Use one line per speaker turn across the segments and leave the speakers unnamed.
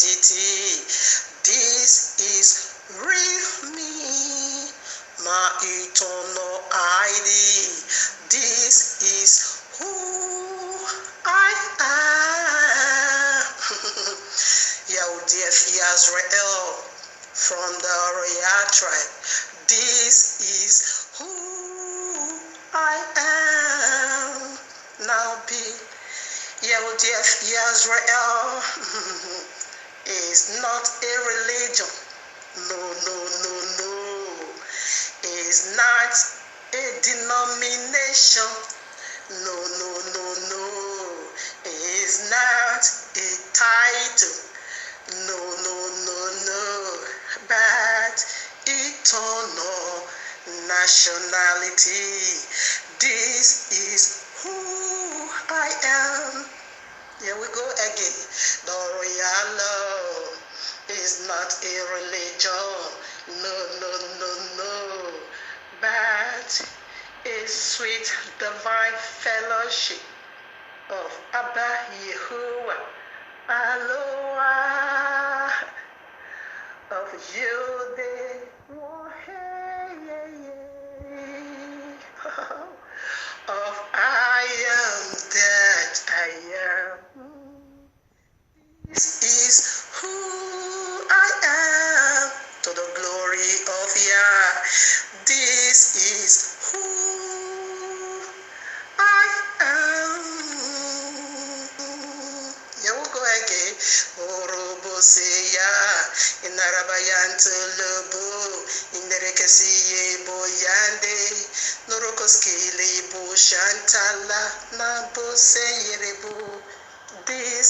identity. This is real me, my eternal ID. This is who I am. Yahudef Yazrael from the royal tribe. This is who I am. Now be Yahudef Yazrael is not a religion. No. Is not a denomination. No. Is not a title. No. But eternal nationality. This is who I am. Here we go again. The royal love is not a religion. No. But a sweet divine fellowship of Abba Yehovah. Aloha of you they of I am that I am. This is who I am, to the glory of Yah. This is who I am. Here we go again. Oroboseya, inarabayanto lobo, inderekesiye boyande, norokoskele bo shantala, naboseyerebo. This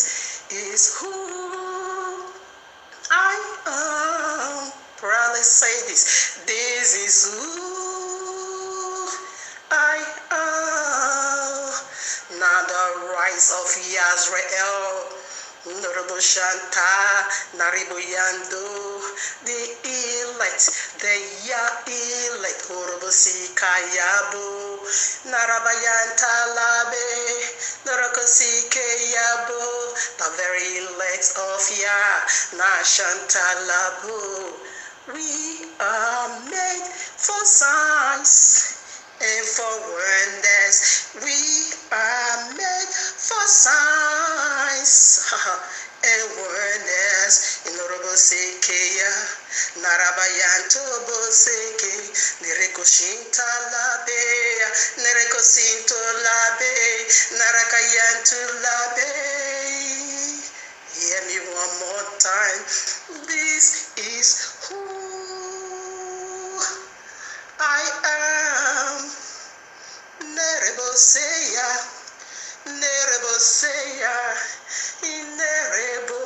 is who I am. Proudly say this. This is who I am. Now the rise of Yazrael. Norobo Shanta, Naribo Yando, the elect, the Ya elect, Horobo Sikayabo, Narabayanta Labe, Norokosike Yabo, the very elect of Ya, Nashanta Labo. We are made for signs and for wonders. We are made for signs and wonders. In Robosekeya, Narabayanto Boseke, Nerekoshinta Labe, Nerekosinto Labe, Narakayanto Labe. Hear me one more time. This is who I am. Nereboseya, Inerebo.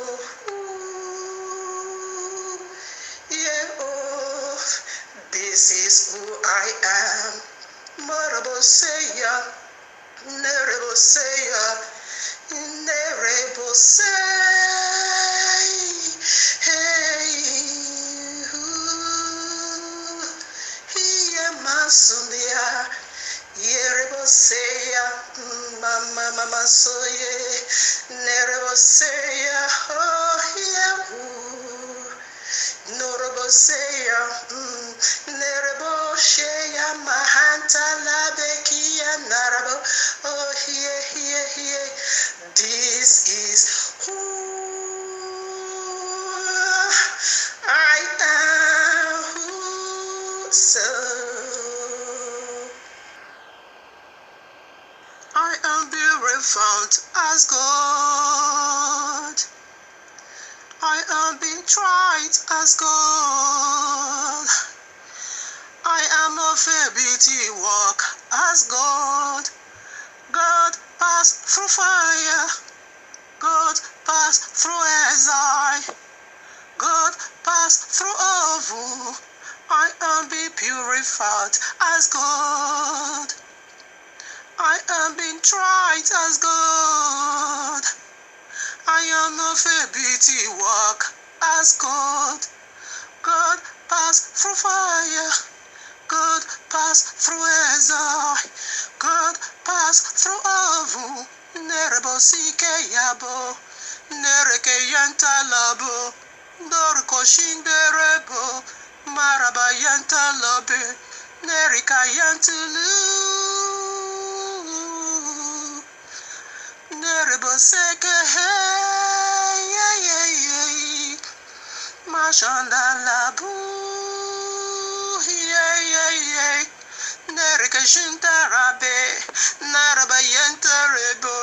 Yeah, oh, this is who I am. Moroboseya, Nereboseya, Inerebose. Hey, Masundia, Yereboseya, Mama Soye, Nereboseya, oh, yeah, Noroboseya, Nerebosheya, Mahanta Labekia, Narabo, oh, here. This is who I am. I am being found as God. I am being tried as God. I am of a beauty walk as God. God passed through fire. God passed through exile. God passed through oval. I am being purified as God. I am being tried as God. I am of a beauty walk as God. God passed through fire. God passed through exile. God passed through oval. Nerebo sike yabo. nereke yanta labo, dorko shinderebo, maraba yanta lobe, nerika yantulu, nerebo seke hey, mashanda labu, nereke shintarabe, naraba yanta rebo,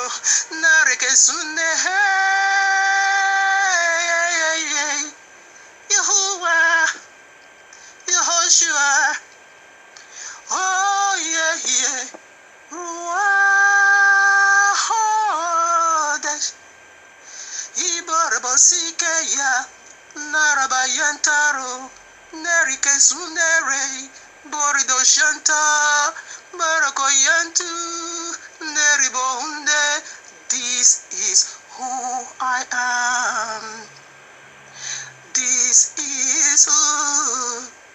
nereke sunne hey, Yehovah, Yehoshua, oh yeah, Ruach, Iborabo Sikeya, Naraba Yantaro, Nerike Sunere, Borido Shanta, Barako Yantu, Neribo Hunde. This is who I am. This is who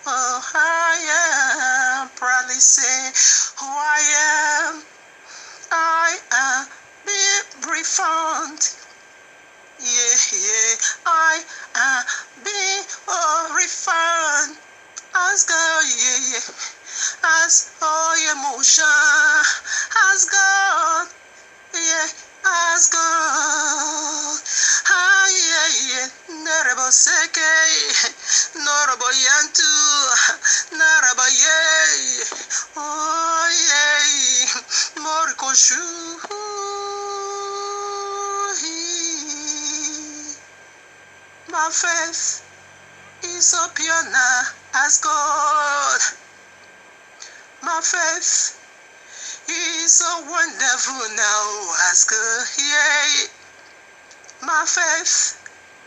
I am. Proudly say who I am. I am being reformed. Yeah, I am being reformed. As God, yeah, as all emotion, as God, yeah, as God. Ah, yeah, Nerabo Seke, Norabo Yantu, Naraba, yeah, oh, yeah, Morikoshu. My faith is so pure now as God. My faith is so wonderful now as God. Yeah. My faith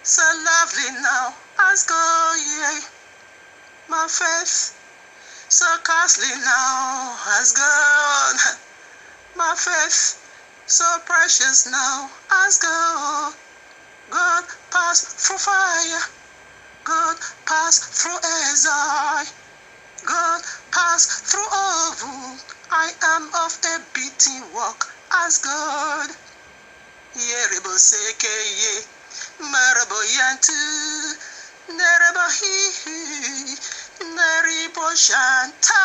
so lovely now as God. Yeah. My faith so costly now as God. My faith so precious now as God. God passed through fire. God passed through exile. God passed through oven. I am of a beating work as God. Yerebo seke ye, marabo yantu, nerebo hi, neribo shanta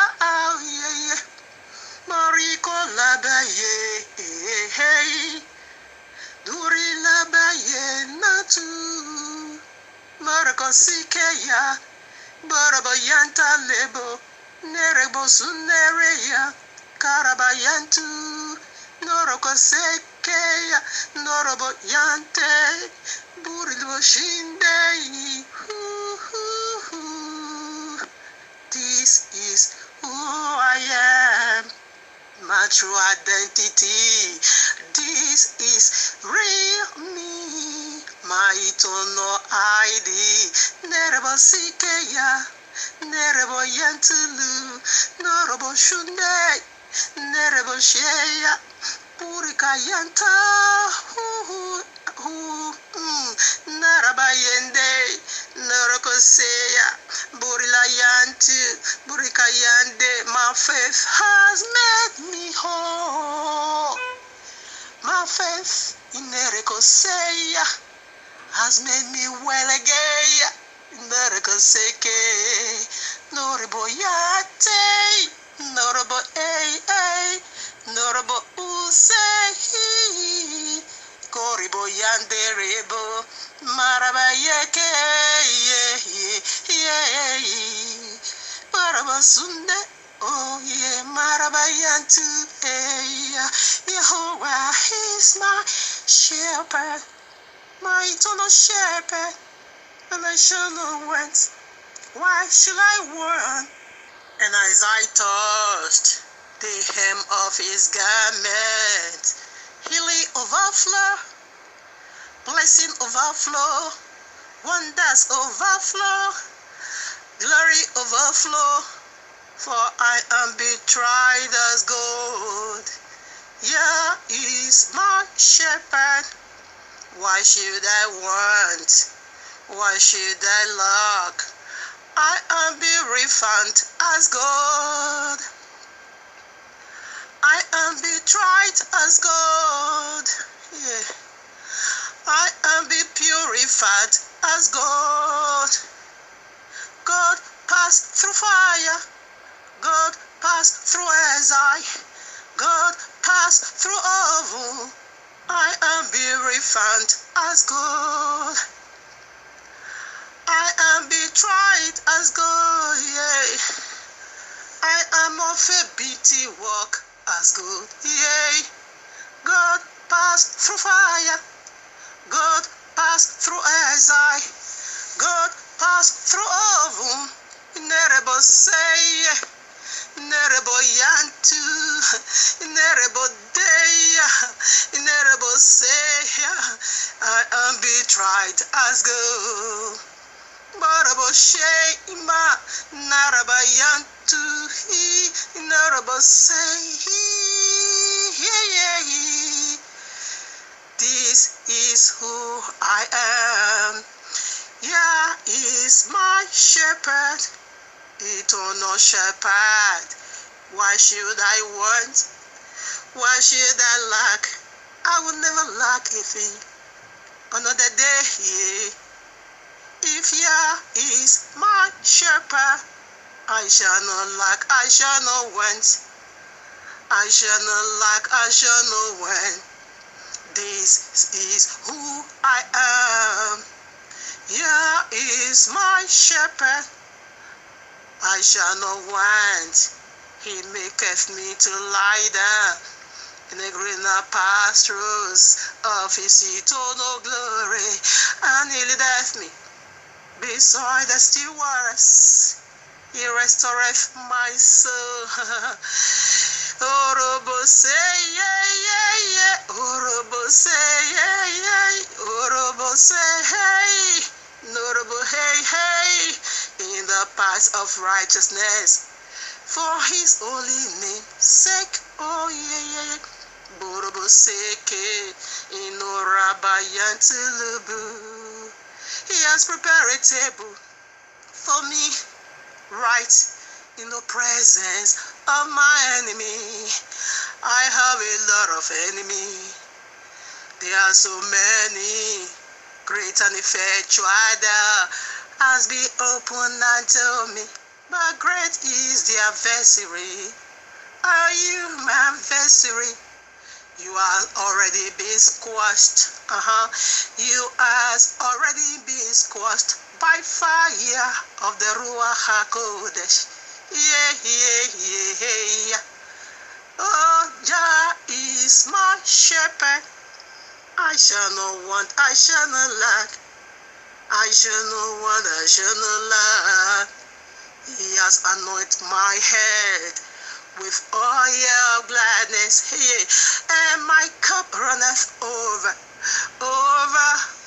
ye, mariko labaye, hey. Duri labaye natu, marako sikeya, baraba yanta lebo, nerebo sunereya, karabayantu, noroko sekeya, norobo yante, burilo shindei. This is who I am. My true identity. This is real me. My eternal ID. Nerebo sikeya, nerebo yantulu, norobo shunde, nerebo sheya, purika yanta, narabayende, noroko seya, burila yantu, burika yande. My faith has made me whole. My faith in Nereko seya has made me well again. Nereko seke, norobo yate, norobo norobo usehi, koribo yanderebo, marabayeke, yeah, marabasunde. Oh yeah, marabayantu, yeah. Yehovah is my shepherd, my eternal shepherd, and I shall not want. Why should I want? And as I touched the hem of his garment, healing overflow, blessing overflow, wonders overflow, glory overflow. For I am betrayed as gold. Yeah, is my shepherd. Why should I want? Why should I lack? I am bereaved as God. I am betrayed as God. Yeah. I am be purified as God. God passed through fire. God passed through Isaiah. God passed through oven. I am be refined as gold. I am be tried as gold, yeah. I am of a beatty walk as gold, yeah. God passed through fire. God passed through Isaiah. God passed through oven. Nerebo say, Nerebo yantu, Nerebo day, Nerebo say, I am be tried as gold. Barabo shema, Naraba yantu, Nerebo say, this is who I am. Yah is my shepherd, eternal shepherd. Why should I want? Why should I lack? I will never lack a thing. Another day here. If Yah is my shepherd, I shall not lack, I shall not want. I shall not lack, I shall not want. This is who I am. Yah is my shepherd, I shall not want. He maketh me to lie down in the greener pastures of his eternal glory, and he leadeth me beside the still waters. He restoreth my soul. Orobo say, yeah. Orobo say, yeah. Orobo say, hey. Norobo, hey. In the paths of righteousness, for his holy name's sake. Oh, yeah. Borobo seke. Inorabayantulubu. He has prepared a table for me, right in the presence of my enemy. I have a lot of enemies. There are so many. Great and effectual has been opened unto me. But great is the adversary. Are you my adversary? You are already been squashed. You has already been squashed by fire of the Ruach HaKodesh. Yeah. Oh, Jah is my shepherd. I shall not want, I shall not lack. I shall not want, I shall not lack. He has anointed my head with oil of gladness, and my cup runneth over.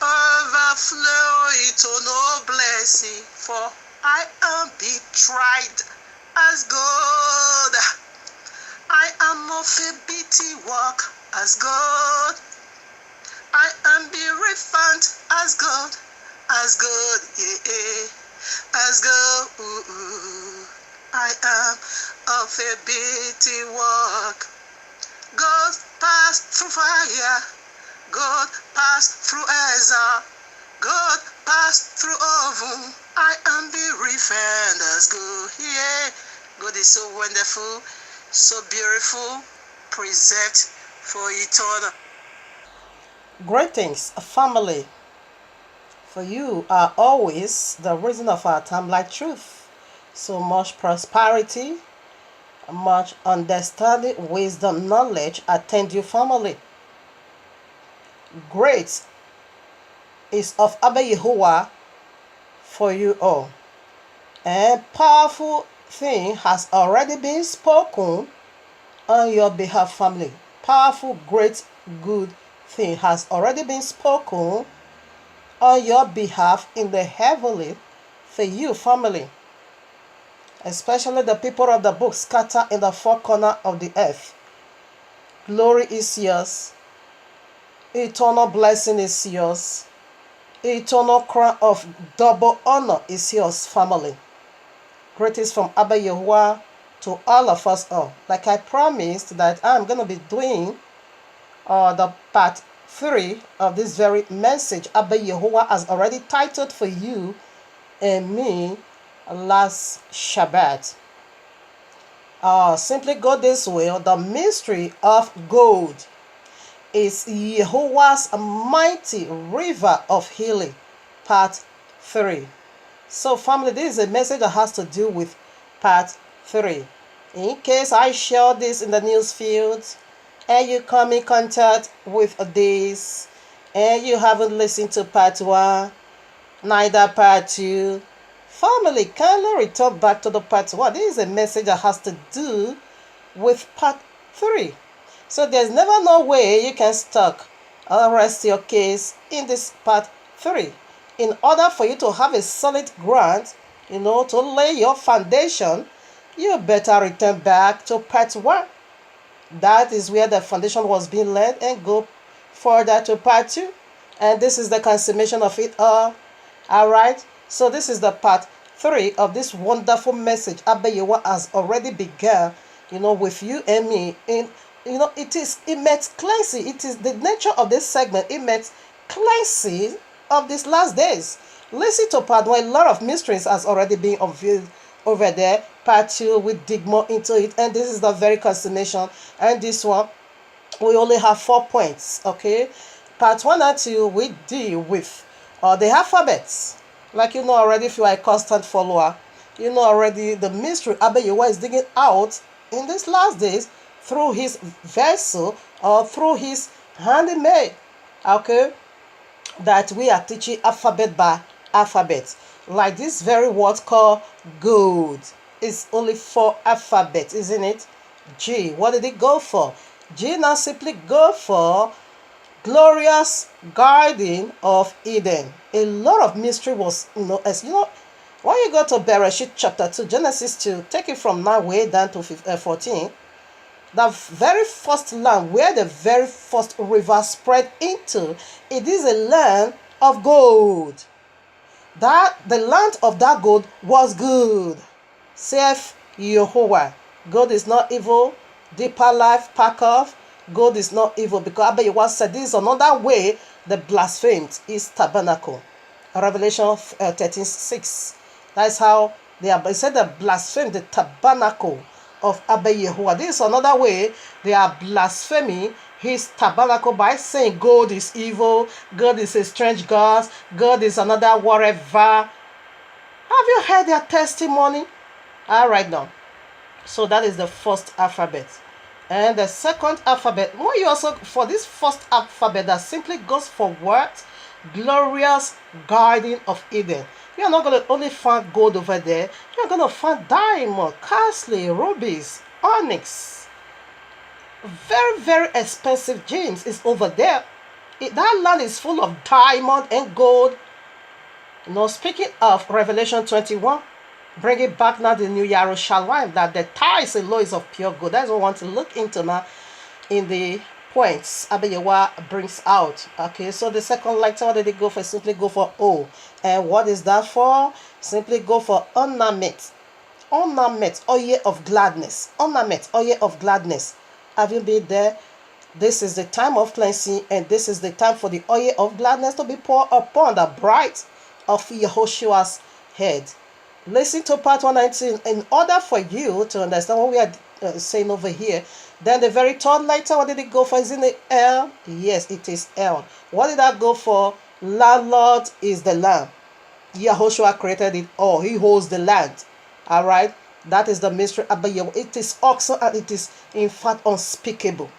Overflow eternal blessing, for I am betrayed as God. I am of a beatty walk as God. I am be refined as God, yeah. As God, I am of a beatty walk. God passed through fire. God passed through Ezra. God passed through oven. I am be refined as God. Yeah. God is so wonderful, so beautiful, preserved for eternal. Greetings, family. For you are always the reason of our time like truth. So much prosperity, much understanding, wisdom, knowledge attend you, family. Great is of Abba Yehovah for you all. And powerful thing has already been spoken on your behalf, family. Powerful, great, good thing has already been spoken on your behalf in the heavenly for you, family. Especially the people of the book scattered in the four corners of the earth. Glory is yours. Eternal blessing is yours. Eternal crown of double honor is yours, family. Greetings from Abba Yehovah to all of us all. Like I promised that I'm going to be doing the part 3 of this very message Abba Yehovah has already titled for you and me last Shabbat. Simply go this way. The mystery of gold is Yehovah's mighty river of healing, part 3. So family, this is a message that has to do with part 3. In case I share this in the news field and you come in contact with this and you haven't listened to part 1, neither part 2, family, kindly return back to the part 1. This is a message that has to do with part 3. So there's never no way you can stuck or rest your case in this part 3. In order for you to have a solid ground, to lay your foundation, you better return back to part 1. That is where the foundation was being laid, and go further to part 2. And this is the consummation of it all. Alright? So this is the part 3 of this wonderful message Abba Yehovah has already begun, with you and me. It makes cleansing. It is the nature of this segment. It makes cleansing of these last days. Listen to part 1. A lot of mysteries has already been unveiled over there. Part 2, we dig more into it. And this is the very consummation. And this one, we only have 4 points. Okay? Part 1 and 2, we deal with the alphabets. Like you know already, if you are a constant follower, you know already the mystery Abba Yehovah is digging out in these last days through his vessel or through his handmaid. Okay? That we are teaching alphabet by alphabet. Like this very word called gold. It's only 4 alphabets, isn't it? G. What did it go for? G now simply go for glorious garden of Eden. A lot of mystery was, when you go to Bereshit chapter 2, Genesis 2, take it from now way down to 14, the very first land where the very first river spread into, it is a land of gold. That the land of that gold was good. Saith Yehovah. God is not evil. Deeper life, pack off. God is not evil, because Abba Yehovah said this is another way the blasphemed is tabernacle. Revelation 13:6. That's how they said the blasphemed the tabernacle of Abba Yehovah. This is another way they are blaspheming his tabernacle by saying God is evil, God is a strange God, God is another whatever. Have you heard their testimony? All right now. So that is the first alphabet. And the second alphabet, what you also, for this first alphabet that simply goes for what? Glorious Garden of Eden. You're not going to only find gold over there. You're going to find diamond, costly, rubies, onyx. Very, very expensive gems is over there. That land is full of diamond and gold. Speaking of Revelation 21, bring it back now, the New Jerusalem, that the tithes alone is of pure gold. That's what I want to look into now in the points Abba Yehovah brings out. Okay, so the second letter, what did it go for? Simply go for O. And what is that for? Simply go for ornament. Ornament, oil of gladness. Ornament, oil of gladness. Have you been there? This is the time of cleansing, and this is the time for the oil of gladness to be poured upon the bride of Yehoshua's head. Listen to part 119 in order for you to understand what we are saying over here. Then the very third letter, what did it go for? Is it L? Yes, it is L. What did that go for? Landlord is the land. Yehoshua created it all. He holds the land. All right. That is the mystery Abba Yehovah. It is awesome, and it is in fact unspeakable.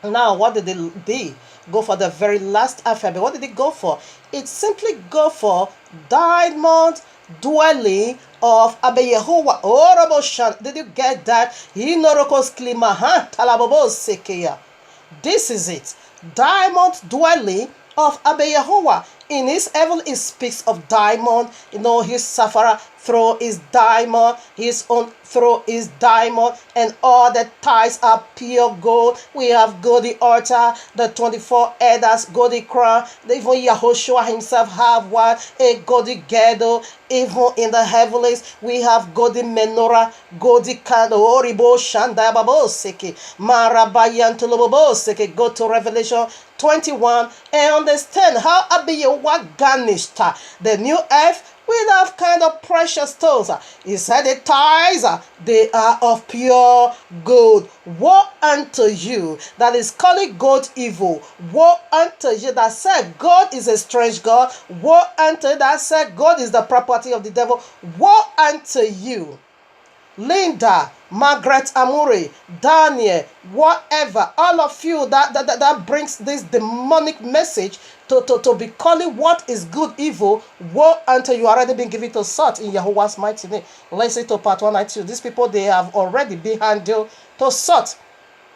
Now, what did they go for? The very last alphabet. What did it go for? It simply go for diamond dwelling of Abba Yehovah. Oh, Raboshan, did you get that? This is it. Diamond dwelling of Abba Yehovah.
In his heaven, it speaks of diamond. His sapphire throne is diamond. His own throne is diamond. And all the ties are pure gold. We have golden altar, the 24 elders, golden crown. Even Yahushua himself have one, a golden girdle. Even in the heavens, we have golden menorah, golden candle. Oribo Shanda Baboseke, Marabayantuloboseke. Go to Revelation 21 and understand how Abiyawa garnished the new earth with that kind of precious stones. He said the ties, they are of pure gold. Woe unto you that is calling gold evil. Woe unto you that said God is a strange God. Woe unto you that said God is the property of the devil. Woe unto you. Linda, Margaret Amore, Daniel, whatever, all of you that brings this demonic message to be calling what is good evil, woe until you already been given to salt in Yahuwah's mighty name. Let's say to part 192. These people, they have already been handled to salt.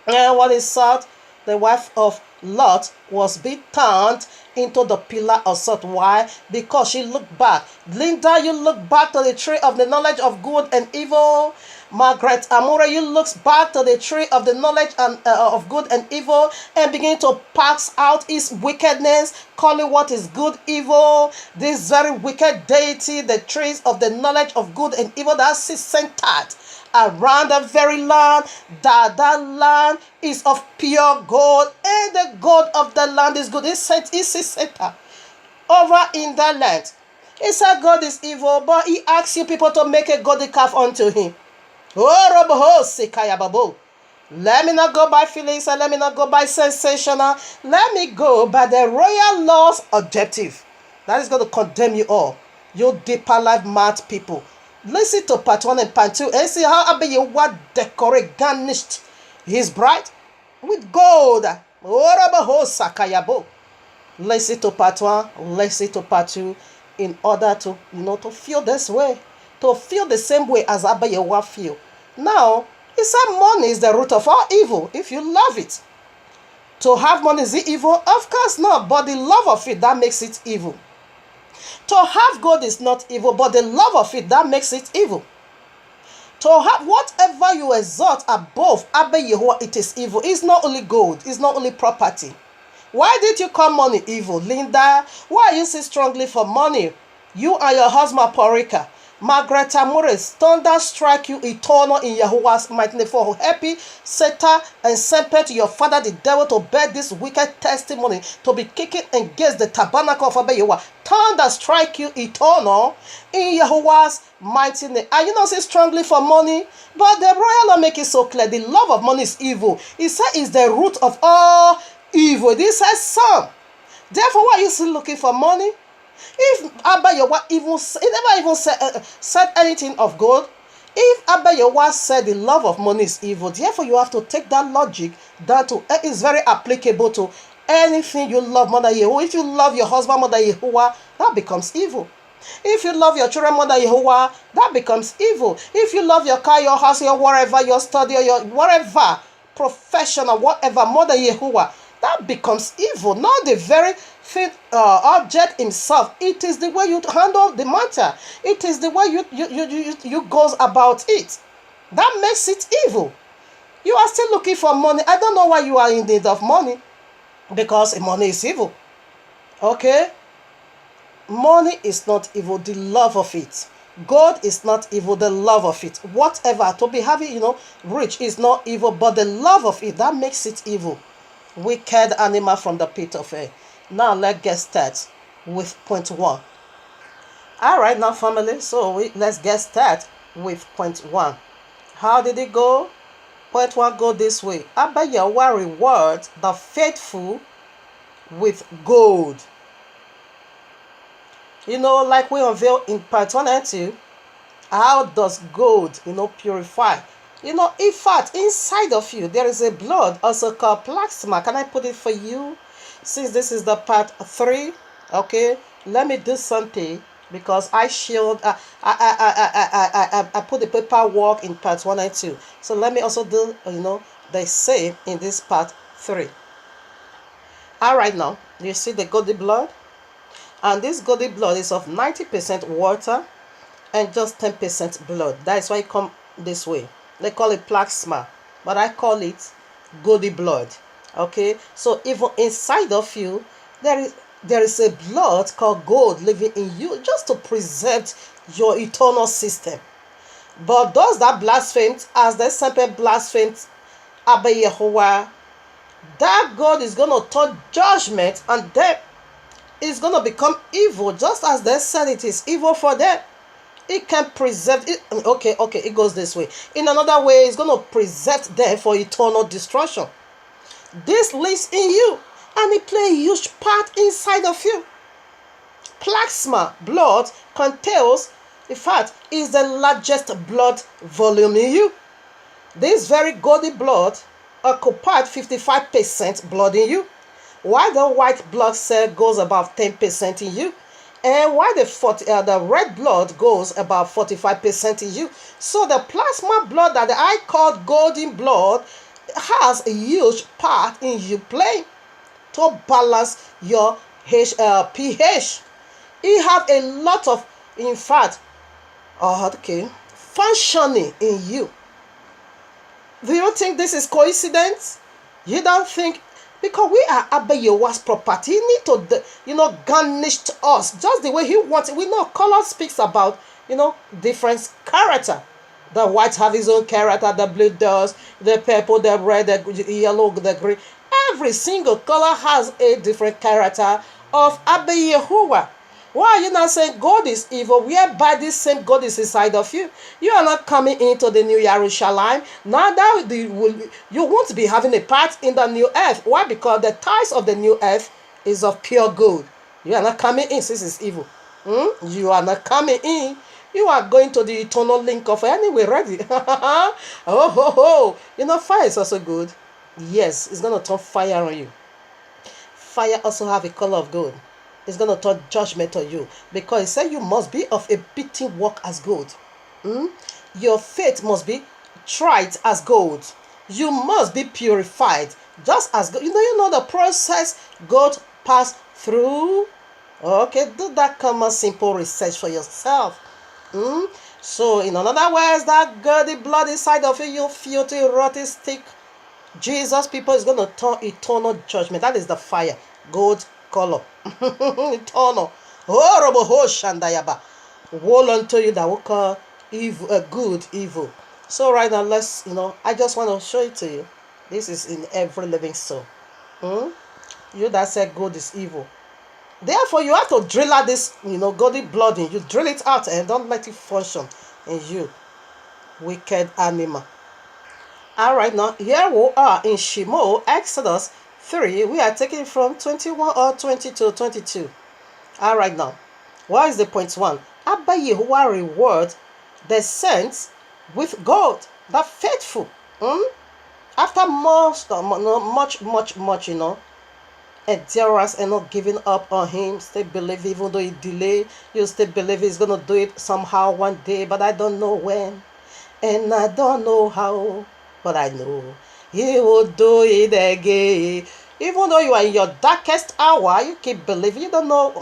And what is salt? The wife of Lot was being turned into the pillar of salt. Why? Because she looked back. Linda, you look back to the tree of the knowledge of good and evil. Margaret Amore, you look back to the tree of the knowledge of good and evil and begin to pass out his wickedness, calling what is good evil. This very wicked deity, the trees of the knowledge of good and evil that sits centered around the very land, that land is of pure gold, and the gold of the land is good. It's center over in the land. He said God is evil, but he asks you people to make a golden calf unto him. Let me not go by feelings and let me not go by sensational. Let me go by the royal law's objective. That is going to condemn you all, you deeper life mad people. Listen to part 1 and part 2 and see how Abiyawa decorate garnished his bride with gold. Listen to part 1, listen to part 2 in order to to feel this way, to feel the same way as Abiyawa feel. Now, he said money is the root of all evil if you love it. To have money, is it evil? Of course not, but the love of it, that makes it evil. To have gold is not evil, but the love of it, that makes it evil. To have whatever you exalt above Abba Yehovah, it is evil. It's not only gold, it's not only property. Why did you call money evil, Linda? Why are you so strongly for money? You and your husband, Porika. Margaret Amores, thunder strike you eternal in Yahuwah's mighty name. For happy Satan and sent to your father the devil to bear this wicked testimony, to be kicking against the tabernacle of Abba Yehovah. Thunder strike you eternal in Yahuwah's mighty name. And you know, say strongly for money, but the royal law make it so clear. The love of money is evil. He said it's the root of all evil. This says some. Therefore, why are you still looking for money? If Abba Yehovah even he never even said anything of gold. If Abba Yehovah said the love of money is evil, therefore you have to take that logic down to it's very applicable to anything you love more than Yehovah. If you love your husband more than Yehovah, that becomes evil. If you love your children more than Yehovah, that becomes evil. If you love your car, your house, your whatever, your study, or your whatever professional, whatever more than Yehovah, that becomes evil. Not the very object himself. It is the way you handle the matter. It is the way you goes about it. That makes it evil. You are still looking for money. I don't know why you are in need of money. Because money is evil. Okay? Money is not evil. The love of it. God is not evil. The love of it. Whatever. To be having, rich is not evil. But the love of it, that makes it evil. Wicked animal from the pit of hell. Now let's get started with point 1. All right, now family, so let's get started with point 1. How did it go? Point 1 go this way. Abba Yehovah rewards the faithful with gold. Like we unveiled in part 1 and 2, how does gold, purify? In fact, inside of you, there is a blood also called plasma. Can I put it for you? Since this is the part 3, okay, let me do something because I put the paperwork in part 1 and 2. So let me also do, the same in this part 3. All right, now, you see the golden blood? And this golden blood is of 90% water and just 10% blood. That's why it come this way. They call it plasma, but I call it golden blood. Okay, so even inside of you, there is a blood called gold living in you, just to preserve your eternal system. But those that blaspheme, as the serpent blasphemed Abba Yehovah, that God is going to turn judgment on them. It's going to become evil, just as they said it is evil for them. It can preserve it. Okay, it goes this way. In another way, it's going to preserve them for eternal destruction. This lives in you, and it plays a huge part inside of you. Plasma blood contains, in fact, is the largest blood volume in you. This very golden blood occupied 55% blood in you, while the white blood cell goes about 10% in you, and while the red blood goes about 45% in you. So the plasma blood that I called golden blood has a huge part in you playing to balance your pH. It have a lot of, in fact, functioning in you. Do you think this is coincidence? You don't think, because we are Abba Yehovah's property. He need to, garnish us just the way he wants it. We know color speaks about, different character. The white have his own character, the blue does, the purple, the red, the yellow, the green. Every single color has a different character of Abba Yehovah. Why are you not saying God is evil, whereby this same God is inside of you? You are not coming into the new Jerusalem. Now that you won't be having a part in the new earth. Why? Because the tithes of the new earth is of pure gold. You are not coming in since it's evil. You are not coming in. You are going to the eternal link of anyway, ready. Fire is also good. Yes, it's going to turn fire on you. Fire also have a color of gold. It's going to turn judgment on you, because it said you must be of a beaten work as gold. Your faith must be tried as gold. You must be purified just as gold. You know the process gold passed through. Okay, do that common simple research for yourself. So in other words, that golden blood inside of you, you filthy, rotten stick, Jesus people, is going to turn eternal judgment. That is the fire, gold color. Eternal. Shandayaba. Woe unto you that will call evil good evil. So right now, let's, I just want to show it to you. This is in every living soul. You that said good is evil. Therefore, you have to drill out this, golden blood in you. Drill it out and don't let it function in you. Wicked animal. All right, now, here we are in Shemo, Exodus 3. We are taking from 21 or 22. All right, now. What is the point 1? Abba Yehovah reward the saints with God, the faithful. After much, endurance and not giving up on him, still believe, even though he delay, you still believe he's gonna do it somehow one day, but I don't know when, and I don't know how, but I know he will do it again. Even though you are in your darkest hour, you keep believing. You don't know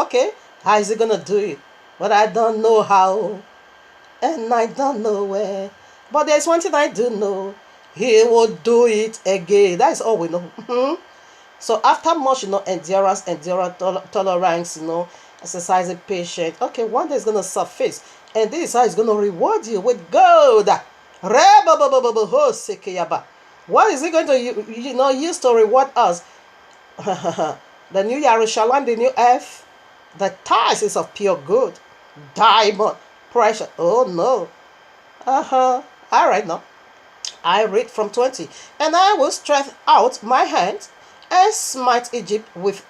okay, how is he gonna do it, but I don't know how, and I don't know where, but there's one thing I do know: he will do it again. That is all we know. So after much, endurance, tolerance, exercising patience, okay, one day it's going to surface. And this is how it's going to reward you with gold. What is it going to, use to reward us? The new Jerusalem, the new earth, the tithes is of pure gold, diamond, precious. Oh, no. All right, now. I read from 20. And I will stretch out my hand and smite Egypt with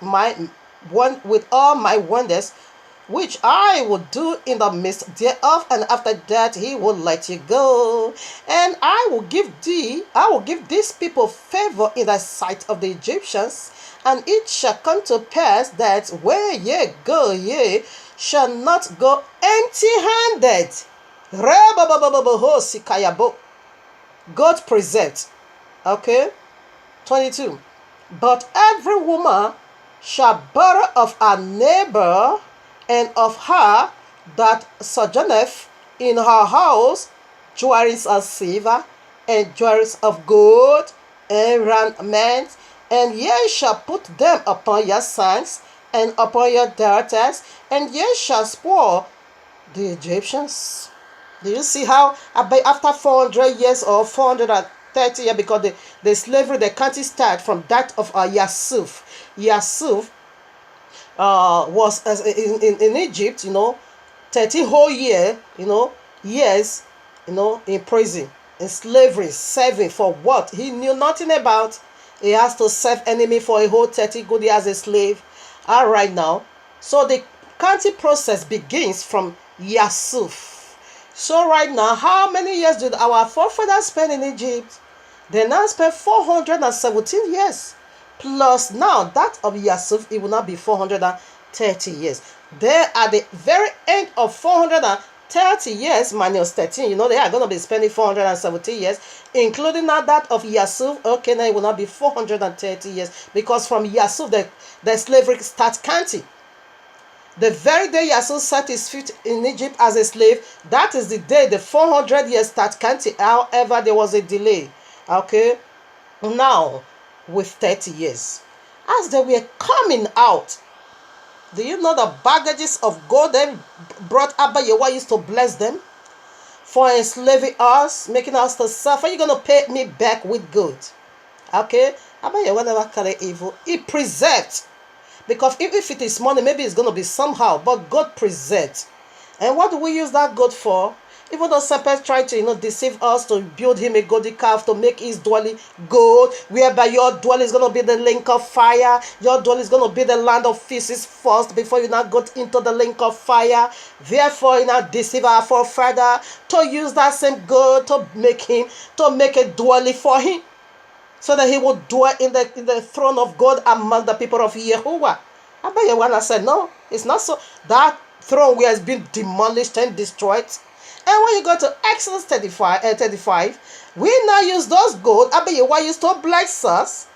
all my wonders, which I will do in the midst thereof, and after that he will let you go. And I will give these people favor in the sight of the Egyptians, and it shall come to pass that where ye go, ye shall not go empty-handed. God preserved. Okay? 22. But every woman shall borrow of her neighbor, and of her that sojourneth in her house jewelries of silver, and jewelries of gold, and raiment, and ye shall put them upon your sons, and upon your daughters, and ye shall spoil the Egyptians. Do you see how after 400 years or 430 years, because the slavery, the country start from that of Yusuf. Yusuf was in Egypt, 30 whole year, years, in prison, in slavery, serving for what he knew nothing about. He has to serve enemy for a whole 30 good years as a slave. All right now. So the counting process begins from Yusuf. So right now, how many years did our forefathers spend in Egypt? They now spent 417 years. Plus now that of Yusuf, it will not be 430 years. They at the very end of 430 years minus 13, they are going to be spending 470 years, including now that of Yusuf. Okay, now it will not be 430 years, because from Yusuf the slavery starts counting. The very day Yusuf set his feet in Egypt as a slave, that is the day the 400 years start counting. However, there was a delay. Okay, now with 30 years, as they were coming out, do you know the baggages of gold they brought? Abba Yewa used to bless them for enslaving us, making us to suffer. You're going to pay me back with good. Okay, Abba Yewa never carry evil. He preserved. Because if it is money, maybe it's going to be somehow. But God preserved. And what do we use that God for? Even though serpents try to deceive us, to build him a golden calf, to make his dwelling gold, whereby your dwelling is going to be the lake of fire. Your dwelling is going to be the land of feasts first, before you now go into the lake of fire. Therefore, deceive our forefather to use that same God to make a dwelling for him, so that he would dwell in the throne of God among the people of Yehovah. Abba Yewana said, no, it's not so. That throne has been demolished and destroyed. And when you go to Exodus 35, we now use those gold Abba Yewa used to bless us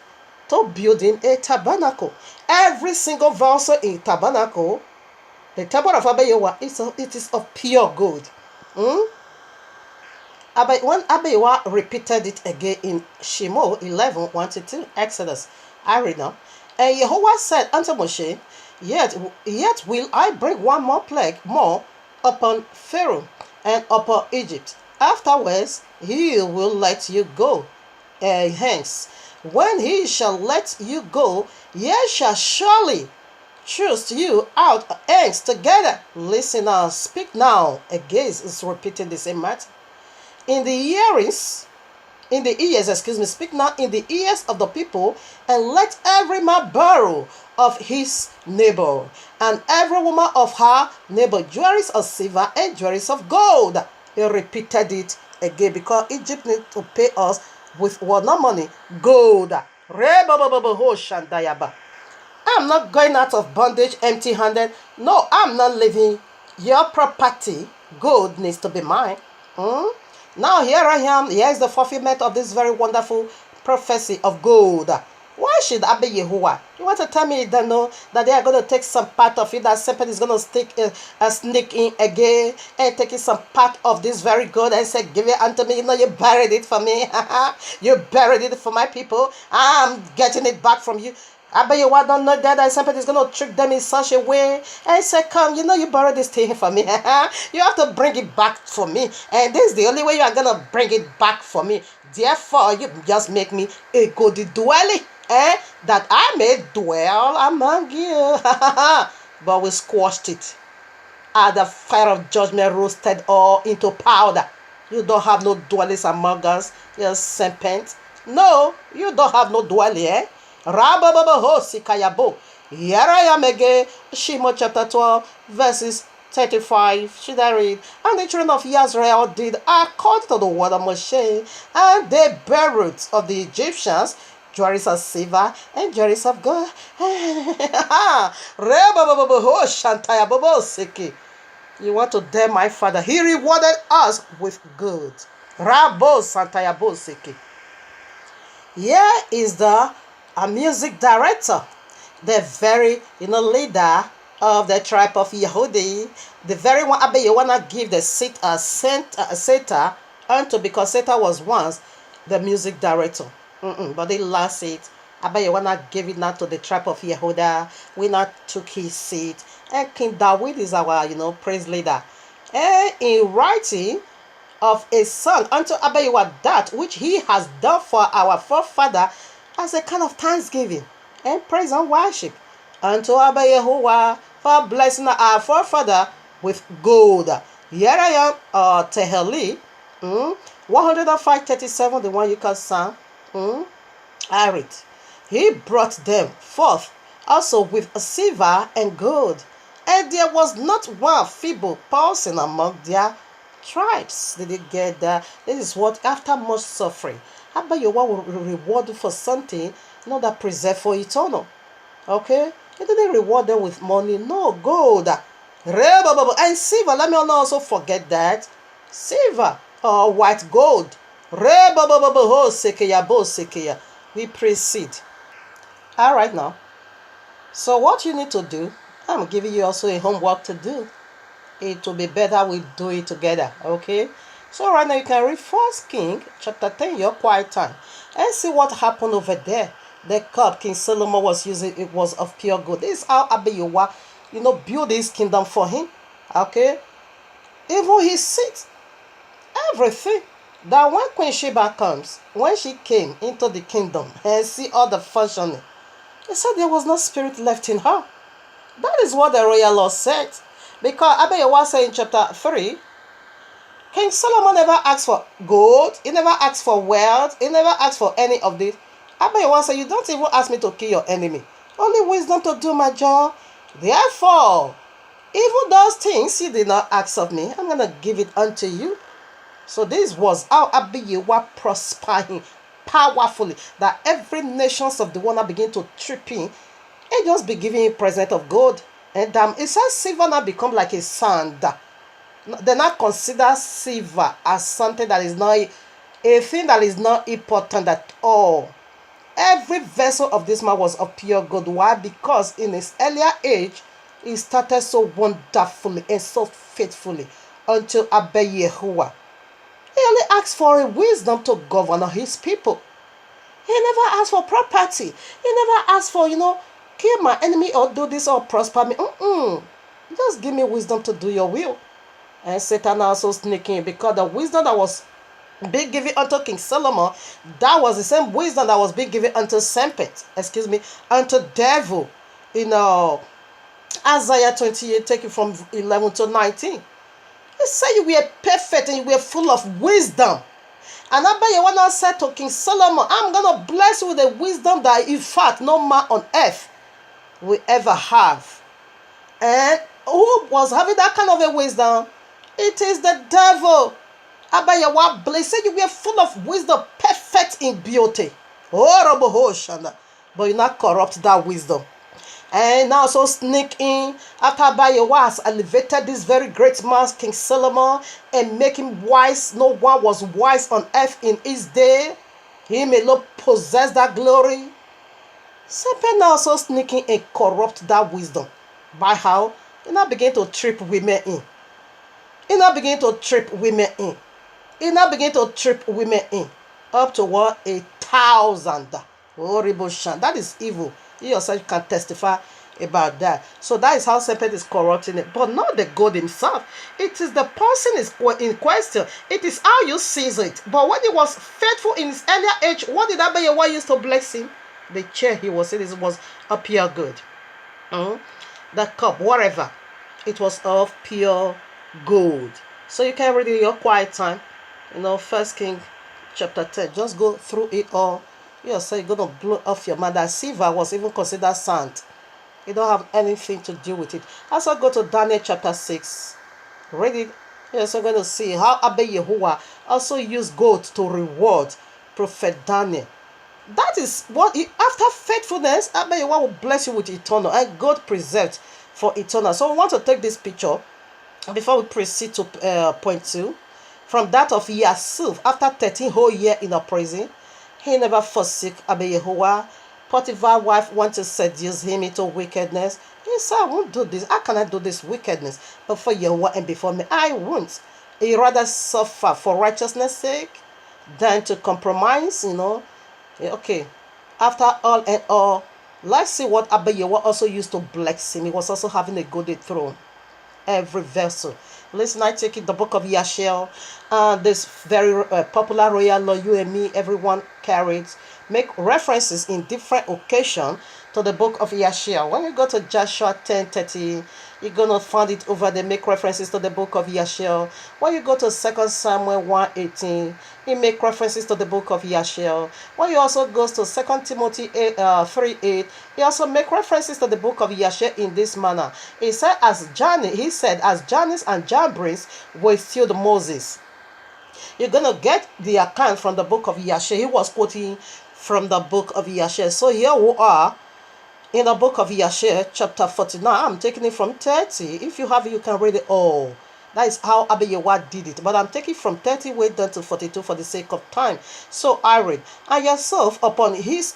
to build him a tabernacle. Every single vessel in tabernacle, the tabernacle of Abba Yewa, it is of pure gold. When Abba Yewa repeated it again in Shemo 11:1-2, Exodus, I read now. And Yehovah said unto Moshe, Yet will I bring one more plague more upon Pharaoh and upon Egypt. Afterwards he will let you go hence. When he shall let you go, ye shall surely choose you out hence together. Listen now, speak now. Again, is repeating the same matter. Speak now in the ears of the people, and let every man borrow of his neighbor, and every woman of her neighbor, jewelries of silver and jewelries of gold. He repeated it again, because Egypt needs to pay us with what? Not money, gold. I'm not going out of bondage empty-handed. No, I'm not leaving your property. Gold needs to be mine. Now here I am. Here is the fulfillment of this very wonderful prophecy of gold. Why should Abba Yehovah? You want to tell me that that they are going to take some part of it, that serpent is going to sneak in again and taking some part of this very gold and say, give it unto me. You buried it for me. You buried it for my people. I'm getting it back from you. Abba Yehovah don't know that serpent is going to trick them in such a way and say, come, you borrowed this thing for me. You have to bring it back for me. And this is the only way you are going to bring it back for me. Therefore, you just make me a good dwelling, that I may dwell among you. But we squashed it. The fire of judgment roasted all into powder. You don't have no dwellings among us, you serpent. No, you don't have no dwelling, Here I am again, Shemo chapter 12, verses 35. Should I read? And the children of Israel did according to the word of Moshe, and they borrowed of the Egyptians jewelries of silver and jewelries of gold. You want to dare my father? He rewarded us with good. Here is the music director. the very, leader of the tribe of Yehudi, the very one Abba you wanna give the Seta unto, because Seta was once the music director. But they lost it. Abba you wanna give it now to the tribe of Yehuda. We not took his seat. And King David is our, praise leader. And in writing of a song unto Abba Yehuwa, that which he has done for our forefather, as a kind of thanksgiving and praise and worship unto Abba Yehuwa for blessing our forefather with gold. Here I am, Teheli, 105:37, the one you can sing. I read. He brought them forth also with silver and gold, and there was not one feeble person among their tribes. Did you get that? This is what, after much suffering, Abba Yehuwa will reward you for something not that preserved for eternal. Okay? He didn't reward them with money, no, gold. And silver, let me not also forget that. Silver or white gold. We proceed. Alright now. So what you need to do, I'm giving you also a homework to do. It will be better we do it together. Okay? So right now you can read 1 King chapter 10, your quiet time, and see what happened over there. The cup King Solomon was using, it was of pure gold. This is how Abba Yehuwa, build his kingdom for him. Okay? Even his seat, everything. That when Queen Sheba comes, when she came into the kingdom and see all the functioning, he said there was no spirit left in her. That is what the royal law said. Because Abba Yehuwa said in chapter 3, King Solomon never asked for gold, he never asked for wealth, he never asked for any of this. Abba Yehuwa said, you don't even ask me to kill your enemy. Only wisdom to do my job. Therefore, even those things you did not ask of me, I'm going to give it unto you. So this was how Abba Yehuwa prospering powerfully, that every nations of the world begin to trip in and just be giving him present of gold. And it says silver now become like a sand. They not consider silver as something that is not a thing that is not important at all. Every vessel of this man was of pure gold. Why? Because in his earlier age, he started so wonderfully and so faithfully until Abba Yehuwa. He only asked for a wisdom to govern his people. He never asked for property. He never asked for, kill my enemy or do this or prosper me. Just give me wisdom to do your will. And Satan also sneaking, because the wisdom that was being given unto King Solomon, that was the same wisdom that was being given unto unto devil in Isaiah 28, taken from 11 to 19. He said you were perfect and you were full of wisdom. And Abba Yehuwa said to King Solomon, I'm going to bless you with a wisdom that in fact no man on earth will ever have. And who was having that kind of a wisdom? It is the devil. Abba Yehuwa blessed you were full of wisdom, perfect in beauty. But you not corrupt that wisdom. And now so sneak in after Abba Yehuwa has elevated this very great man, King Solomon, and make him wise. No one was wise on earth in his day. He may not possess that glory. Satan now so sneaking and corrupt that wisdom. By how? He now begin to trip women in. He now begin to trip women in. He now begin to trip women in. Up to what? 1,000. Horrible shan. That is evil. You yourself can testify about that. So that is how serpent is corrupting it. But not the God himself. It is the person is in question. It is how you seize it. But when he was faithful in his earlier age, what did Abba Yehuwa use to bless him? The chair he was in, it was a pure good. The cup, whatever. It was of pure gold. So you can read it in your quiet time. 1 King chapter 10. Just go through it all. You're going to blow off your mind. That silver was even considered sand. You don't have anything to do with it. Also go to Daniel chapter 6. Read it. You're also going to see how Abba Yehuwa also used gold to reward Prophet Daniel. That is what, after faithfulness, Abba Yehuwa will bless you with eternal, and God preserved for eternal. So we want to take this picture before we proceed to point 2. From that of Yasuf, after 13 whole years in a prison, he never forsook Abba Yehuwa, Potiphar's wife wanted to seduce him into wickedness. He said, I won't do this. How can I do this wickedness before you and before me? I won't. He rather suffer for righteousness' sake than to compromise, Okay. After all and all, let's see what Abayewa also used to bless him. He was also having a golden throne. Every vessel. Listen, I take it the book of Yashel, this very popular royal law you and me, everyone carries, make references in different occasions to the book of Yashel. When you go to Joshua 10:30, you're going to find it over there, make references to the book of Yashel. When you go to 2 Samuel 1:18, he make references to the book of Yashel. When you also goes to 2 Timothy 3:8, he also make references to the book of Yashel in this manner. He said, as Jannes and Jambres withstood Moses. You're going to get the account from the book of Yashel. He was quoting from the book of Yashel. So here we are in the book of Yashel, chapter 49. I'm taking it from 30. If you have it, you can read it all. That is how Abayewa did it. But I'm taking from 30 way down to 42 for the sake of time. So I read, and yourself upon his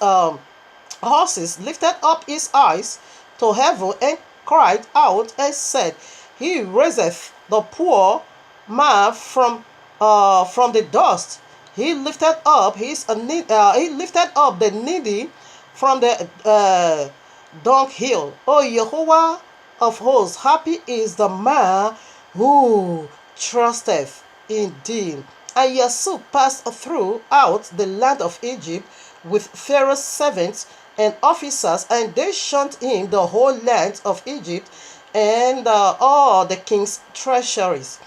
horses lifted up his eyes to heaven and cried out and said, He raiseth the poor man from the dust. He lifted up the needy from the dunghill. O Jehovah of hosts, happy is the man who trusteth in thee. And Yasuf passed throughout the land of Egypt with Pharaoh's servants and officers, and they shunned him the whole land of Egypt and all the king's treasuries.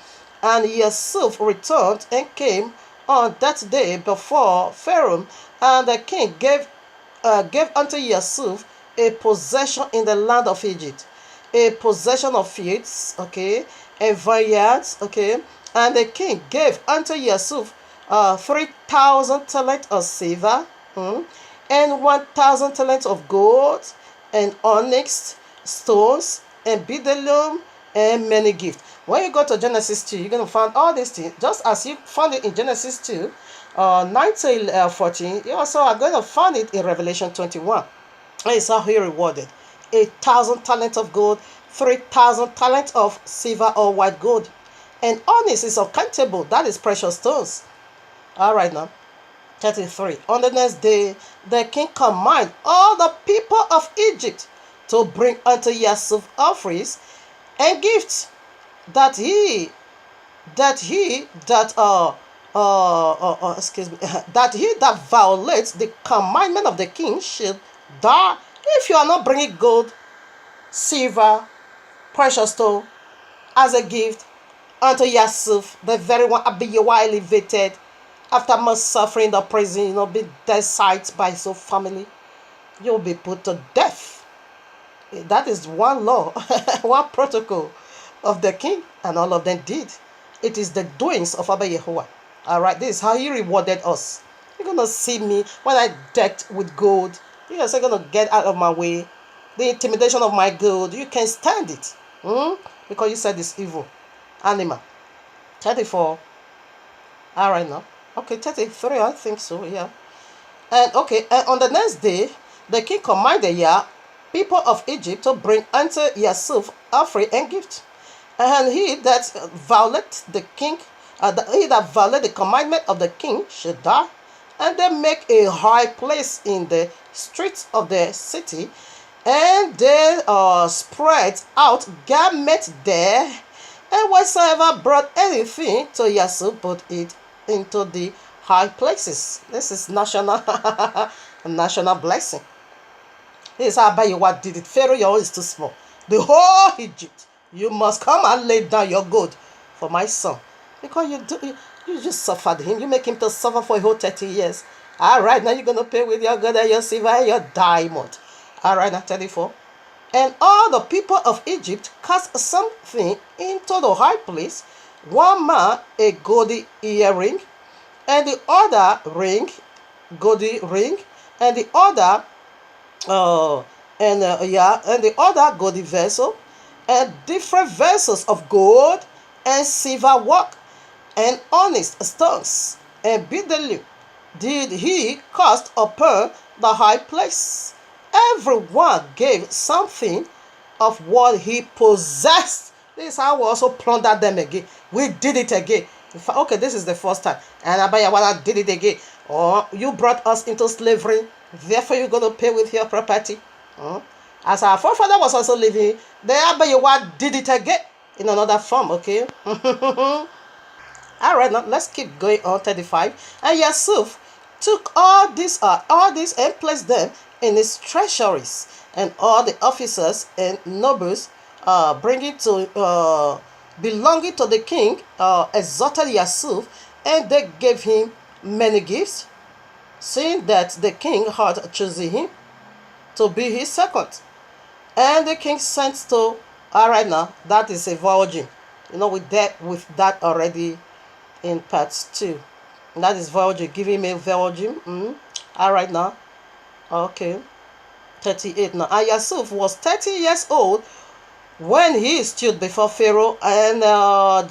And Yasuf returned and came on that day before Pharaoh, and the king gave unto Yasuf a possession in the land of Egypt, a possession of fields, okay, and vineyards, okay. And the king gave unto Yasuf 3,000 talents of silver, and 1,000 talents of gold, and onyx stones, and bdellium, and many gifts. When you go to Genesis 2, you're going to find all these things, just as you found it in Genesis 2, 9 to 14, you also are going to find it in Revelation 21. And it's how he rewarded 1,000 talents of gold, 3,000 talents of silver or white gold. And onyx is uncountable, that is precious stones. All right now. 33. On the next day, the king commanded all the people of Egypt to bring unto Yasuf offerings and gifts, that he that violates the commandment of the king should die. If you are not bringing gold, silver, precious stone as a gift unto Yasuf, the very one Abayewa elevated after much suffering the prison, be dead sight by his family, you'll be put to death. That is one law, one protocol of the king, and all of them did. It is the doings of Abayewa. All right, this is how he rewarded us. You're going to see me when I decked with gold. You're going to get out of my way. The intimidation of my gold, you can stand it. Because you said it's evil. Animal. 34. All right now. Okay, 33, I think so, yeah. And okay, and on the next day, the king commanded people of Egypt to bring unto Yasuf offering and gift. And he that violate the commandment of the king should die. And they make a high place in the streets of the city, and they spread out garments there, and whatsoever brought anything to Yasuf put it into the high places. This is national blessing. This is how Abayewa did it. Pharaoh, your own is too small. The whole Egypt, you must come and lay down your gold for my son, because you just suffered him. You make him to suffer for a whole 30 years. All right, now you're going to pay with your gold and your silver and your diamond. All right, now 34. And all the people of Egypt cast something into the high place, one man a golden earring, and the other golden ring, and the other and the other golden vessel, and different vessels of gold and silver work, and onyx stones, and bdellium did he cast upon the high place. everyone gave something of what he possessed. This is how we also plundered them again. We did it again. Okay, this is the first time. And Abayawala did it again. Or you brought us into slavery, therefore you're going to pay with your property. As our forefather was also living, the Abayawa did it again in another form, okay? All right, now let's keep going on. 35. And Yusuf took all these and placed them in his treasuries, and all the officers and nobles belonging to the king exhorted Yusuf, and they gave him many gifts, seeing that the king had chosen him to be his second. And the king sent to, all right, now that is a virgin. With that already in part 2. That is virgin, giving me virgin. All right, now. Okay. 38 now. And Yusuf was 30 years old when he stood before Pharaoh, and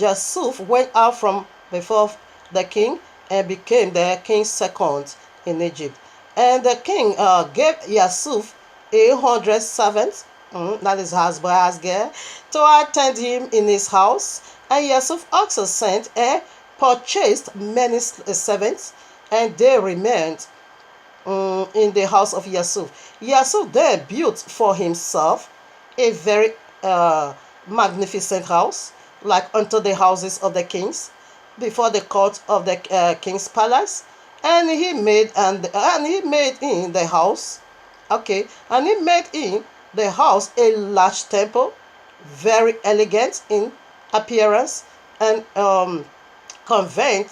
Yusuf went out from before the king and became the king's second in Egypt. And the king gave Yusuf 100 servants, that is husband, to attend him in his house. And Yusuf also sent and purchased many servants, and they remained in the house of Yusuf. Yusuf then built for himself a very magnificent house, like unto the houses of the kings, before the court of the king's palace. And he made in the house, and he made in the house a large temple, very elegant in appearance, and convenient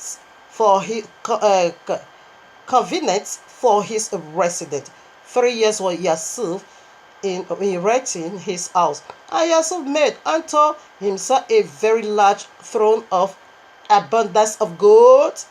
for his resident. 3 years was Yusuf in erecting his house. And Yusuf made unto himself a very large throne of abundance of gold.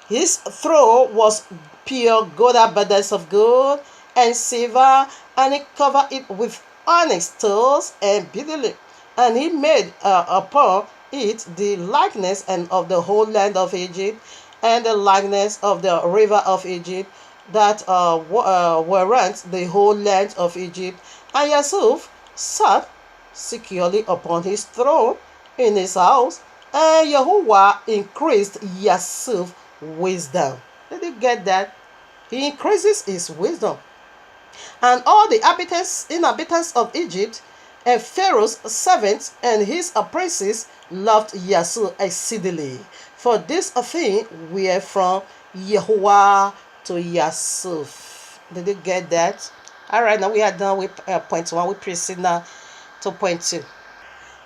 His throne was pure gold, abundance of gold and silver, and he covered it with onyx stones and beryl. And he made upon it the likeness and of the whole land of Egypt, and the likeness of the river of Egypt, that warrant the whole land of Egypt. And Yusuf sat securely upon his throne in his house, and Yahuwah increased Yusuf wisdom. Did you get that? He increases his wisdom. And all the inhabitants of Egypt and Pharaoh's servants and his princes loved Yusuf exceedingly. For this thing were from Yahuwah to Yusuf. Did you get that? All right, now we are done with point 1. We proceed now to point 2.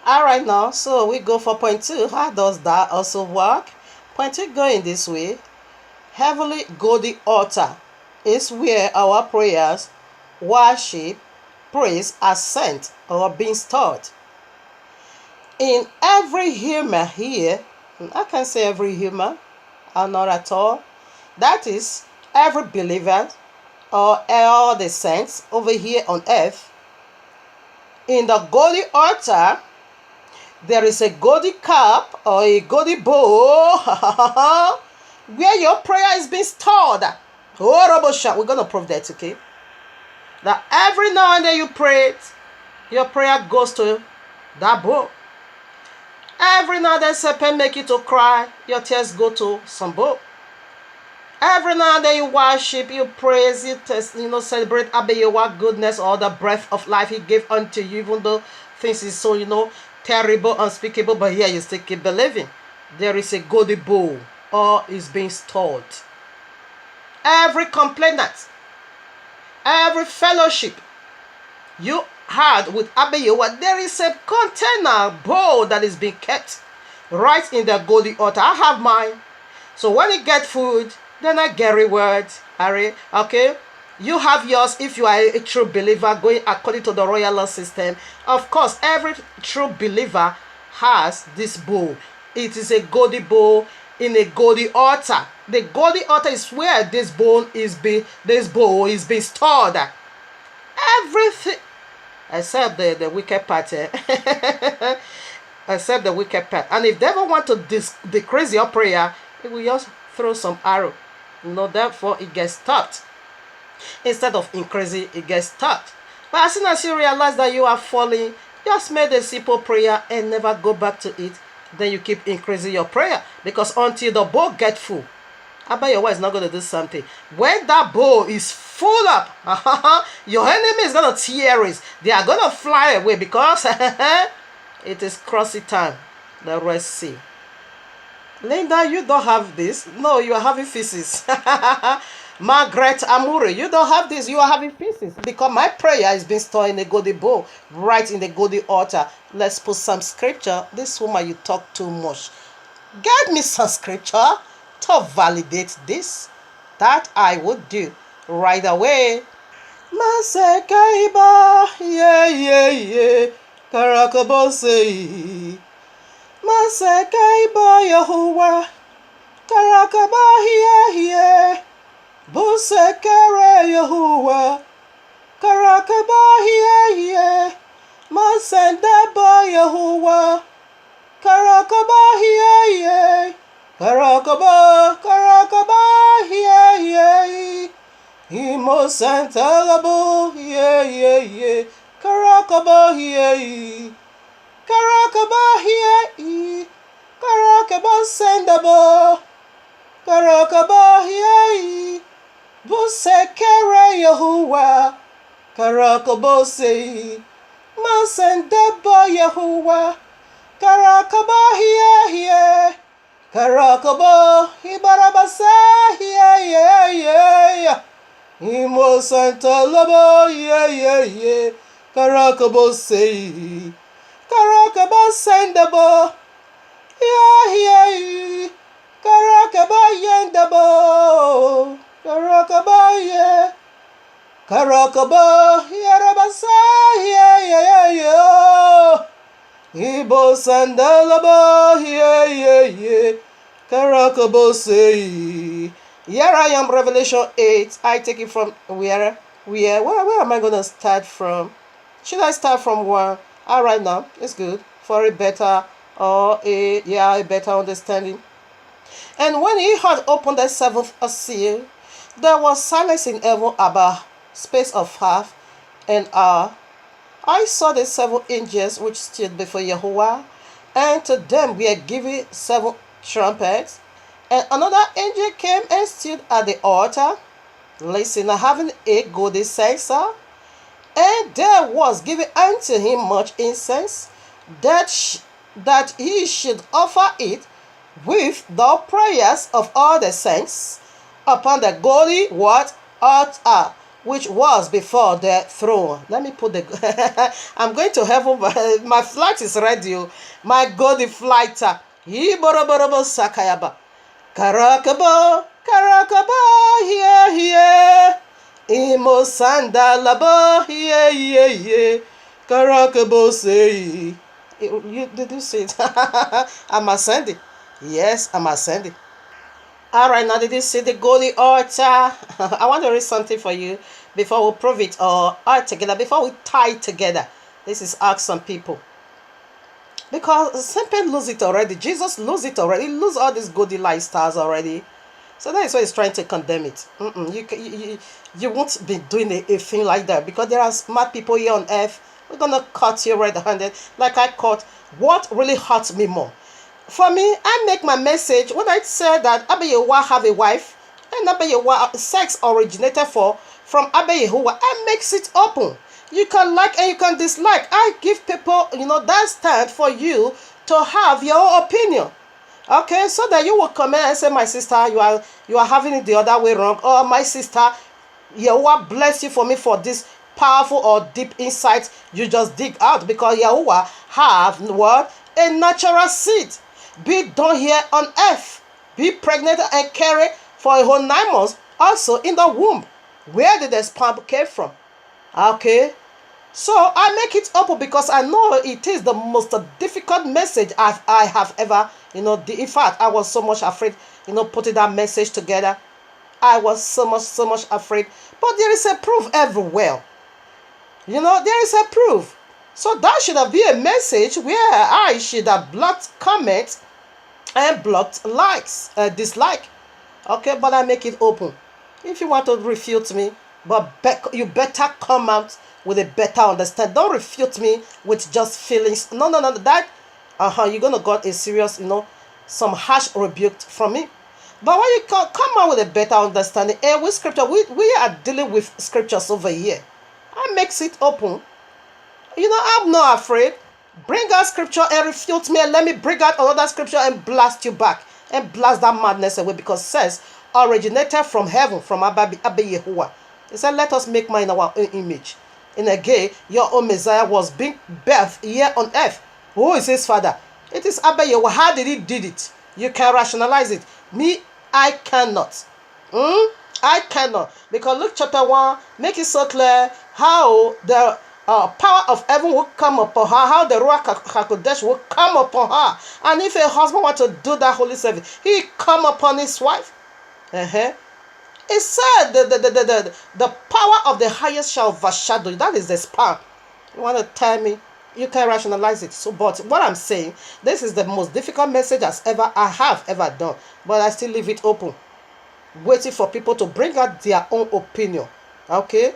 All right, now, so we go for point 2. How does that also work? Point 2 going this way. Heavenly golden altar is where our prayers, worship, praise are sent or being stored. In every human here, I can say every human, or not at all. That is every believer or all the saints over here on earth. In the golden altar, there is a golden cup or a golden bowl where your prayer is being stored. We're going to prove that, okay? That every now and then you pray it, your prayer goes to that bowl. Every now and then serpent make you to cry, your tears go to some bowl. Every now and then you worship, you praise, you celebrate Abayewa goodness or the breath of life he gave unto you, even though things is so, terrible, unspeakable, but here you still keep believing. There is a golden bowl, or is being stored. Every complainant, every fellowship you had with Abayewa, there is a container bowl that is being kept right in the golden altar. I have mine. So when you get food, then I get reward. Okay? You have yours if you are a true believer going according to the royal law system. Of course, every true believer has this bowl. It is a golden bowl in a golden altar. The golden altar is where this bowl is being stored. Everything except the wicked part. Except the wicked part. And if they ever want to decrease your prayer, it will just throw some arrow. Therefore it gets stopped. Instead of increasing, it gets stuck. But as soon as you realize that you are falling, just make a simple prayer and never go back to it. Then you keep increasing your prayer, because until the bowl get full, your wife is not going to do something. When that bowl is full up, your enemy is going to tear it. They are going to fly away, because it is crossing time, the Red Sea. Linda, you don't have this. No, you are having feces. Margaret Amure, you don't have this. You are having feces. Because my prayer is being stored in the golden bowl, right in the golden altar. Let's put some scripture. This woman, you talk too much. Get me some scripture to validate this. That I would do right away. Masekaiba, yeah. Karakabose. Masekaiba Yahuwah. Karakaba, yeah. Busekere Yahuwah. Karakaba, yeah. Masendaba Yahuwah. Karakaba, yeah. Karakaba, yeah. Imosantalabo, yeah. Karakaba, yeah. Karakaba, yeah. Karakaba, sendabo. Karakaba, yeah. Busekere Yahuwah. Karakabose. Masendaba Yahuwah. Karakaba, yeah. Karakaba, Ibarabasa, yeah. Imo Santa Labo, yeah. Karakabo say, Karakaba sendabo, yeah. Karakaba yendabo, Karakaba, yeah. Karakaba, Yarabasa, yeah. Ibo Sandalaba, yeah. Karakabo say. Here I am, Revelation 8. I take it from where am I going to start from? Should I start from 1? All right, now it's good for a better a better understanding. And when he had opened the seventh seal, there was silence in heaven about space of half an hour. I saw the 7 angels which stood before Yahuwah, and to them were given 7 trumpets. And another angel came and stood at the altar, listening, having a golden censer. And there was given unto him much incense, that he should offer it with the prayers of all the saints upon the golden altar which was before the throne. Let me put the I'm going to heaven. My flight is ready. My golden flight. Sakayaba. Karakaba, yeah. Imo sandalaba, yeah. Karakabo say. Did you say it? I'm ascending. Yes, I'm ascending. All right, now did you see the golden altar? I want to read something for you before we prove it all together, before we tie it together. This is ask some people. Because Satan lose it already. Jesus lose it already. He lose all these golden lifestyles already. So that is why he's trying to condemn it. You won't be doing a thing like that, because there are smart people here on earth. We're going to cut you red-handed like I caught. What really hurts me more? For me, I make my message when I say that Abba Yehowa have a wife, and Abba Yehowa sex originated from Abba Yehowa. I makes it open. You can like and you can dislike. I give people, that stand for you to have your own opinion. Okay, so that you will come and say, my sister, you are having it the other way wrong. Or my sister, Yehowa bless you for me for this powerful or deep insight you just dig out, because Yehowa have what? A natural seed. Be done here on earth. Be pregnant and carry for a whole 9 months, also in the womb. Where did the sperm came from? Okay, so I make it up because I know it is the most difficult message I have ever, in fact, I was so much afraid, putting that message together. I was so much afraid. But there is a proof everywhere. There is a proof. So that should have been a message where I should have blocked comments and blocked likes, dislike. Okay, but I make it open. If you want to refute me, But you better come out with a better understanding. Don't refute me with just feelings. No, no, no. That, you're going to get a serious, some harsh rebuke from me. But when you come out with a better understanding, and with scripture, we are dealing with scriptures over here. I makes it open. I'm not afraid. Bring out scripture and refute me, and let me bring out another scripture and blast you back and blast that madness away, because it says originated from heaven, from Abba Yehovah. He said, let us make man in our own image. And again, your own Messiah was being birthed here on earth. Who is his father? It is Abba Yehovah. How did he did it? You can rationalize it. Me, I cannot. I cannot. Because Luke chapter 1 make it so clear how the power of heaven will come upon her, how the Ruach HaKodesh will come upon her. And if a husband want to do that holy service, he come upon his wife. It said the power of the highest shall overshadow you. That is the spark. You want to tell me? You can rationalize it. So, but what I'm saying, this is the most difficult message I have ever done. But I still leave it open, waiting for people to bring out their own opinion. Okay?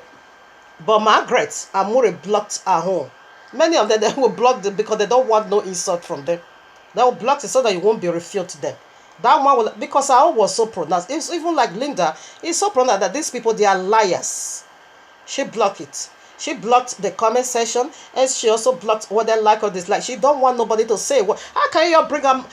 But Margaret Amure blocked her home. Many of them, they will block them because they don't want no insult from them. They will block it so that you won't be refuted them. That one will, because our was so pronounced. It's even like Linda, it's so pronounced that these people, they are liars. She blocked it. She blocked the comment section, and she also blocked what they like or dislike. She don't want nobody to say, well, how can you bring up,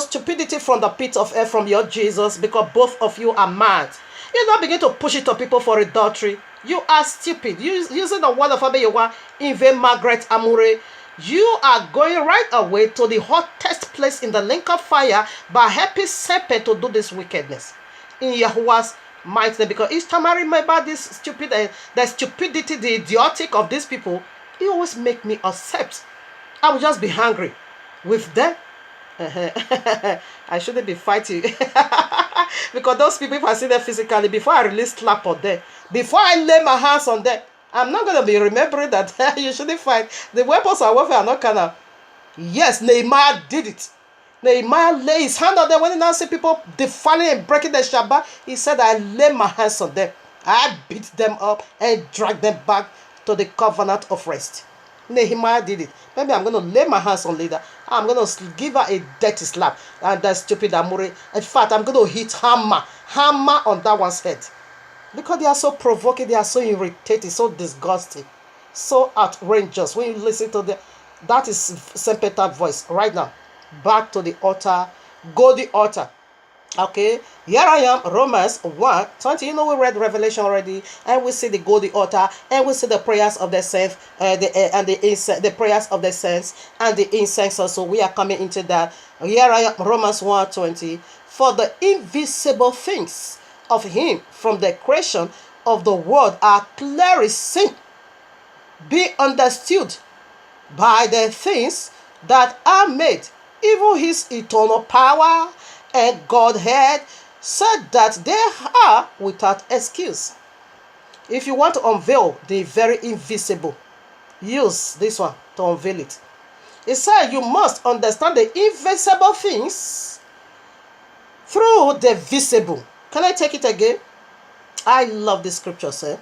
stupidity from the pit of air from your Jesus, because both of you are mad. You don't begin to push it to people for adultery. You are stupid. Using the word of Abba Yehovah in vain, Margaret Amure. You are going right away to the hottest place in the lake of fire by helping serpent to do this wickedness in Yahuwah's mighty name. Because each time I remember this the stupidity, the idiotic of these people, it always make me accept. I will just be hungry with them. I shouldn't be fighting because those people, if I see them physically, before I release slap on them, before I lay my hands on them, I'm not going to be remembering that you shouldn't fight. The weapons of warfare are not kind of... Yes, Nehemiah did it. Nehemiah lay his hand on them. When he now see people defiling and breaking the Shabbat, he said, I lay my hands on them. I beat them up and drag them back to the covenant of rest. Nehemiah did it. Maybe I'm going to lay my hands on leader. I'm going to give her a dirty slap. And that stupid Amure. In fact, I'm going to hit hammer on that one's head. Because they are so provoking, they are so irritating, so disgusting, so outrageous. When you listen to that is St. Peter's voice right now. Back to the altar, go the altar. Okay, here I am, Romans 1:20. We read Revelation already, and we see the golden altar, and we see the prayers of the saints, the prayers of the saints, and the incense also. We are coming into that. Here I am, Romans 1:20. For the invisible things of him from the creation of the world are clearly seen, be understood by the things that are made, even his eternal power and Godhead, said that they are without excuse. If you want to unveil the very invisible, use this one to unveil it. It said you must understand the invisible things through the visible. Can I take it again? I love this scripture, sir.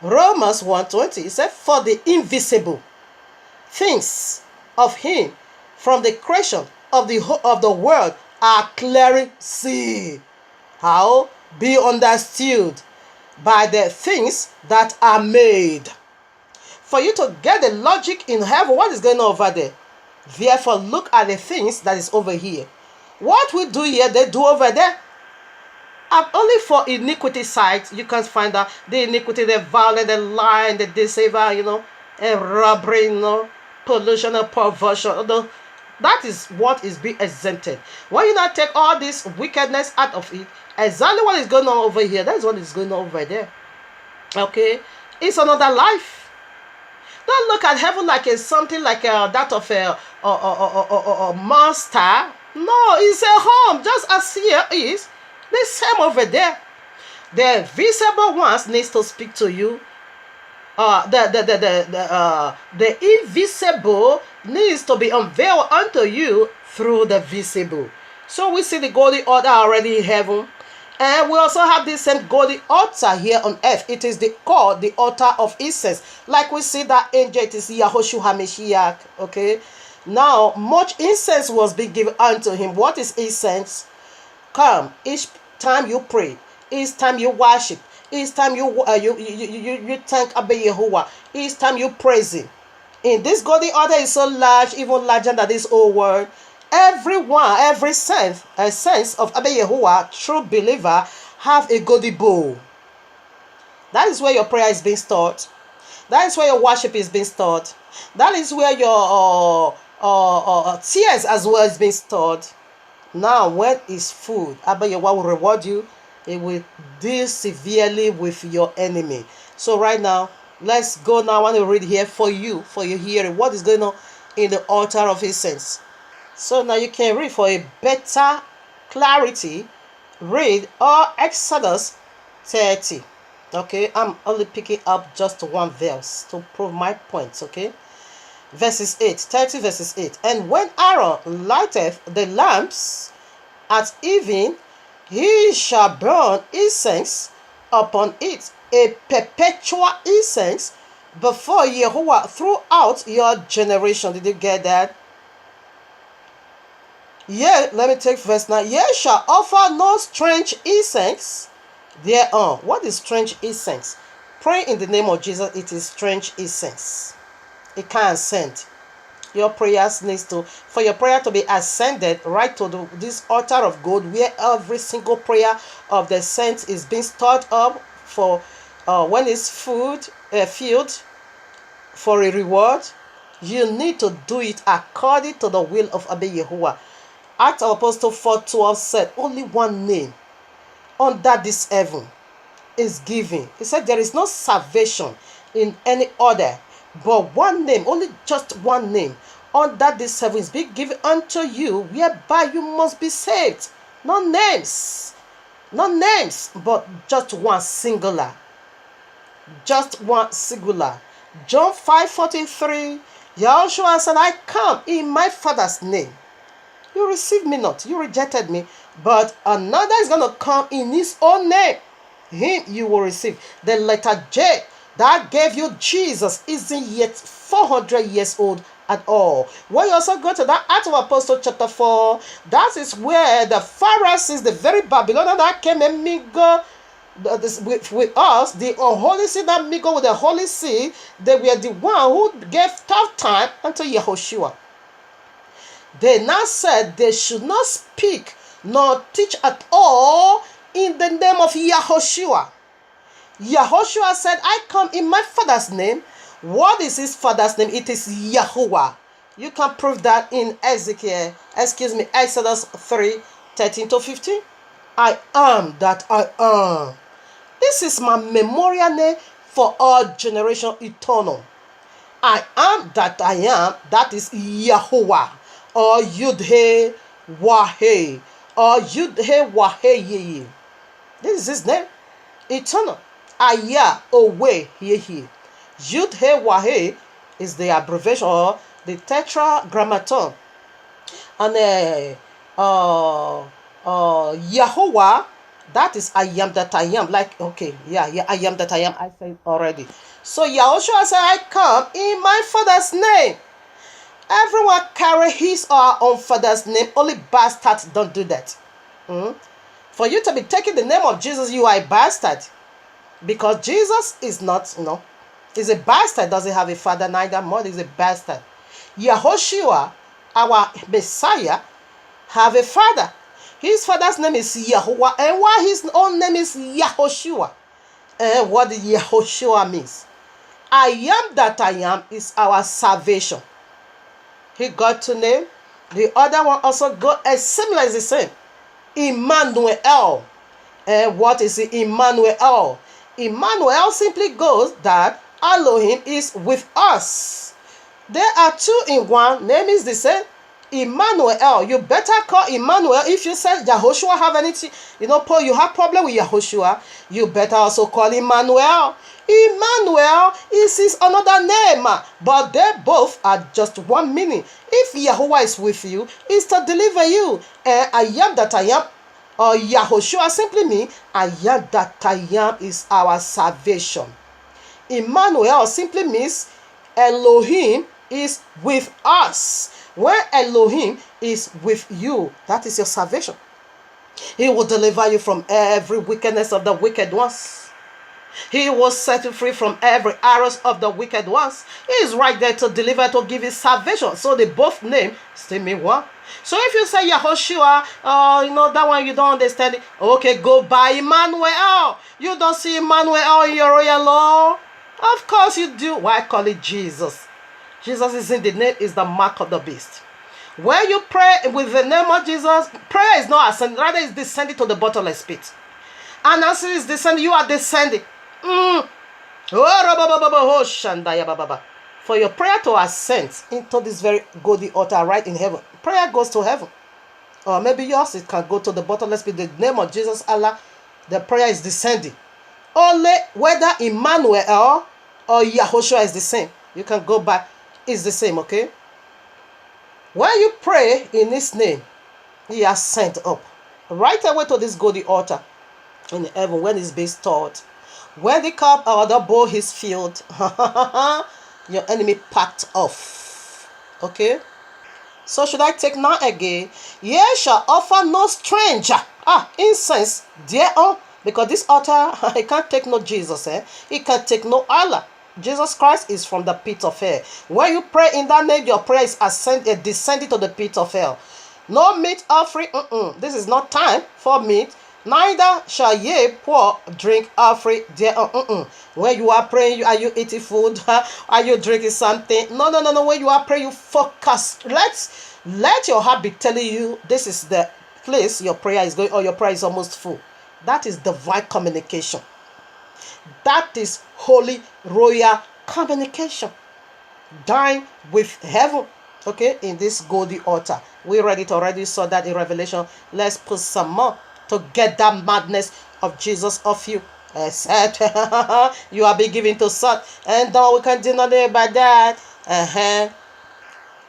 Romans 1:20, it said, for the invisible things of him from the creation of the world are clearly seen. How? Be understood by the things that are made. For you to get the logic in heaven, what is going on over there? Therefore, look at the things that is over here. What we do here, they do over there. And only for iniquity sides, you can find out the iniquity, the violence, the lying, the deceiver, and robbery, pollution and perversion. That is what is being exempted. When you not take all this wickedness out of it, exactly what is going on over here, that's what is going on over there. Okay? It's another life. Don't look at heaven like it's something like that of a monster. No, it's a home, just as here is. The same over there. The visible ones needs to speak to you. The invisible needs to be unveiled unto you through the visible. So we see the golden order already in heaven. And we also have this same golden altar here on earth. It is called the altar of incense. Like we see that angel, it is Yahushua HaMashiach. Okay. Now, much incense was being given unto him. What is incense? Come, each time you pray, each time you worship, each time you thank Abba Yehovah, each time you praise him. In this golden altar is so large, even larger than this whole world. Every sense of Abba Yehovah, true believer, have a golden bowl. That is where your prayer is being stored. That is where your worship is being stored. That is where your tears as well is being stored. Now, when it's food, Abba Yehovah will reward you. It will deal severely with your enemy. So right now, let's go now. I want to read here for your hearing. What is going on in the altar of incense? So now you can read for a better clarity. Read all Exodus 30. Okay, I'm only picking up just one verse to prove my points. Okay, verses 8, 30 verses 8. And when Aaron lighteth the lamps at even, he shall burn incense upon it, a perpetual incense before Yehovah throughout your generation. Did you get that? Yeah, let me take verse 9. Ye shall offer no strange incense thereon. What is strange incense? Pray in the name of Jesus. It is strange incense. It can't ascend. Your prayers needs to, for your prayer to be ascended right to this altar of gold, where every single prayer of the saints is being stored up for when it's filled for a reward. You need to do it according to the will of Abba Yehovah. Acts of Apostles 4:12 said, only one name under this heaven is given. He said there is no salvation in any other, but one name, only just one name under this heaven is being given unto you, whereby you must be saved. No names, but just one singular. Just one singular. John 5:43, Yahushua said, I come in my Father's name. You received me not, you rejected me, but another is going to come in his own name. Him you will receive. The letter J that gave you Jesus isn't yet 400 years old at all. When you also go to that Acts of Apostles chapter 4, that is where the Pharisees, the very Babylonians that came and mingle with us, the unholy seed that mingle with the holy seed, they were the one who gave tough time unto Yehoshua. They now said they should not speak nor teach at all in the name of Yahushua. Yahushua said, I come in my Father's name. What is his Father's name? It is Yahuwah. You can prove that in Exodus 3:13-15. I am that I am. This is my memorial name for all generation eternal. I am that I am. That is Yahuwah. Or Yud-He Wah-He, or Yud-He Wah-He. This is his name, eternal. Ayah Owe Yehi. Yud-He Wah-He is the abbreviation or the tetragrammaton. And Yahuwah, that is I am that I am. Like, okay, yeah, I am that I am. I said already. So Yahushua said, I come in my Father's name. Everyone carry his or her own father's name. Only bastards don't do that. For you to be taking the name of Jesus, you are a bastard. Because Jesus is not, is a bastard. Doesn't have a father, neither mother. Is a bastard. Yahushua, our Messiah, have a father. His father's name is Yahuwah. And why his own name is Yahushua? And what Yahushua means? I am that I am is our salvation. He got to name. The other one also got as similar as the same. Emmanuel. And what is it? Emmanuel. Emmanuel simply goes that Elohim is with us. There are two in one. Name is the same. Emmanuel. You better call Emmanuel. If you say Yahushua have anything, Paul, you have problem with Yahushua, you better also call Emmanuel. Emmanuel is another name, but they both are just one meaning. If Yahuwah is with you, is to deliver you. And I am that I am or Yahushua simply means I am that I am is our salvation. Emmanuel simply means Elohim is with us. When Elohim is with you, that is your salvation. He will deliver you from every wickedness of the wicked ones. He will set you free from every arrows of the wicked ones. He is right there to deliver, to give you salvation. So they both name still mean one. So if you say Yahushua, that one you don't understand it. Okay, go by Emmanuel. You don't see Emmanuel in your royal law? Of course you do. Why call it Jesus? Jesus is in the name, is the mark of the beast. When you pray with the name of Jesus, prayer is not ascending, rather it's descending to the bottomless pit. And as it is descending, you are descending. For your prayer to ascend into this very golden altar right in heaven, prayer goes to heaven. Or maybe yours, it can go to the bottomless pit. The name of Jesus, Allah, the prayer is descending. Only whether Emmanuel or Yahushua is the same. You can go back, it's the same, okay? When you pray in his name, he has sent up right away to this golden altar in heaven when it's being stored. When the cup or the bowl is filled, your enemy packed off. Okay? So should I take now again? Ye shall offer no stranger incense thereon. Because this altar, it can't take no Jesus. It can't take no Allah. Jesus Christ is from the pit of hell. When you pray in that name, your prayer is descending to the pit of hell. No meat offering. This is not time for meat. Neither shall ye pour drink offering there. When you are praying, are you eating food? Are you drinking something? No. When you are praying, you focus. Let your heart be telling you this is the place your prayer is going, or your prayer is almost full. That is divine communication. That is holy royal communication. Dine with heaven. Okay, in this golden altar. We read it already, saw that in Revelation. Let's put some more to get that madness of Jesus off you. Except you are being given to such, and we can deny it by that.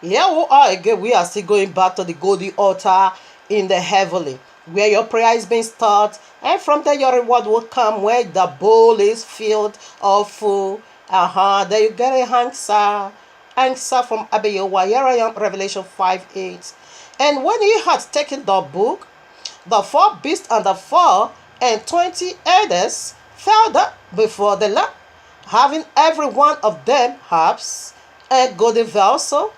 Here we are again. We are still going back to the golden altar in the heavenly, where your prayer is being started, and from there your reward will come where the bowl is filled or full. Then you get a answer from Abba Yehovah. Here I am, Revelation 5:8. And when he had taken the book, the 4 beasts and the 24 elders fell down before the Lamb, having every one of them harps and golden vessel,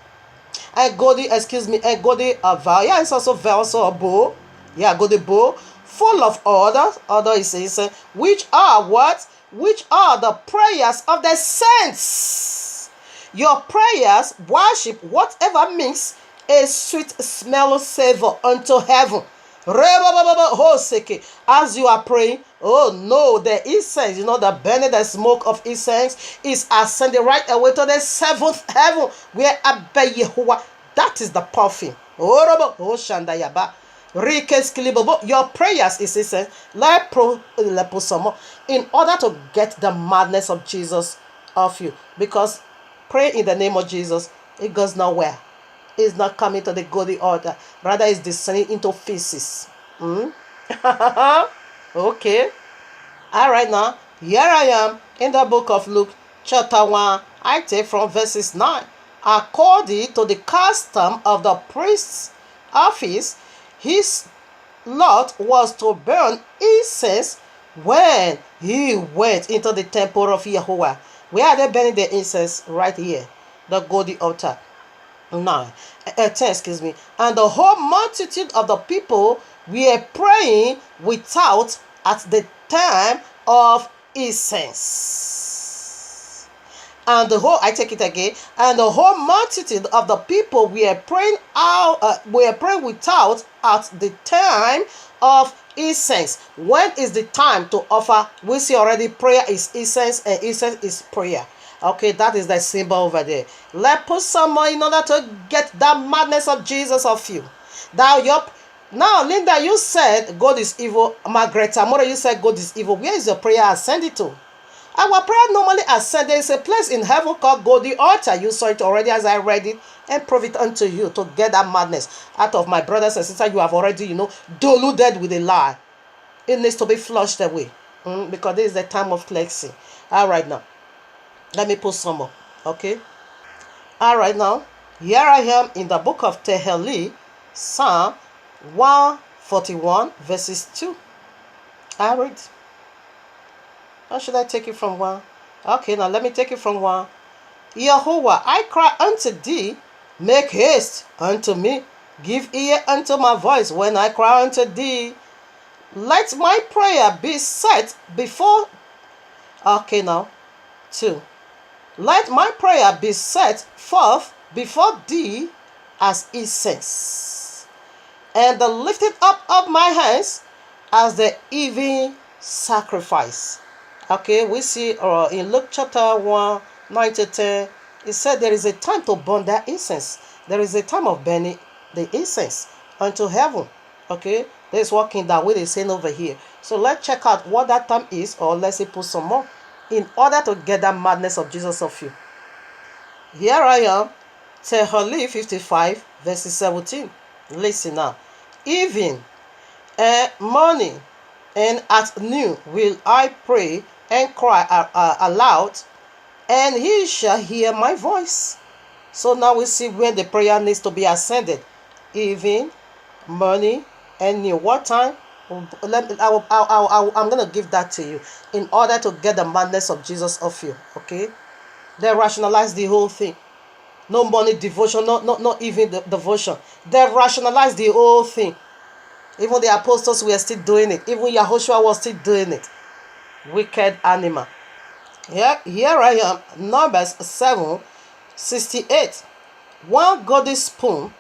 and golden vial. Yeah, it's also vessel or bowl. Yeah, golden bowl full of orders. Order is says, which are what? Which are the prayers of the saints. Your prayers, worship, whatever means a sweet smell of savor unto heaven. As you are praying, oh no, the incense, the burning, the smoke of incense is ascending right away to the 7th heaven, where Abba Yehovah, that is the perfume. Your prayers is incense, in order to get the madness of Jesus off you. Because pray in the name of Jesus, it goes nowhere. It's not coming to the golden altar. Rather, it's descending into feces. Okay. All right, now, here I am in the book of Luke, chapter 1. I take from verses 9. According to the custom of the priest's office, his lot was to burn incense when he went into the temple of Yahuwah. Where are they burning the incense? Right here, the golden altar. 10, excuse me. And the whole multitude of the people were praying without at the time of incense. And the whole, I take it again. And the whole multitude of the people were praying without at the time of incense. When is the time to offer? We see already prayer is incense and incense is prayer. Okay, that is the symbol over there. Let's put some more in order to get that madness of Jesus off you. Now, Linda, you said God is evil. Margaret Amore, you said God is evil. Where is your prayer? Send it to. Our prayer normally ascend. There is a place in heaven called Golden Altar. You saw it already as I read it and prove it unto you to get that madness out of my brothers and sisters. You have already, diluted with a lie. It needs to be flushed away because this is the time of cleansing. All right, now. Let me put some more. Okay. All right, now. Here I am in the book of Tehillim, Psalm 141, verses 2. I read. Or should I take it from 1? Okay, now let me take it from 1. Yehovah, I cry unto thee, make haste unto me, give ear unto my voice when I cry unto thee. Let my prayer be set before. Okay, now 2. Let my prayer be set forth before thee as incense, and the lifting up of my hands as the evening sacrifice. Okay, we see in Luke chapter 1, 9 to 10, it said there is a time to burn that incense. There is a time of burning the incense unto heaven. Okay, there's what King David is saying over here. So let's check out what that time is, or let's put some more in order to get that madness of Jesus of you. Here I am, Tehillim 55, verses 17. Listen now. Even and morning and at noon will I pray and cry aloud, and he shall hear my voice. So now we see when the prayer needs to be ascended. Even, morning, and noon. What time? I'm going to give that to you in order to get the madness of Jesus off you. Okay? They rationalize the whole thing. No morning devotion, not even the devotion. They rationalize the whole thing. Even the apostles were still doing it. Even Yahushua was still doing it. Wicked animal. Here I am. Numbers 7:68. 1 golden spoon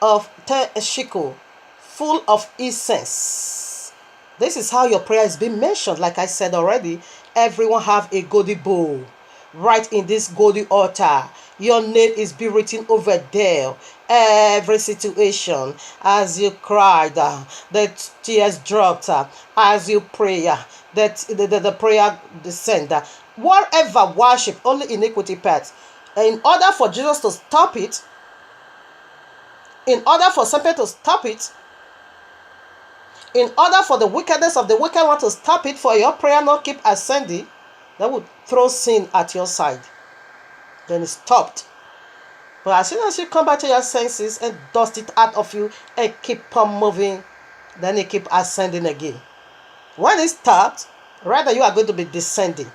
of 10 shekel full of incense. This is how your prayer is being mentioned. Like I said already, everyone have a golden bowl. Right in this golden altar, your name is be written over there. Every situation, as you cried, the tears dropped, as you pray, the prayer descend. Whatever worship, only iniquity paths. In order for Jesus to stop it, in order for something to stop it, in order for the wickedness of the wicked one to stop it, for your prayer not keep ascending, that would throw sin at your side. Then it stopped. But as soon as you come back to your senses and dust it out of you and keep on moving, then it keep ascending again. When it stops, rather you are going to be descending.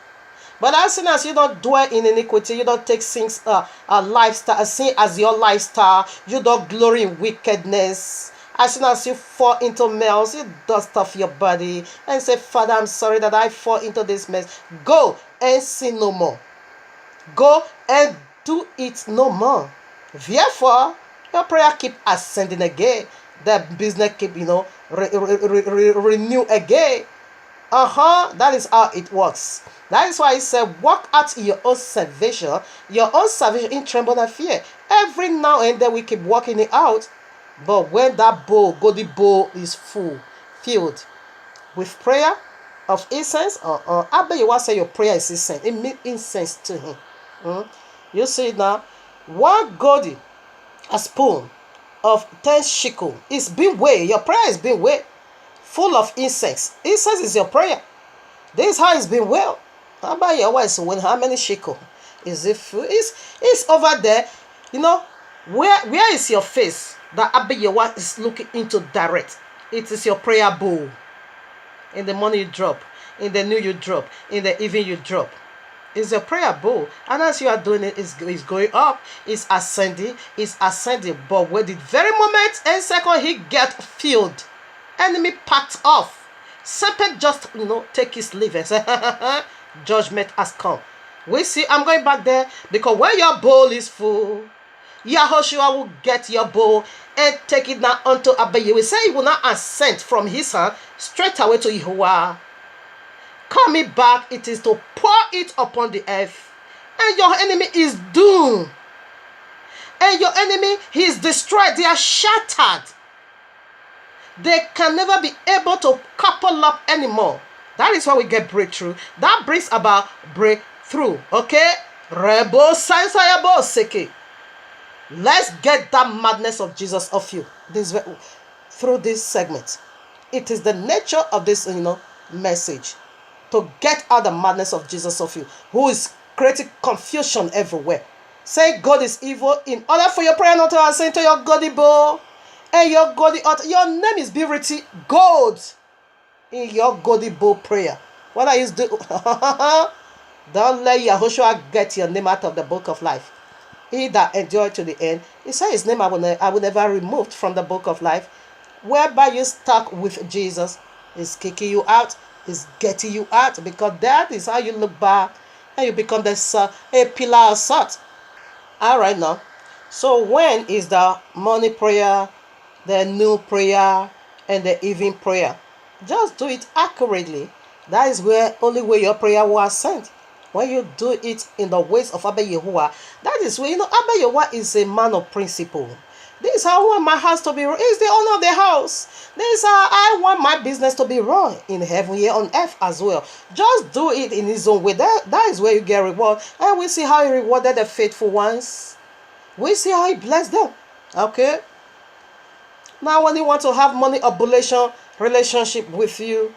But as soon as you don't dwell in iniquity, you don't take things, lifestyle, sin as your lifestyle, you don't glory in wickedness. As soon as you fall into mess, you dust off your body and say, Father, I'm sorry that I fall into this mess. Go and sin no more. Go and do it no more. Therefore, your prayer keep ascending again. The business keep, renew again. That is how it works. That is why he said, walk out your own salvation in trembling and fear. Every now and then we keep working it out. But when that bowl, golden bowl, is filled with prayer of incense, I bet you want to say your prayer is incense. It means incense to him. You see now, 1 golden a spoon of 10 shekel is being weighed. Your prayer is being weighed, full of incense. Incense is your prayer. This is how it's being weighed. How about your wife? So how many shekel is it? It's over there. Where is your face? That Abiyawa is looking into direct. It is your prayer bowl. In the morning you drop, in the noon you drop, in the evening you drop. It's your prayer bowl. And as you are doing it, it's going up, it's ascending. But when the very moment and second he get filled, enemy packed off. Serpent just, take his leave and say, judgment has come. We see, I'm going back there because when your bowl is full, Yahushua will get your bowl and take it now unto Abiyahu. We say he will not ascend from his hand straight away to Yehovah. Coming back, it is to pour it upon the earth. And your enemy is doomed. And your enemy, he is destroyed. They are shattered. They can never be able to couple up anymore. That is why we get breakthrough. That brings about breakthrough. Okay? Rebo saisayabo seke. Let's get that madness of Jesus off you. Through this segment. It is the nature of this, message. To get out the madness of Jesus off you. Who is creating confusion everywhere. Say God is evil in order for your prayer not to answer to your godly bow. And your godly altar. Your name is be written gold in your godly bow prayer. What are you doing? Don't let Yahushua get your name out of the book of life. He that endured to the end. He said his name I will never remove from the book of life. Whereby you stuck with Jesus, is kicking you out, is getting you out, because that is how you look back and you become a pillar of salt. All right now. So when is the morning prayer, the noon prayer, and the evening prayer? Just do it accurately. That is only where your prayer was sent. When you do it in the ways of Abba Yehoah, that is where, Abba Yehoah is a man of principle. This is how I want my house to be run. He's the owner of the house. This is how I want my business to be run in heaven, here on earth as well. Just do it in his own way. That is where you get reward. And we see how he rewarded the faithful ones. We see how he blessed them. Okay? Now when you want to have money oblation relationship with you,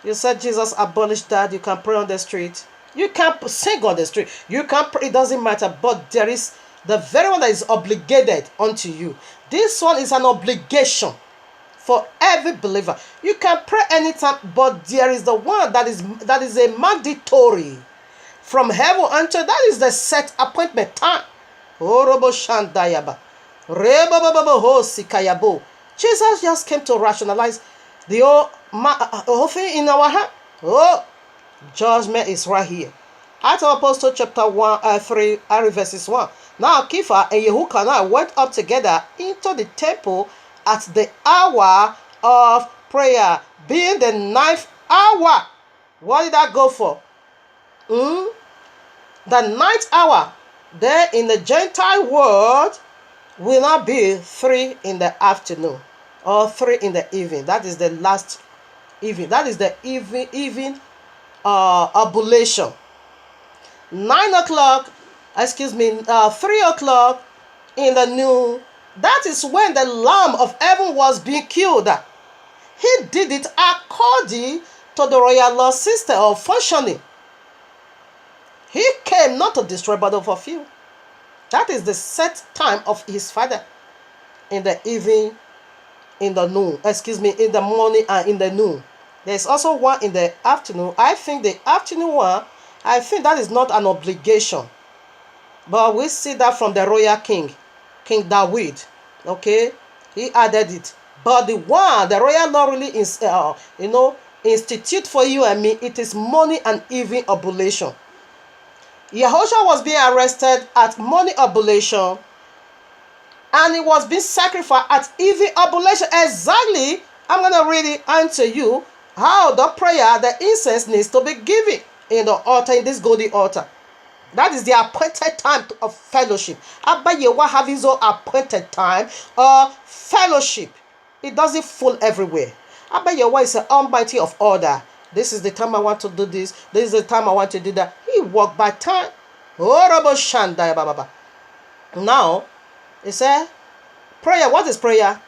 you said Jesus abolished that. You can pray on the street. You can sing on the street. You can pray. It doesn't matter. But there is the very one that is obligated unto you. This one is an obligation for every believer. You can pray anytime, but there is the one that is a mandatory from heaven unto. That is the set appointment time. Jesus just came to rationalize the whole thing in our hand. Judgment is right here. Acts of Apostles chapter 3, verses 1. Now Kepha and Yehukanah went up together into the temple at the hour of prayer, being the 9th hour. What did that go for? The 9th hour. There in the Gentile world will not be 3 in the afternoon or 3 in the evening. That is the last evening. That is the evening oblation. 9 o'clock, 3 o'clock in the noon. That is when the Lamb of heaven was being killed. He did it according to the royal law system of functioning. He came not to destroy but to fulfill. That is the set time of his Father. In the evening, in the noon, in the morning and in the noon. There's also one in the afternoon. I think the afternoon one, that is not an obligation. But we see that from the royal king, King David. Okay? He added it. But the royal law really is, institute for you and me, it is morning and evening oblation. Yahushua was being arrested at morning oblation, and he was being sacrificed at evening oblation. Exactly, I'm going to read it unto you how the prayer, the incense needs to be given in the altar, in this golden altar. That is the appointed time of fellowship. Abba Yehoah have his own appointed time of fellowship. It doesn't fall everywhere. Abba Yehoah is an almighty of order. This is the time I want to do this. This is the time I want to do that. He walked by time. Now, he said, prayer. What is prayer?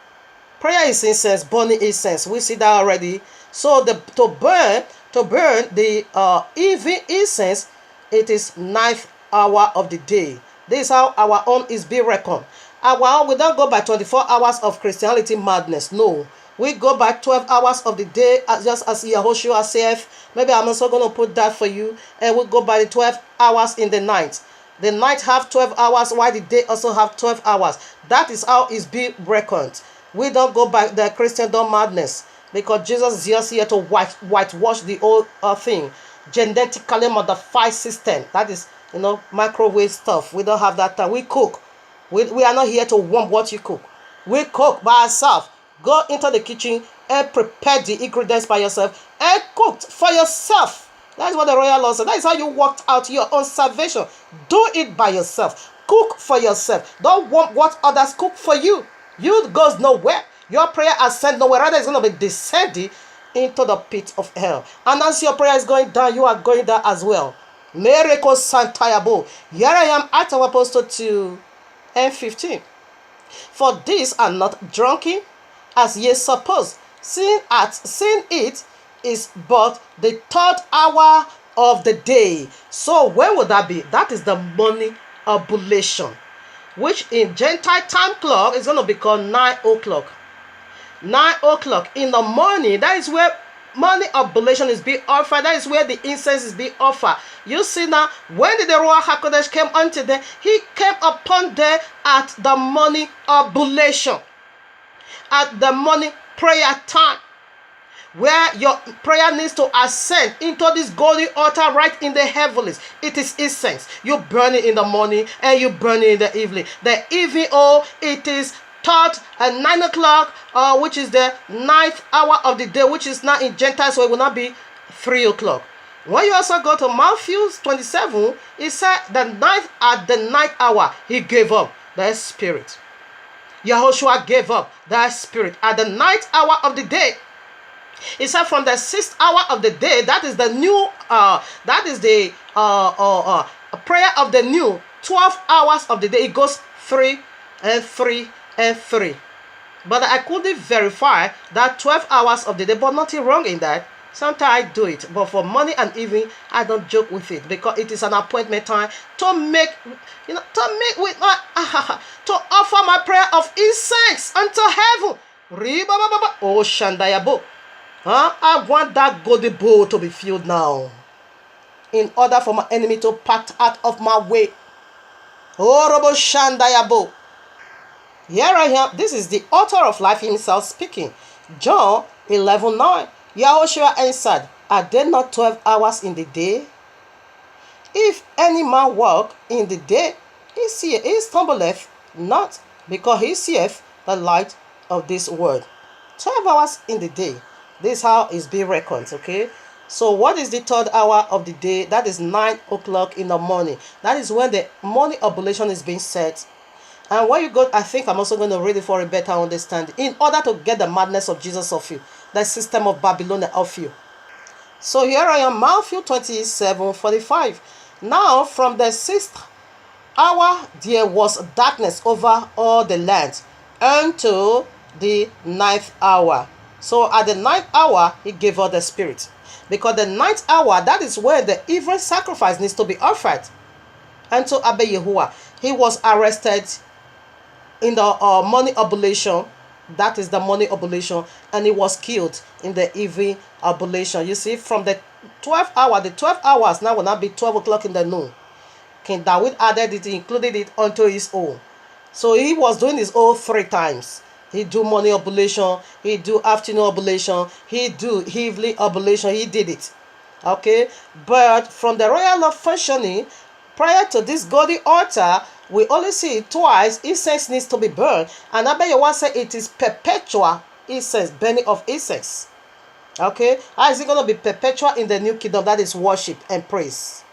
Prayer is incense, burning incense. We see that already. So to burn the evening incense, it is 9th hour of the day. This is how our own is being reckoned. Our own, we don't go by 24 hours of Christianity madness. No. We go by 12 hours of the day, just as Yahushua said. Maybe I'm also going to put that for you. And we go by the 12 hours in the night. The night have 12 hours, while the day also have 12 hours. That is how it's being reckoned. We don't go by the Christendom madness, because Jesus is just here to whitewash the whole thing. Genetically modified system. That is, microwave stuff. We don't have that time. We cook. We are not here to warm what you cook. We cook by ourselves. Go into the kitchen and prepare the ingredients by yourself and cook for yourself. That's what the royal law said. That is how you worked out your own salvation. Do it by yourself. Cook for yourself. Don't want what others cook for you. You goes nowhere. Your prayer ascend nowhere. Rather, it's going to be descending into the pit of hell. And as your prayer is going down, you are going down as well. Miracle Santayabo. Here I am, Acts of Apostle 2 and 15. For these are not drunken, as ye suppose, seeing it is but the third hour of the day. So when would that be? That is the morning oblation, which in Gentile time clock is going to be called 9 o'clock. 9 o'clock in the morning, that is where morning oblation is being offered. That is where the incense is being offered. You see now, when the Ruach HaKodesh came unto them, he came upon them at the morning oblation, at the morning prayer time, where your prayer needs to ascend into this golden altar right in the heavens. It is incense. You burn it in the morning and you burn it in the evening. The evening, it is third at 9 o'clock, which is the 9th hour of the day, which is not in Gentile, so it will not be 3 o'clock. When you also go to Matthew 27, it said at the 9th hour, he gave up the spirit. Yahushua gave up the spirit at the 9th hour of the day. It said from the 6th hour of the day, that is the new, that is the prayer of the new 12 hours of the day. It goes 3 and 3 and 3. But I couldn't verify that 12 hours of the day, but nothing wrong in that. Sometimes I do it, but for morning and evening, I don't joke with it, because it is an appointment time to make, to offer my prayer of incense unto heaven. Oh, Shandayabo. I want that golden bowl to be filled now, in order for my enemy to pack out of my way. Oh, Robo Shandayabo. Here I am. This is the author of life himself speaking. John 11:9. Yahushua answered, are there not 12 hours in the day? If any man walk in the day, he stumbleth not, because he seeth the light of this world. 12 hours in the day. This is how it's being reckoned, okay? So what is the third hour of the day? That is 9 o'clock in the morning. That is when the morning oblation is being set. And when you go, I think I'm also going to read it for a better understanding, in order to get the madness of Jesus off you, the system of Babylon off you. So here I am, Matthew 27:45. Now from the 6th hour there was darkness over all the land unto the 9th hour. So at the 9th hour, he gave us the spirit. Because the 9th hour, that is where the evening sacrifice needs to be offered. And so Abba Yahuwah, he was arrested in the morning oblation. That is the morning oblation. And he was killed in the evening oblation. You see, from the 12th hour, the 12 hours now will not be 12 o'clock in the noon. King David added it, included it unto his own. So he was doing his own 3 times. He do morning oblation, he do afternoon oblation, he do evening oblation, he did it. Okay? But from the royal law functioning, prior to this golden altar, we only see it twice. Incense needs to be burned. And Abba Yahuwah said it is perpetual incense, burning of incense. Okay? How is it going to be perpetual in the new kingdom? That is worship and praise.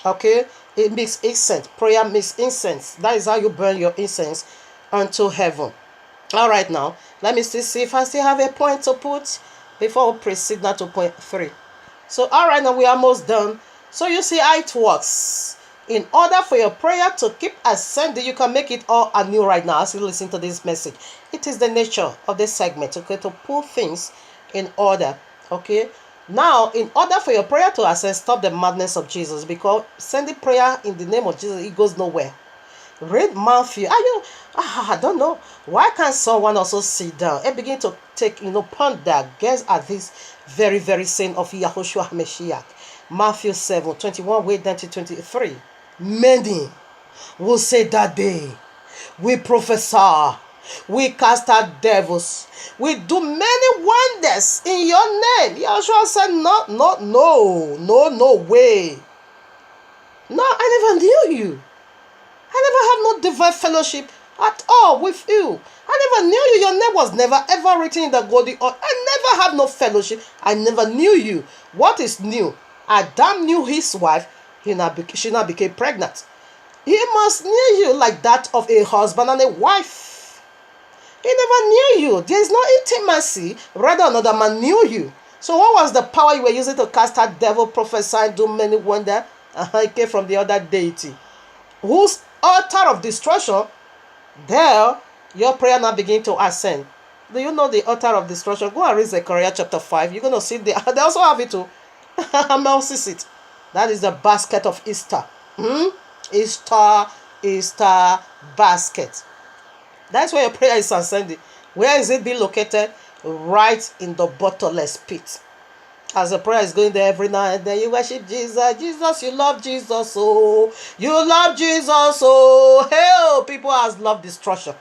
Okay? It makes incense. Prayer makes incense. That is how you burn your incense unto heaven. All right, now let me still see if I still have a point to put before we proceed now to point 3. So all right, now we are almost done. So you see how it works. In order for your prayer to keep ascending, you can make it all anew right now as you listen to this message. It is the nature of this segment, okay, to put things in order. Okay, now in order for your prayer to ascend, stop the madness of Jesus, because sending prayer in the name of Jesus, it goes nowhere. Read Matthew. I don't know. Why can't someone also sit down and begin to take, ponder, guess at this very, very saying of Yahushua HaMashiach. Matthew 7:21, way down to 23. Many will say that day, we prophesy, we cast out devils, we do many wonders in your name. Yahushua said, no way. No, I never knew you. I never have no divine fellowship at all with you. I never knew you. Your name was never ever written in the golden altar. I never had no fellowship. I never knew you. What is new? Adam knew his wife. She now became pregnant. He must knew you like that of a husband and a wife. He never knew you. There is no intimacy. Rather, another man knew you. So what was the power you were using to cast out devil, prophesy, do many wonders? It came from the other deity. Whose altar of destruction, there, your prayer now begin to ascend. Do you know the altar of destruction? Go and read Zechariah chapter 5. You're going to see, they also have it too. Melsis it. That is the basket of Easter. Easter basket. That's where your prayer is ascending. Where is it being located? Right in the bottomless pit. As the prayer is going there every night, and then you worship Jesus. Jesus, you love Jesus, oh. You love Jesus, oh. Hell, people has love destruction.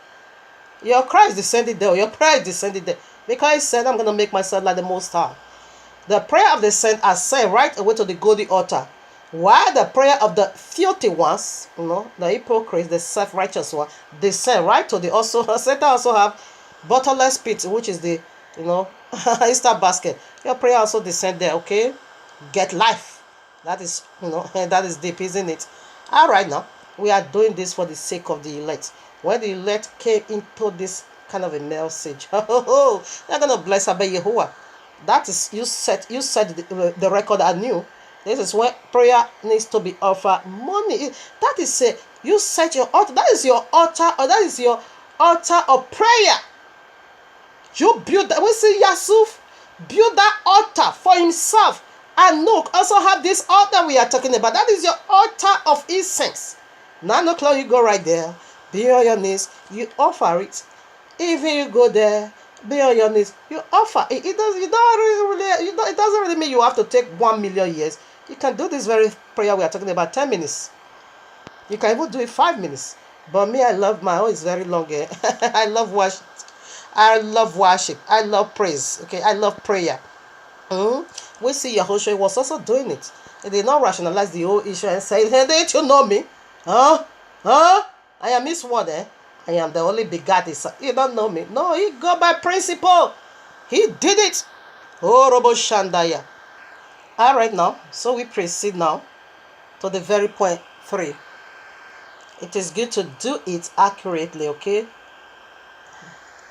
Your cry is descending there. Your prayer is descending there. Because he said, I'm going to make myself like the Most High. The prayer of the saint ascend right away to the golden altar. While the prayer of the filthy ones, the hypocrites, the self-righteous one, descend right to the also. Satan also have bottomless pit, which is the, Easter basket. Your prayer also descend there, okay? Get life. That is, that is deep, isn't it? All right, now, we are doing this for the sake of the elect. When the elect came into this kind of a message, they're going to bless Abba Yehovah. That is, you set the record anew. This is where prayer needs to be offered. Money. That is you set your altar. That is your altar, or that is your altar of prayer. You build that. We see Yusuf build that altar for himself. And Nook also have this altar we are talking about. That is your altar of incense. 9 o'clock, you go right there. Be on your knees. You offer it. Even you go there, be on your knees. You offer it. It doesn't really mean you have to take 1 million years. You can do this very prayer we are talking about 10 minutes. You can even do it 5 minutes. But me, I love my own. It's very long. I love worship. I love worship. I love praise. Okay, I love prayer. We see Yahushua was also doing it. He did not rationalize the whole issue and say, hey, don't you know me? I am his one, I am the only begotten son. You don't know me. No, he go by principle. He did it. Oh, Robo Shandaya. All right, now, so we proceed now to the very point 3. It is good to do it accurately, okay?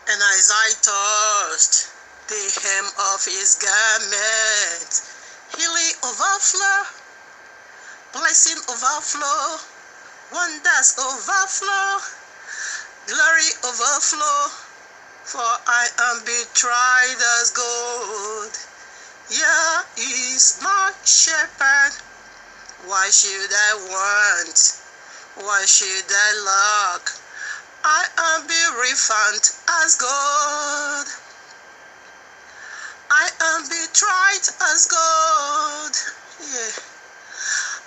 And as I touched the hem of his garment, healing overflow, blessing overflow, wonders overflow, glory overflow, for I am betrayed as gold. Yeah, is my shepherd. Why should I want? Why should I lack? I am be refined as gold. I am betrayed as gold. Yeah.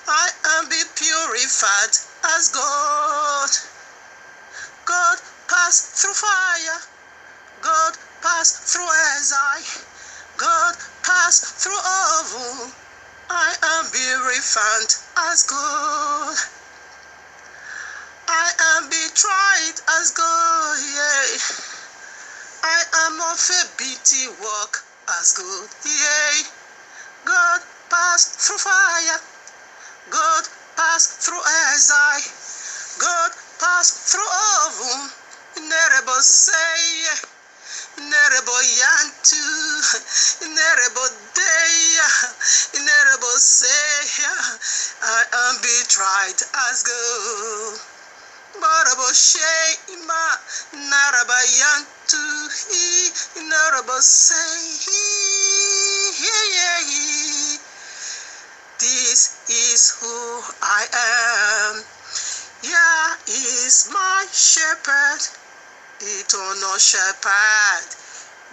I am be purified as gold. God passed through fire. God passed through exile. God passed through oven. I am be refined as gold. I am betrayed as gold, yeah. I am of a beaty work as gold, yeah. God passed through fire. God passed through exile. God passed through oven. Nerebo say, Nerebo yantu, Nerebo day, Nerebo say, I am betrayed as gold. Barabo shema, Narabayantu, Narabo say, this is who I am. Yeah, is my shepherd, eternal shepherd.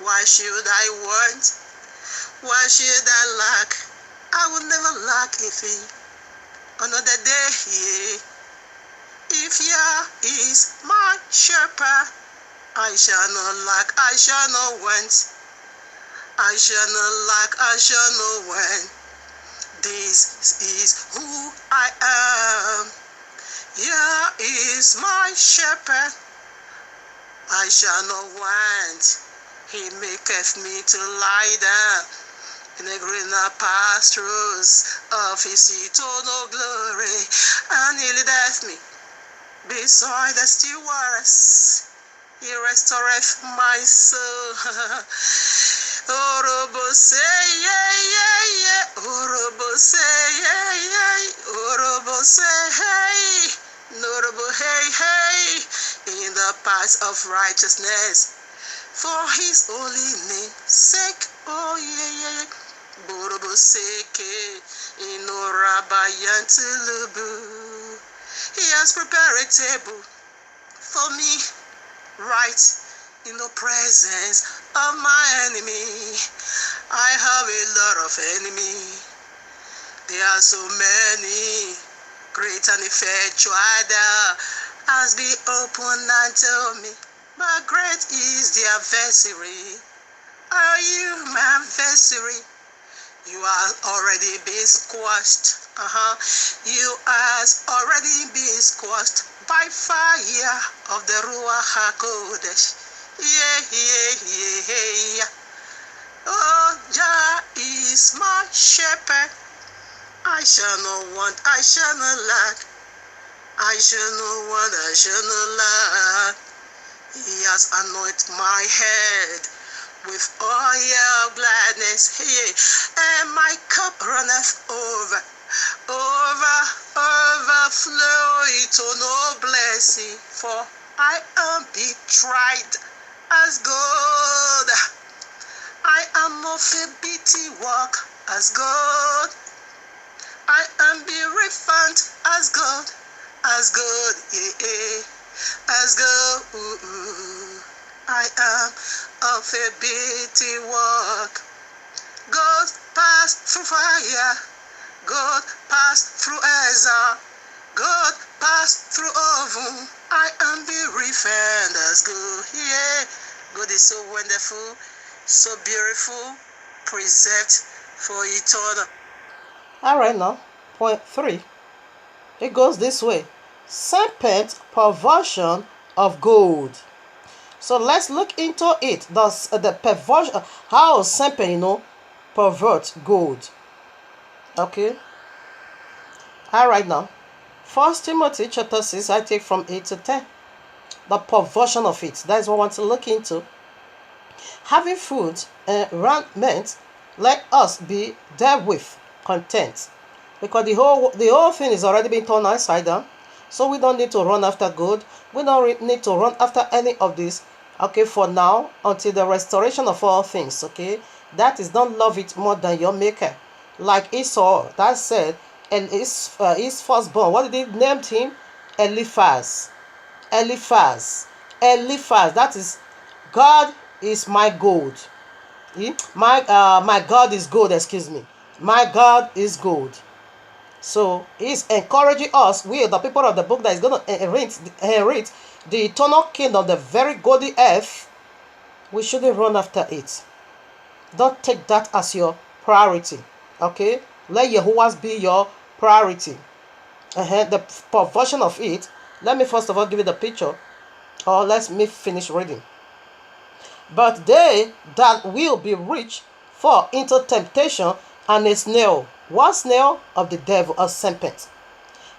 Why should I want? Why should I lack? I will never lack anything. Another day here. If Yah is my shepherd, I shall not lack, I shall not want. I shall not lack, I shall not want. This is who I am. Yah is my shepherd, I shall not want. He maketh me to lie down in the greener pastures of his eternal glory, and he leadeth me beside the still waters. He restoreth my soul. Orobo say yeah yeah yeah. Orobo say yeah yeah. Orobo say hey. Norobo hey hey. In the paths of righteousness, for his holy name sake. Oh yeah yeah yeah. Borobo seke. Inorabayantulubu. He has prepared a table for me, right in the presence of my enemy. I have a lot of enemies. There are so many. Great and effectual door has been opened unto me, but great is the adversary. Are you my adversary? You are already been squashed. You has already been squashed by fire of the Ruach HaKodesh. Yeah, yeah, yeah, yeah. Oh, Jah is my shepherd. I shall not want, I shall not lack. I shall not want, I shall not lack. He has anointed my head with oil of gladness, and my cup runneth over, overflow to no blessing, for I am betrayed as gold. I am of a beaten work as gold. I am be refined as gold, yeah, as gold. I am of a beaten work. God passed through fire. God passed through Ezra. God passed through oven. I am be refined as gold. Yeah, God is so wonderful, so beautiful, preserved for eternal.
All right, now, point 3. It goes this way. Serpent perversion of gold. So let's look into it. The perversion, how serpent, pervert gold. Okay. All right, now. 1 Timothy chapter 6, I take from 8 to 10. The perversion of it. That is what I want to look into. Having food and raiment, let us be therewith content. Because the whole thing is already being turned upside down. So we don't need to run after gold. We don't need to run after any of this. Okay, for now, until the restoration of all things. Okay, that is, don't love it more than your maker. Like Esau, that said, and his firstborn, what did he name him? Eliphaz. That is, God is my gold. My God is gold. Excuse me. My God is gold. So he's encouraging us, we the people of the book, that is going to inherit the eternal kingdom, the very golden earth. We shouldn't run after it. Don't take that as your priority. Okay, let Yahuwah's be your priority. The perversion of it. Let me first of all give you the picture, or let me finish reading. But they that will be rich fall into temptation and a snare. What snare? Of the devil, a serpent,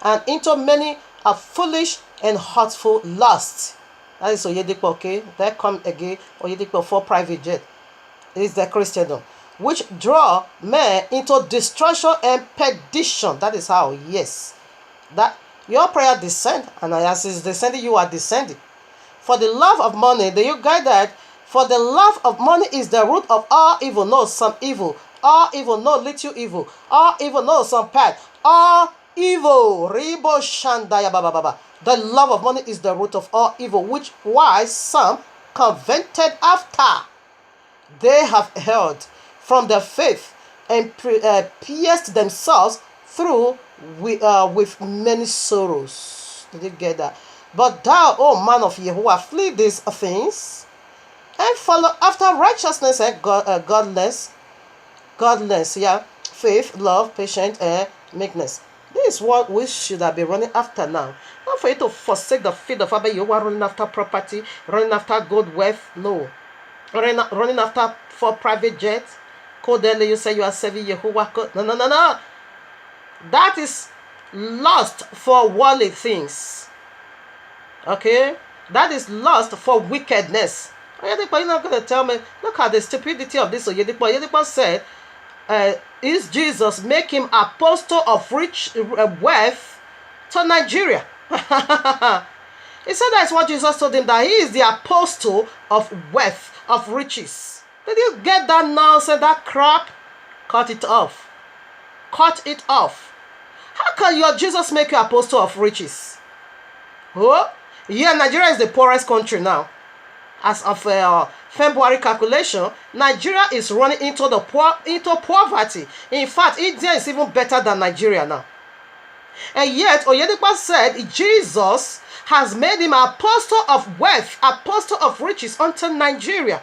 and into many a foolish and hurtful lust. That is Oyedepo, okay? There come again Oyedepo for private jet. It is the Christendom, which draw men into destruction and perdition. That is how, yes, that your prayer descend, and as is descending, you are descending. For the love of money, do you guide that? For the love of money is the root of all evil. No, some evil. All evil, no little evil. All evil, no some bad. All evil. Ribo Shandaya Baba Baba. The love of money is the root of all evil, which why some coveted after. They have held from the faith and pierced themselves through with many sorrows. Did you get that? But thou, O man of Yahuwah, flee these things and follow after righteousness and godliness, yeah, faith, love, patience, and meekness. This is what we should have been running after now. Not for you to forsake the feet of Abba Yahuwah, running after property, running after gold wealth. No. Running after for private jets. Codely, you say you are serving Yahuwah. No. That is lust for worldly things. Okay? That is lust for wickedness. Oyedepo, you're not going to tell me, look at the stupidity of this Oyedepo. Oyedepo said, is Jesus make him apostle of rich wealth to Nigeria? He said that's what Jesus told him, that he is the apostle of wealth, of riches. Did you get that nonsense, that crap? Cut it off. Cut it off. How can your Jesus make you apostle of riches? Oh, yeah, Nigeria is the poorest country now. As of February calculation, Nigeria is running into poverty. In fact, India is even better than Nigeria now. And yet, Oyedepo said Jesus has made him apostle of wealth, apostle of riches unto Nigeria.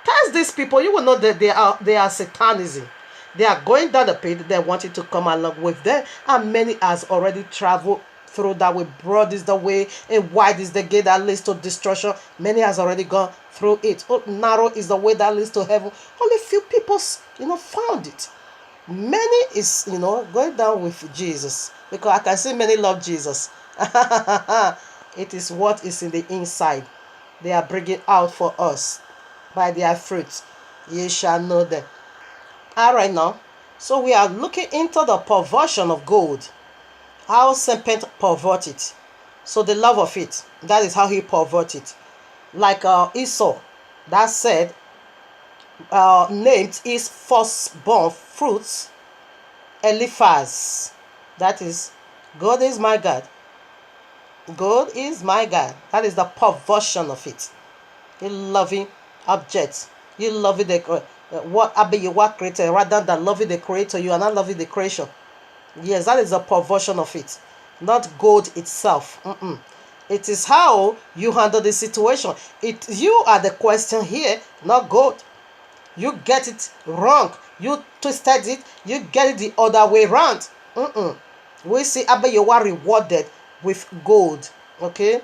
Test these people, you will know that they are satanism. They are going down the pit. They wanted to come along with them, and many has already traveled through that way. Broad is the way, and wide is the gate that leads to destruction. Many has already gone through it. Oh, narrow is the way that leads to heaven. Only few people, found it. Many is, going down with Jesus, because I can see many love Jesus. It is what is in the inside. They are bringing out for us. By their fruits ye shall know them. All right, now, so we are looking into the perversion of gold. How serpent pervert it. So the love of it, that is how he pervert it. Like Esau, that said, named his firstborn fruits Eliphaz. That is, God is my God. God is my God. That is the perversion of it. You loving objects. You loving the what you were created, rather than loving the creator. You are not loving the creation. Yes, that is a perversion of it, not gold itself. It is how you handle the situation. You are the question here, not gold. You get it wrong. You twisted it. You get it the other way around. We see you were rewarded with gold. Okay.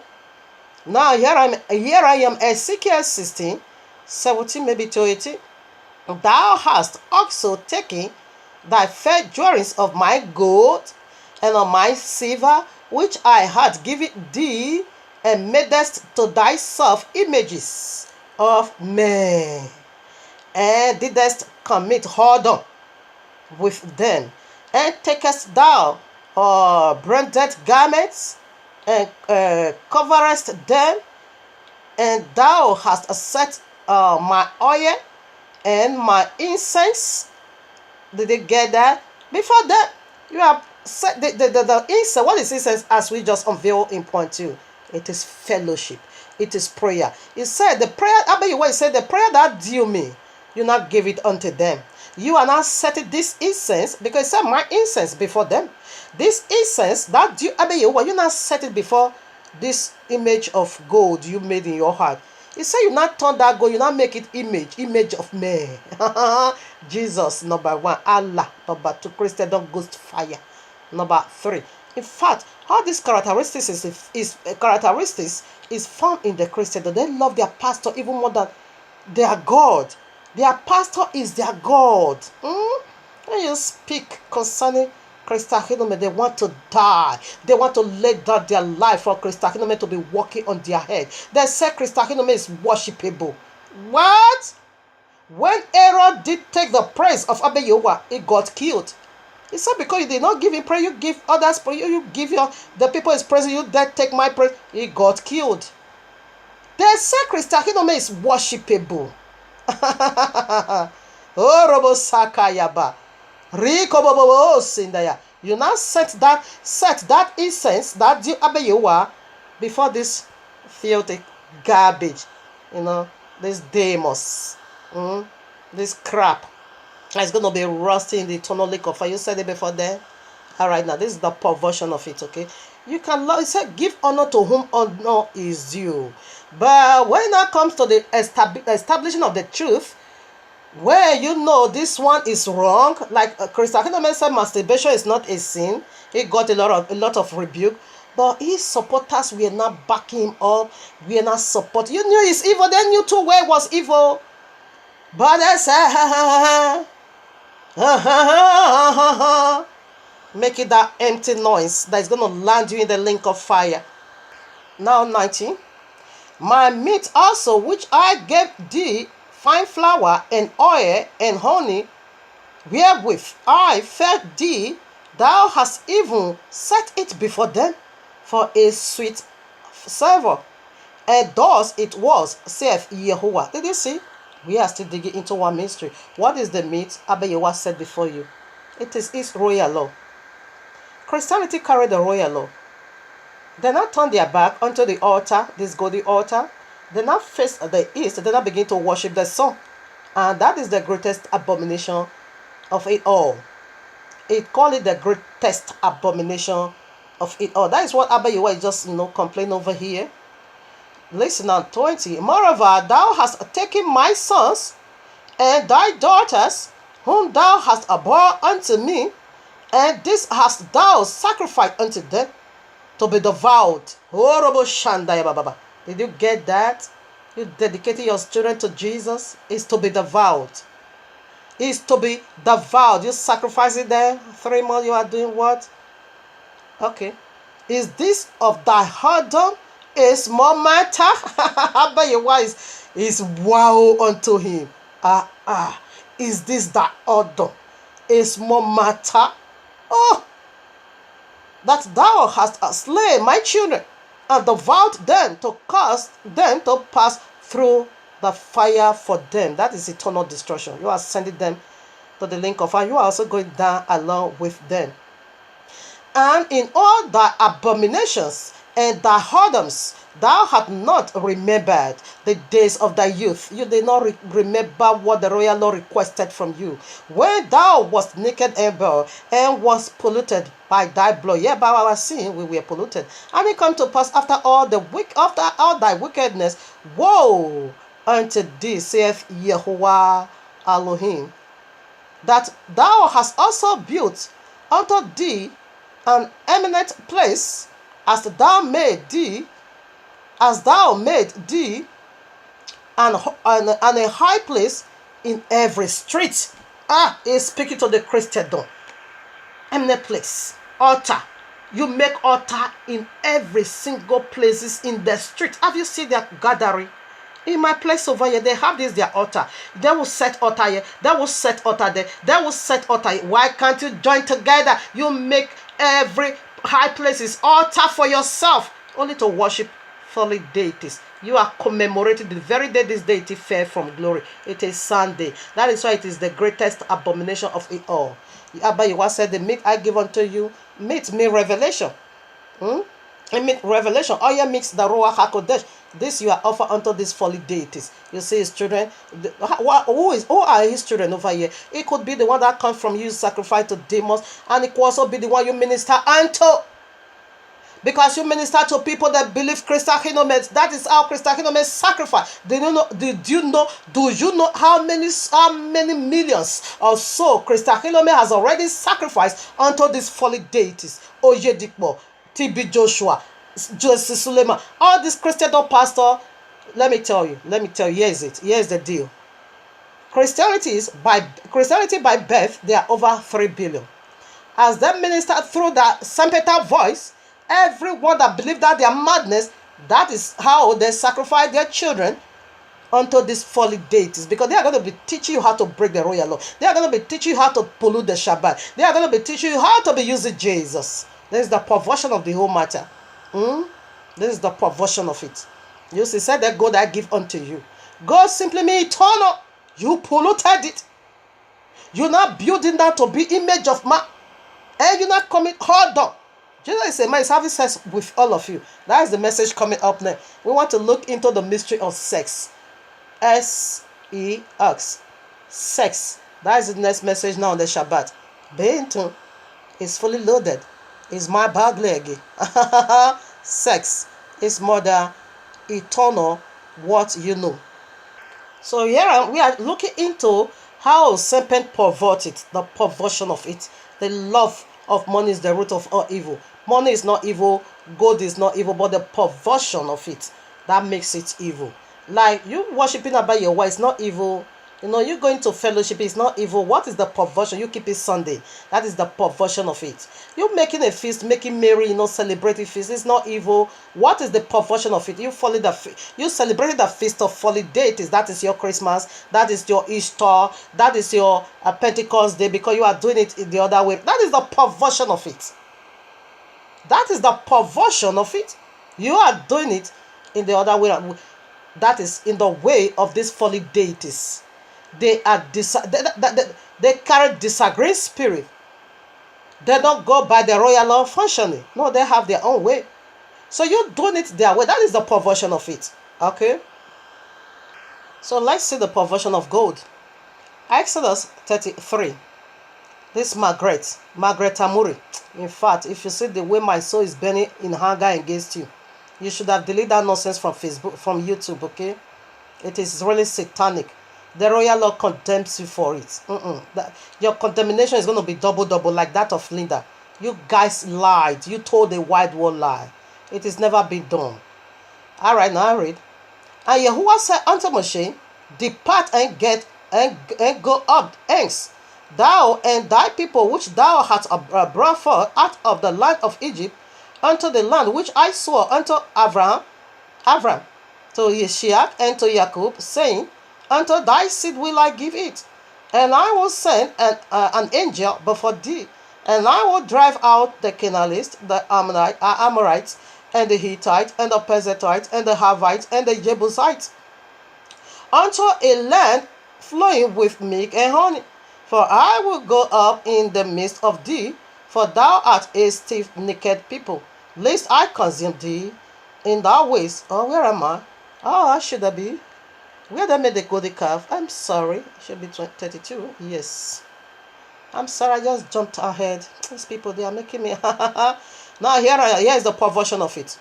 Now here I am, Ezekiel 16, 17, maybe to 18. Thou hast also taken thy fair jewelries of my gold and of my silver, which I had given thee, and madest to thyself images of men, and didst commit whoredom with them, and takest thou branded garments, and coverest them, and thou hast set my oil and my incense. Did they get that? Before that, you have set the incense. What is incense? As we just unveiled in point 2, it is fellowship. It is prayer. He said the prayer. He said the prayer that due me, you not give it unto them. You are not setting this incense, because he said my incense before them. This incense that due you not set it before this image of gold you made in your heart. He said you not turn that gold, you not make it image of man. Jesus, number 1. Allah, number 2. Christendom, ghost fire. Number 3. In fact, all these characteristics is found in the Christendom. They love their pastor even more than their God. Their pastor is their God. When you speak concerning Christahinome, they want to die. They want to lay down their life for Christahinome to be walking on their head. They say Christahinome is worshipable. What? When Aaron did take the praise of Abayewa, he got killed. He said, because you did not give him praise, you give others praise, you give the people his praise, you then take my praise, he got killed. They say Christahinome is worshipable. Oh, Robo Sakayaba. You now set that incense that you Abayewa before this filthy garbage, this demos, this crap. It's going to be rusting in the eternal lake of fire. You said it before then. All right, now this is the perversion of it. Okay, you can give honor to whom honor is due, but when it comes to the establishing of the truth, where this one is wrong, like Christahinome said, masturbation is not a sin. He got a lot of rebuke, but his supporters were not backing him up. We are not support. You knew it's evil, then you too where it was evil. But they say, make it that empty noise that is going to land you in the lake of fire. Now 19. My meat also, which I gave thee, fine flour and oil and honey, wherewith I fed thee, thou hast even set it before them for a sweet savour. And thus it was, saith Yehovah. Did you see? We are still digging into one mystery. What is the meat Abba Yehovah said before you? It is his royal law. Christianity carried the royal law. They now turn their back onto the altar, this golden altar. They now face the east. They now begin to worship the sun. And that is the greatest abomination of it all. It call it the greatest abomination of it all. That is what Abba Yehovah is just complain over here. Listen on 20. Moreover, thou hast taken my sons and thy daughters, whom thou hast borne unto me, and this hast thou sacrificed unto them to be devoured. Did you get that? You dedicated your children to Jesus is to be devoured. Is to be devoured. You sacrifice it there. 3 months you are doing what? Okay. Is this of thy whoredom? Is more matter? Abba Yehovah is wow unto him. Is this thy whoredom? Is more matter? Oh, that thou hast slain my children and devoured them to cause them to pass through the fire for them. That is eternal destruction. You are sending them to the link of fire. You are also going down along with them. And in all thy abominations and thy whoredoms, thou hast not remembered the days of thy youth. You did not remember what the royal law requested from you. When thou wast naked and bare, and was polluted by thy blood. Yeah, by our sin we were polluted. And it come to pass after all thy wickedness, woe unto thee, saith Yehovah Elohim, that thou hast also built unto thee an eminent place, as thou made thee and a high place in every street. He's speaking to the Christendom. Eminent place, altar. You make altar in every single places in the street. Have you seen their gathering? In my place over here, they have this their altar. They will set altar here. They will set altar there. They will set altar here. Why can't you join together? You make every high places altar for yourself, only to worship fallen deities. You are commemorating the very day this deity fell from glory. It is Sunday. That is why it is the greatest abomination of it all. Abba Yehovah said, the meat I give unto you, meat mean revelation. It mean revelation. Oil mix the Ruach HaKodesh. This you are offer unto these fallen deities. You see his children. Who are his children over here? It could be the one that comes from you, sacrifice to demons, and it could also be the one you minister unto. Because you minister to people that believe Christophenomen. That is how Christophenomen sacrifice. Do you know how many millions or so Christophenomen has already sacrificed unto these fallen deities? Ojedikpo, TB Joshua, Joseph Suleiman, all these Christian pastor. Let me tell you, here's the deal. Christianity by birth, they are over 3 billion. As they minister through that Saint-Peter voice, everyone that believes that they are madness, that is how they sacrifice their children unto these fallen deities, because they are going to be teaching you how to break the royal law. They are going to be teaching you how to pollute the Shabbat. They are going to be teaching you how to be using Jesus. This is the perversion of the whole matter. This is the perversion of it. You see, said that God I give unto you. God simply means eternal. You polluted it. You're not building that to be image of man. And you're not coming hard on. Jesus is a man is having sex with all of you. That is the message coming up now. We want to look into the mystery of sex. S-E-X. Sex. That is the next message now on the Shabbat. Benton is fully loaded. Is my bag leg. Sex is more than eternal what you know. So here we are looking into how serpent perverted, the perversion of it. The love of money is the root of all evil. Money is not evil, gold is not evil, but the perversion of it that makes it evil. Like you worshiping Abba Yehovah is not evil. You going to fellowship is not evil. What is the perversion? You keep it Sunday. That is the perversion of it. You making a feast, making merry, celebrating feast. It's not evil. What is the perversion of it? You celebrated the feast of folly deities. That is your Christmas. That is your Easter. That is your Pentecost Day, because you are doing it in the other way. That is the perversion of it. That is the perversion of it. You are doing it in the other way. That is in the way of these folly deities. They carry disagreeing spirit. They don't go by the royal law functioning. No, they have their own way. So you're doing it their way. That is the perversion of it. Okay? So let's see the perversion of gold. Exodus 33. This Margaret Amuri. In fact, if you see the way my soul is burning in hunger against you, you should have deleted that nonsense from Facebook, from YouTube, okay? It is really satanic. The royal law condemns you for it. Your condemnation is going to be double like that of Linda. You guys lied. You told a wide world lie. It has never been done. All right, now I read. And Yahuwah said unto Moshe, depart and go up hence, thou and thy people which thou hast brought forth out of the land of Egypt, unto the land which I swore unto Abraham, to Yishak and to Jacob, saying, unto thy seed will I give it, and I will send an angel before thee, and I will drive out the Canaanites, the Amorites, and the Hittites, and the Perizzites, and the Hivites, and the Jebusites, unto a land flowing with milk and honey. For I will go up in the midst of thee, for thou art a stiff-necked people, lest I consume thee in thy ways. Oh, where am I? Oh, should I be? Where they made the golden calf? I'm sorry. It should be 32. Yes. I'm sorry. I just jumped ahead. These people, they are making me. Now, here is the perversion of it.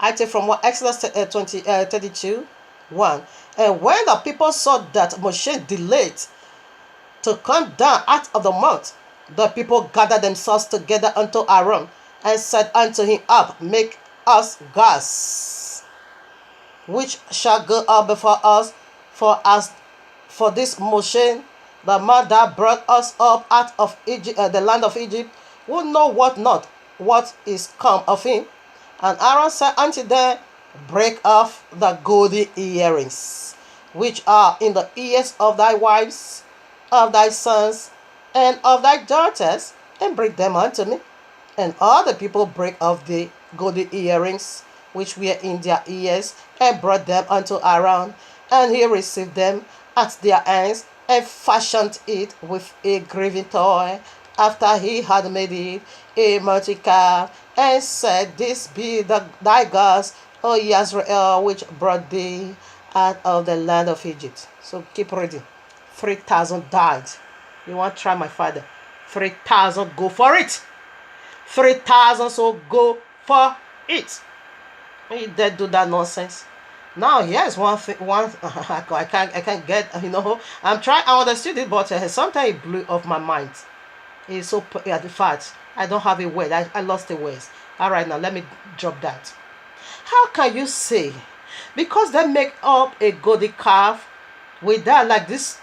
I take from Exodus 32, 1. And when the people saw that Moshe delayed to come down out of the mount, the people gathered themselves together unto Aaron, and said unto him, up, make us gods, which shall go up before us, for this Moshe, the man that brought us up out of Egypt, the land of Egypt, will know what is come of him. And Aaron said unto them, break off the golden earrings, which are in the ears of thy wives, of thy sons, and of thy daughters, and bring them unto me. And all the people break off the golden earrings which were in their ears, and brought them unto Aaron, and he received them at their hands, and fashioned it with a graven toy, after he had made it a molten calf, and said, this be thy gods, O Israel, which brought thee out of the land of Egypt. So keep reading. 3,000 died. You want to try my father? 3,000, go for it. 3,000, so go for it. You dare do that nonsense? Now, here's one thing. I can't get, I'm trying, I understood it, but sometimes it blew off my mind. It's so, the fact, I don't have a word. I lost the words. All right, now, let me drop that. How can you say, because they make up a golden calf, with that, like this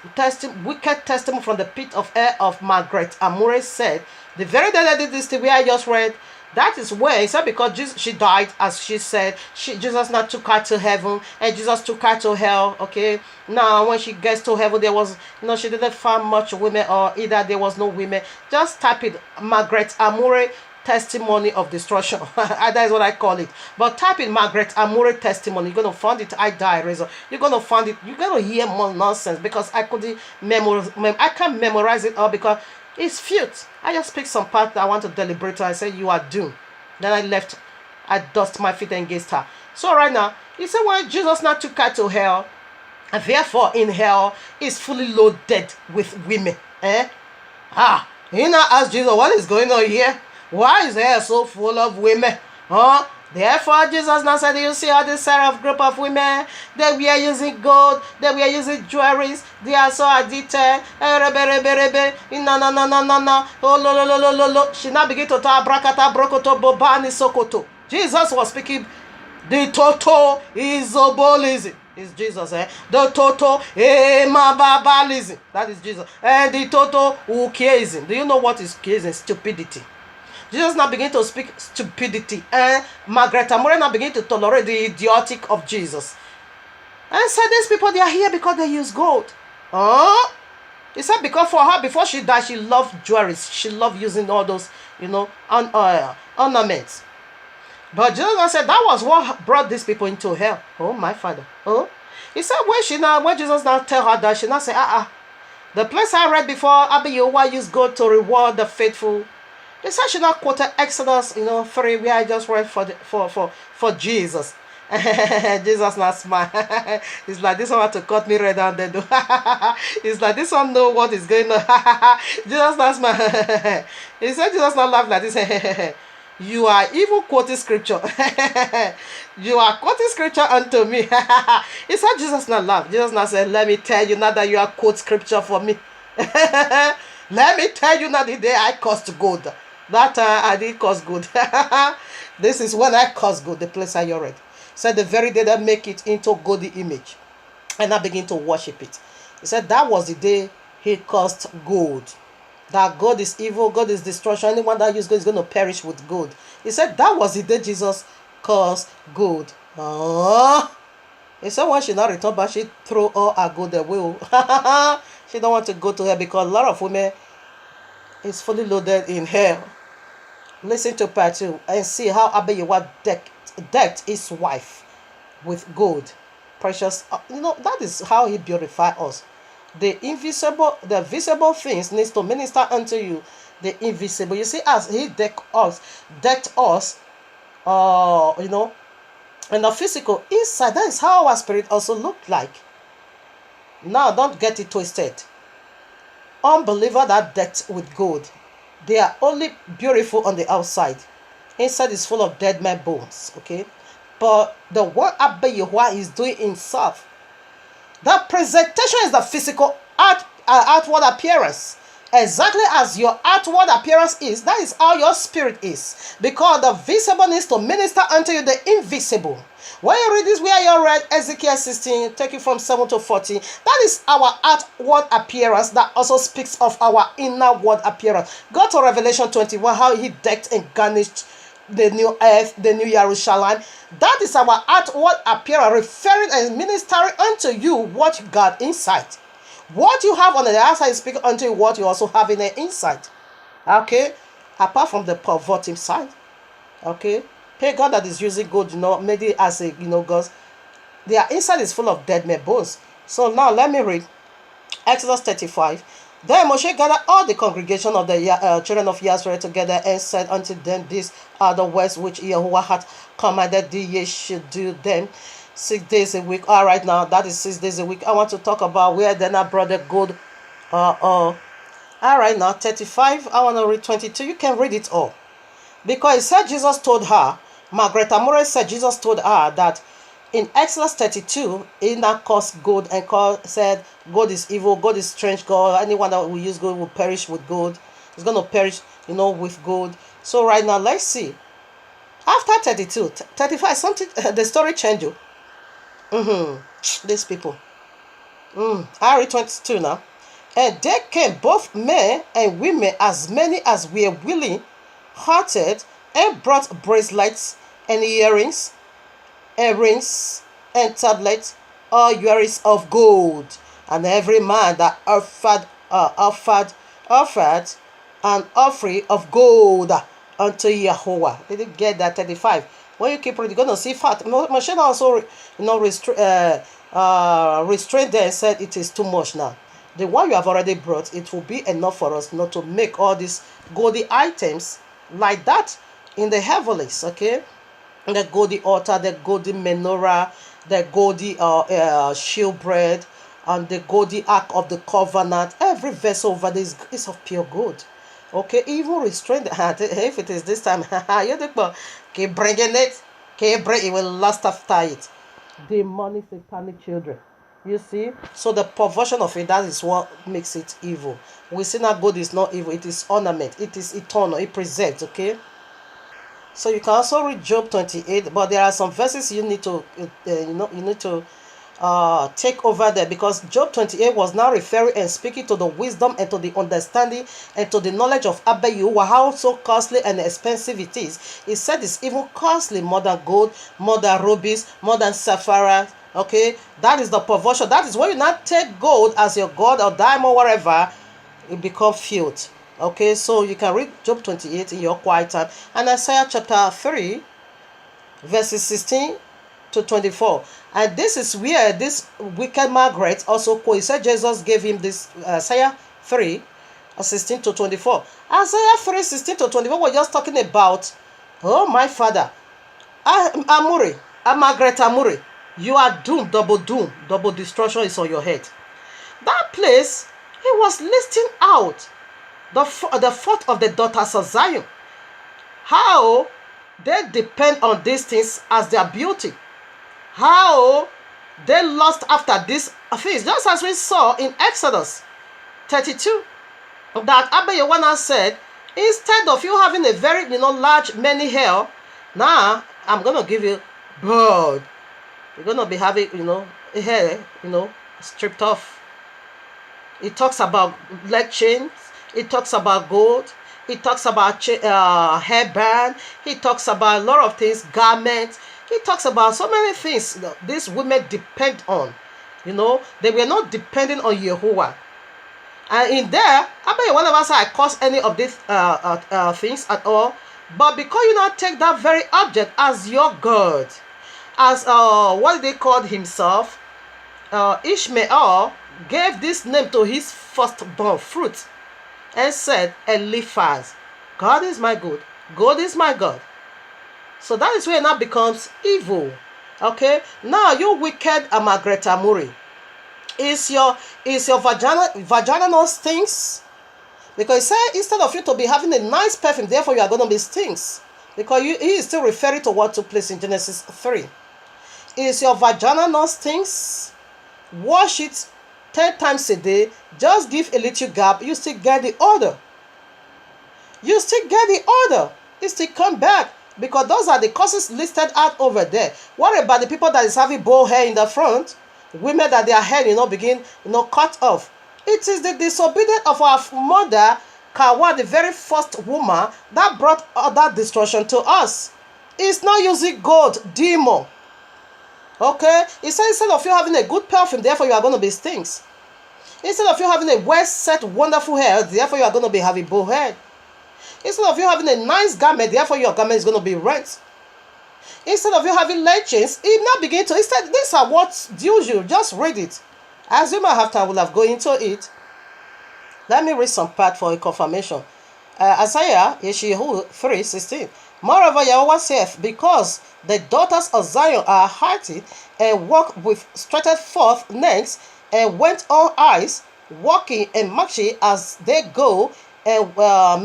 wicked testimony from the pit of air of Margaret Amuri said, the very day I did this thing, where I just read, that is where, it's not because she died, as she said, Jesus not took her to heaven, and Jesus took her to hell, okay? Now, when she gets to heaven, there was, she didn't find much women, or either there was no women. Just type it, Margaret Amuri testimony of destruction. That is what I call it. But type in Margaret Amuri testimony. You're going to find it. I die. You're going to find it. You're going to hear more nonsense, because I couldn't I can't memorize it all, because it's filth. I just picked some part that I want to deliberate. I said, you are doomed. Then I left. I dust my feet against her. So right now, he said, well, Jesus not took her to hell, and therefore in hell is fully loaded with women. You now ask Jesus, what is going on here? Why is hell so full of women? Therefore, Jesus now said, you see all this seraph group of women, they were using gold, they were using jewelries, they are so addicted. No. Oh, she now began to talk brakata, brokoto, bobani, sokoto. Jesus was speaking the total isobolism. is Jesus. The total emababalism, that is Jesus. And the total ukiism. Do you know what is ukiism? Stupidity. Jesus now begin to speak stupidity, and Margaret Amore now begin to tolerate the idiotic of Jesus. And said these people, they are here because they use gold. He said because for her, before she died, she loved jewelry. She loved using all those, ornaments. But Jesus said that was what brought these people into hell. Oh, my Father. He said when Jesus now tell her that, she now say, the place I read before, Abiyawa used God to reward the faithful. They said she now quoted Exodus, 3, where I just read for Jesus. Jesus not smile. It's like this one had to cut me red and then it's like this one know what is going on. Jesus not smile. He said Jesus not laugh like this. You are even quoting scripture. You are quoting scripture unto me. He said Jesus not laugh. Jesus not said, let me tell you now that you are quote scripture for me. Let me tell you now the day I cost good. That I did cost good. This is when I cost good, the place I read. Said the very day that make it into golden image. And I begin to worship it. He said that was the day he caused gold. That God is evil, God is destruction. Anyone that uses gold is going to perish with gold. He said that was the day Jesus caused gold. He said when she now returned back, she threw all her gold away. She don't want to go to hell because a lot of women is fully loaded in hell. Listen to part 2 and see how Abiyawa decked his wife with gold. Precious. That is how he beautified us. The visible things needs to minister unto you. The invisible. You see, as he decked us, in the physical inside, that is how our spirit also looked like. Now, don't get it twisted. Unbeliever that decked with gold, they are only beautiful on the outside. Inside is full of dead man bones. Okay, but the what Abiyawa is doing himself. That presentation is the physical outward appearance. Exactly as your outward appearance is, that is how your spirit is. Because the visible needs to minister unto you the invisible. When you read this, where you read Ezekiel 16, take it from 7 to 14, that is our outward appearance that also speaks of our inward appearance. Go to Revelation 21, how he decked and garnished the new earth, the new Jerusalem. That is our outward appearance, referring and ministering unto you what you got inside. What you have on the outside is speaking unto you what you also have in the inside. Okay? Apart from the perverted side. Okay? Hey, God that is using gold, maybe as a, God, their inside is full of dead men bones. So now let me read Exodus 35. Then Moshe gathered all the congregation of the children of Israel together and said unto them, these are the words which Yahuwah had commanded thee, ye should do them 6 days a week. All right, now that is 6 days a week. I want to talk about where then I brought the gold. All right, now 35. I want to read 22. You can read it all. Because it said Jesus told her, Margaret Amore said Jesus told her that in Exodus 32, Enoch caused gold and said, God is evil, God is strange, God. Anyone that will use gold will perish with gold. It's going to perish, with gold. So right now, let's see. After 32, 35, something, the story changed. These people. I read 22 now. And there came both men and women, as many as were willing hearted, and brought bracelets and earrings and rings and tablets, all earrings of gold. And every man that offered an offering of gold unto Yahuwah. Did you get that? 35. When you keep reading, you're going to see fat. Moshe also, restrained there and said it is too much now. The one you have already brought, it will be enough for us not to make all these goldy items like that in the heavens, okay? The goldy altar, the goldy menorah, the goldy shield bread, and the goldy ark of the covenant. Every vessel over this is of pure gold. Okay, even restrain the hand. If it is this time, keep bringing it. It will last after it. Demonic, satanic children. You see? So the perversion of it, that is what makes it evil. We see that gold is not evil. It is ornament. It is eternal. It preserves, okay? So you can also read Job 28, but there are some verses you need to, take over there, because Job 28 was now referring and speaking to the wisdom and to the understanding and to the knowledge of Abba Yehovah, how so costly and expensive it is. He said it's even costly, more than gold, more than rubies, more than sapphire. Okay, that is the perversion. That is when you not take gold as your god or diamond or whatever, it become filth. Okay, so you can read Job 28 in your quiet time, and Isaiah chapter 3 verses 16 to 24. And this is where this wicked Margaret also quote. He said Jesus gave him this Isaiah 3 16 to 24. Isaiah 3 16 to 24 we're just talking about, oh my father, Amuri, Margaret Amuri, you are doomed, double destruction is on your head. That place, he was listing out the fault of the daughters of Zion, how they depend on these things as their beauty, how they lost after these things, just as we saw in Exodus 32, that Abba Yehovah said, instead of you having a very large many hair, now I'm gonna give you bird. You're gonna be having a hair stripped off. It talks about leg chains. It talks about gold. It talks about hairband. He talks about a lot of things, garments. He talks about so many things these women depend on. They were not depending on Yehovah. And in there, I bet one of us I cause any of these things at all. But because you not take that very object as your God, as what they called himself, Ishmael gave this name to his firstborn fruit and said, Eliphaz, God is my good, God is my God. So that is where it now becomes evil. Okay, now you wicked Margaret Amuri, is your vagina not stinks? Because he said instead of you to be having a nice perfume, therefore you are going to be stinks. Because he is still referring to what took place in Genesis 3. Is your vagina not stinks? Wash it 10 times a day. Just give a little gap. You still get the order. You still get the order. It still come back. Because those are the causes listed out over there. What about the people that is having bow hair in the front? Women that their hair begin cut off. It is the disobedience of our mother Kawa, the very first woman that brought all that destruction to us. It's not using gold, demon. Okay? He said instead of you having a good perfume, therefore you are going to be stinks. Instead of you having a well set, wonderful hair, therefore you are going to be having bow hair. Instead of you having a nice garment, therefore your garment is going to be rent. Instead of you having leg chains, it now begin to, instead, these are what's usual. Just read it. As you might have time, we'll have go into it. Let me read some part for a confirmation. Isaiah 3:16. Moreover, Yahweh saith, because the daughters of Zion are haughty, and walk with stretched forth necks, and went on eyes, walking and marching as they go, and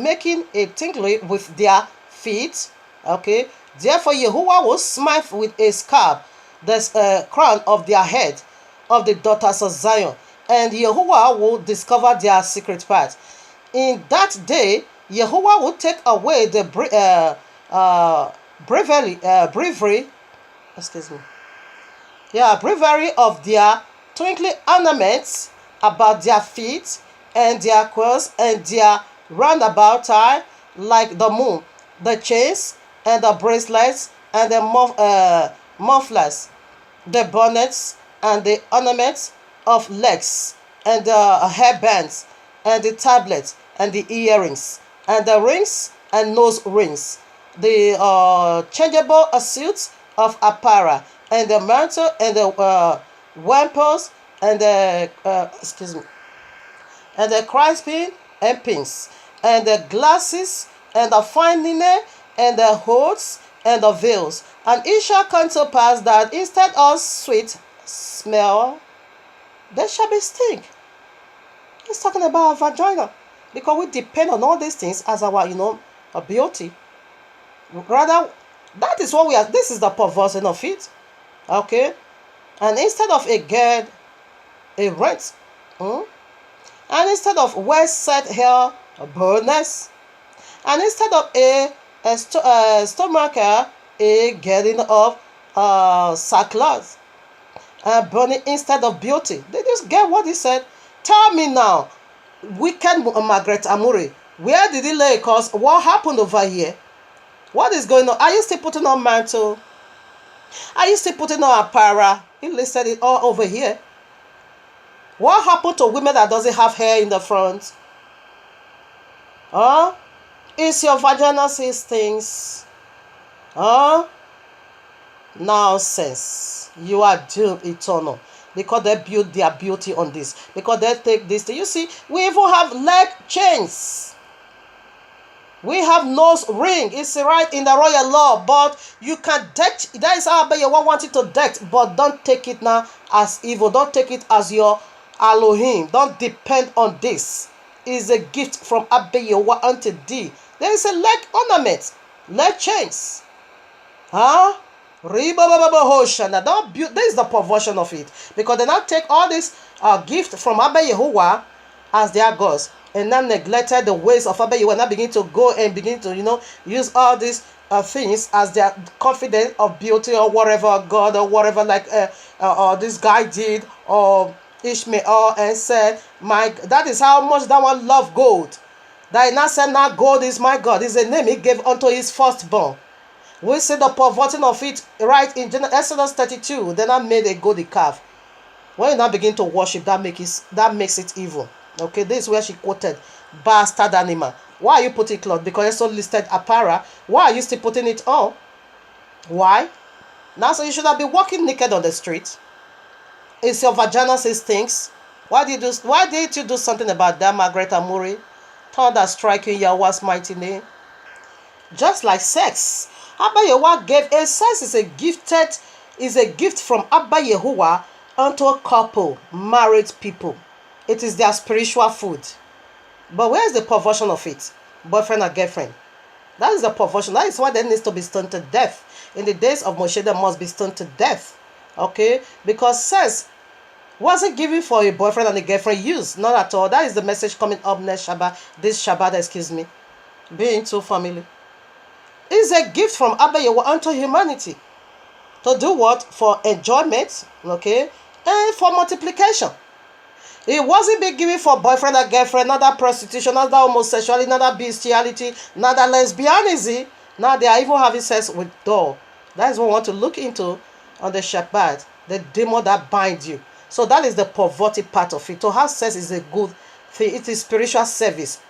making a tinkling with their feet. Okay. Therefore, Yehovah will smite with a scab the crown of their head of the daughters of Zion, and Yehovah will discover their secret parts. In that day, Yehovah will take away the bravery of their twinkling ornaments about their feet, and their quills, and their roundabout tie, like the moon, the chains, and the bracelets, and the mufflers, the bonnets, and the ornaments of legs, and the hairbands, and the tablets, and the earrings, and the rings, and nose rings, the changeable suits of apparel, and the mantle, and the wamples, and the and the crisping and pins, and the glasses, and the fine linen, and the hoods, and the veils. And it shall come to pass that instead of sweet smell, there shall be stink. He's talking about our vagina, because we depend on all these things as our, a beauty. Rather, that is what we are. This is the perversion of it. Okay, and instead of a gird, a rent, and instead of well set hair, a boldness, and instead of a stomacher, a getting of sackcloth, burning instead of beauty. Did you get what he said? Tell me now, wicked Margaret Amuri, where did he lay? Cause what happened over here? What is going on? Are you still putting on mantle? Are you still putting on apparel? He listed it all over here. What happened to women that doesn't have hair in the front? Huh? Is your vagina says things? Huh? Nonsense. You are doomed eternal. Because they build their beauty on this. Because they take this. You see, we even have leg chains. We have nose ring. It's right in the royal law. But you can deck. That is how you want it to deck. But don't take it now as evil. Don't take it as your Elohim. Don't depend on this. It's a gift from Abeyewa unto thee. There is a leg ornament. Leg chains. Huh? Now don't build. This is the perversion of it. Because they now take all this gift from Abeyewa as their gods. And now neglected the ways of Abeyewa. And now begin to go and begin to, use all these things as their confidence of beauty or whatever God or whatever like this guy did or Ishmael and said, that is how much that one loved gold. That he now said, now gold is my God. Is a name he gave unto his firstborn. We see the perverting of it right in Exodus 32. Then I made a golden calf. When you now begin to worship, that makes it evil. Okay, this is where she quoted bastard animal. Why are you putting cloth? Because it's so listed apparel. Why are you still putting it on? Why? Now, so you should have been walking naked on the street. Is your vagina says things? Why did you do something about that, Margaret Amuri? Thunder striking Yahweh's mighty name. Just like sex. Abba Yehowa gave a sex is a gift from Abba Yehowa unto a couple, married people. It is their spiritual food. But where is the perversion of it? Boyfriend or girlfriend. That is the perversion. That is why there needs to be stoned to death. In the days of Moshe, there must be stoned to death. Okay? Because sex wasn't given for a boyfriend and a girlfriend use. Not at all. That is the message coming up next Shabbat. This Shabbat, excuse me. Being two family. It's a gift from Abba Yehowa unto humanity. To do what? For enjoyment. Okay? And for multiplication. It wasn't being given for boyfriend or girlfriend, not that prostitution, not that homosexuality, not that bestiality, not that lesbianism. Now they are even having sex with doll. That is what we want to look into on the Shabbat. The demon that binds you. So that is the perverted part of it. To have sex is a good thing. It is spiritual service.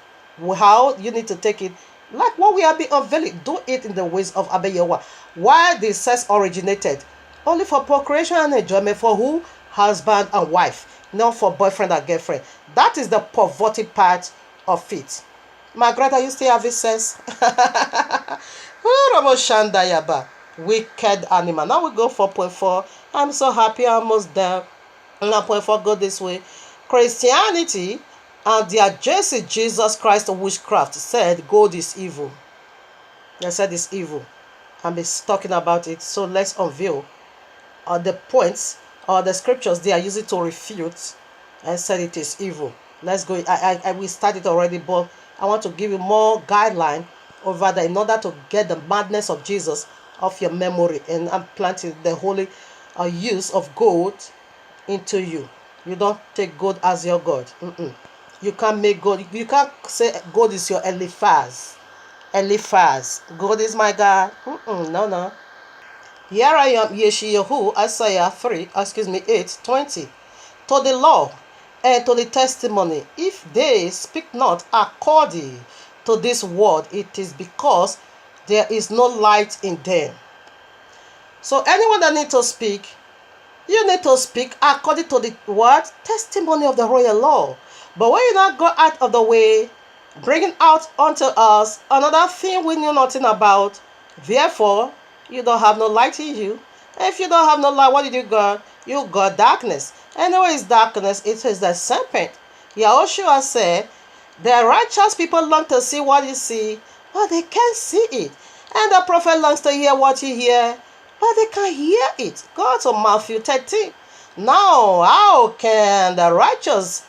How you need to take it. Like what we have been unveiling. Do it in the ways of Abba Yehowa. Why the sex originated? Only for procreation and enjoyment. For who? Husband and wife. Not for boyfriend or girlfriend. That is the perverted part of it. Margaret, are you still having sex? Wicked animal. Now we go for point 4. I'm so happy, I'm almost there. Now point 4, go this way. Christianity and the adjacent Jesus Christ of witchcraft said gold is evil. They said it's evil. I'm talking about it. So let's unveil the points or the scriptures they are using to refute and said it is evil. Let's go. We started already, but I want to give you more guideline over that in order to get the madness of Jesus off your memory. And I'm planting the holy use of gold into you. You don't take gold as your God. You can't make gold. You can't say gold is your Eliphaz. Gold is my God. No. Here I am, Yeshayahu, Isaiah 8:20. To the law and to the testimony, if they speak not according to this word, it is because there is no light in them. So anyone that needs to speak, you need to speak according to the word, testimony of the royal law. But when you not go out of the way, bringing out unto us another thing we knew nothing about, therefore, you don't have no light in you. And if you don't have no light, what did you got? You got darkness. And where is darkness? It is the serpent. Yahushua said, the righteous people long to see what you see, but they can't see it. And the prophet longs to hear what you hear, but they can't hear it. Go to Matthew 13. Now, how can the righteous,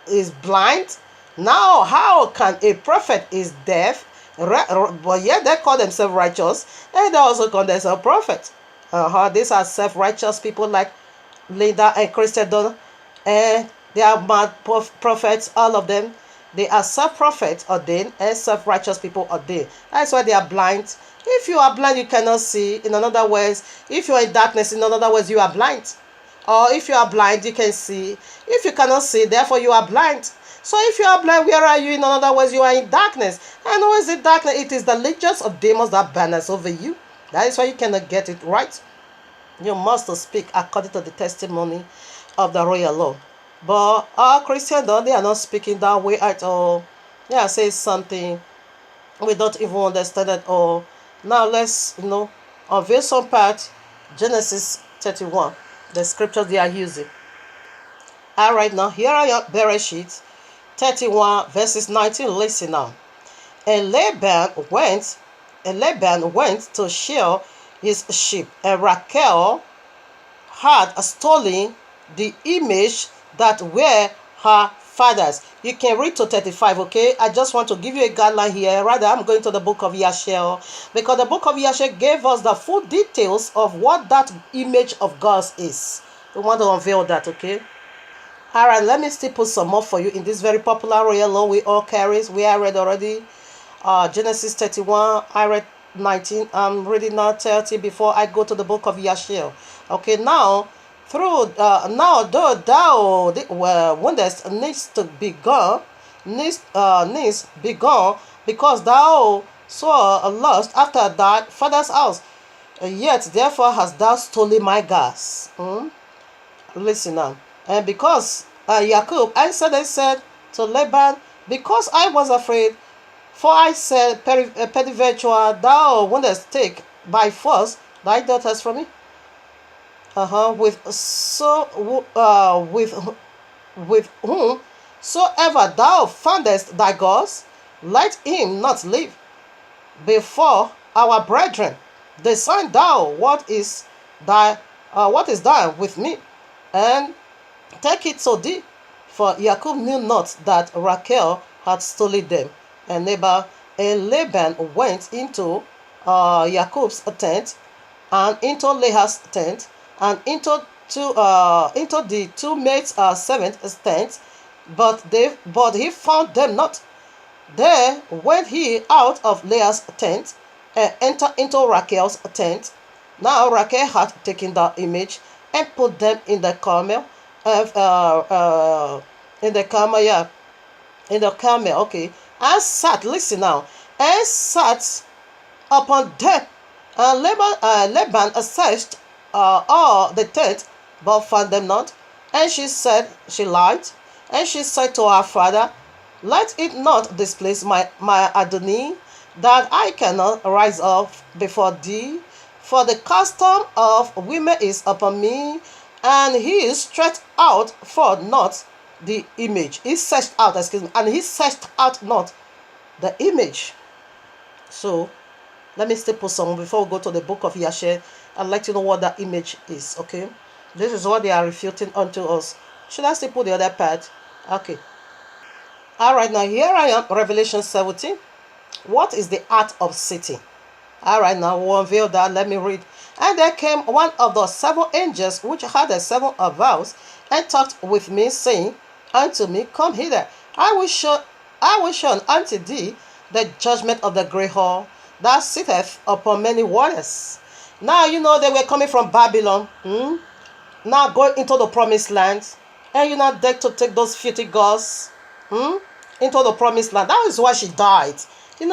is blind? Now, how can a prophet is deaf? But yet they call themselves righteous, and they also call themselves prophets. These are self-righteous people like Linda and Christendom, and they are mad prophets, all of them. They are self-prophet ordained and self-righteous people ordained. That's why they are blind. If you are blind, you cannot see. In other words, if you are in darkness, in other words, you are blind. Or if you are blind, you can see. If you cannot see, therefore you are blind. So if you are blind, where are you? In other words, you are in darkness. And who is the darkness? It is the legions of demons that banners over you. That is why you cannot get it right. You must speak according to the testimony of the royal law. But our Christians, they are not speaking that way at all. They are saying something we don't even understand at all. Now let's, unveil some part. Genesis 31, the scriptures they are using. All right, now here I am, Bereshit 31 verses 19. Listen now. And Laban went to shear his sheep, and Rachel had stolen the image that were her fathers. You can read to 35, okay? I just want to give you a guideline here. Rather, I'm going to the book of Yashel, because the book of Yashel gave us the full details of what that image of God is. We want to unveil that, okay? All right, let me still put some more for you in this very popular royal law we all carry. We are read already. Genesis 31, I read 19. I'm reading now 30 before I go to the book of Yashel. Okay, now now though thou wondest needs be gone, needs be gone, because thou saw a lust after thy father's house, yet therefore hast thou stolen my gas. Listen now. And because Jacob answered and said to Laban, because I was afraid, for I said, peradventure thou wouldest take by force thy daughters from me. With whomsoever thou foundest thy gods, let him not live before our brethren. Discern thou what is thine with me, and take it so deep. For Jacob knew not that Rachel had stolen them. And Laban went into Jacob's tent, and into Leah's tent, and into the two maids' servants' tent, but he found them not. There went he out of Leah's tent, and entered into Rachel's tent. Now Rachel had taken the image and put them in the camel, okay, and sat. Listen now, and sat upon them. And Laban searched all the tent, but found them not. And she lied, and she said to her father, let it not displease my Adonai, that I cannot rise up before thee, for the custom of women is upon me. And he stretched out for not the image. He searched out, and he searched out not the image. So let me still put some before we go to the book of Yashel. I'd like to know what that image is, okay? This is what they are refuting unto us. Should I still put the other part? Okay. All right, now here I am, Revelation 17. What is the art of sitting? All right, now we'll unveil that. Let me read. And there came one of the 7 angels which had the 7 vials, and talked with me, saying unto me, come hither. I will show unto thee the judgment of the great hall that sitteth upon many waters. Now they were coming from Babylon. Now going into the promised land, and you not there to take those filthy gods into the promised land. That is why she died.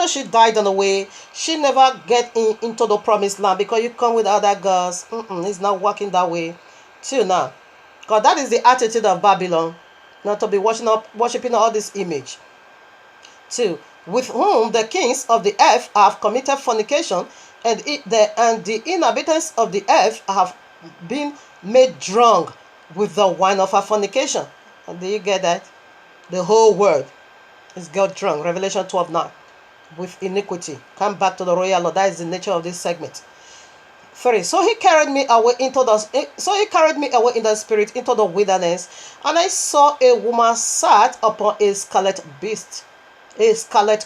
She died on the way. She never get into the promised land, because you come with other gods. It's not working that way till now, because that is the attitude of Babylon, not to be worshiping all this image. 2. With whom the kings of the earth have committed fornication, and the inhabitants of the earth have been made drunk with the wine of her fornication. Do you get that? The whole world is got drunk. Revelation 12:9. With iniquity. Come back to the royal law. That is the nature of this segment. 3. So he carried me away in the spirit into the wilderness, and I saw a woman sat upon a scarlet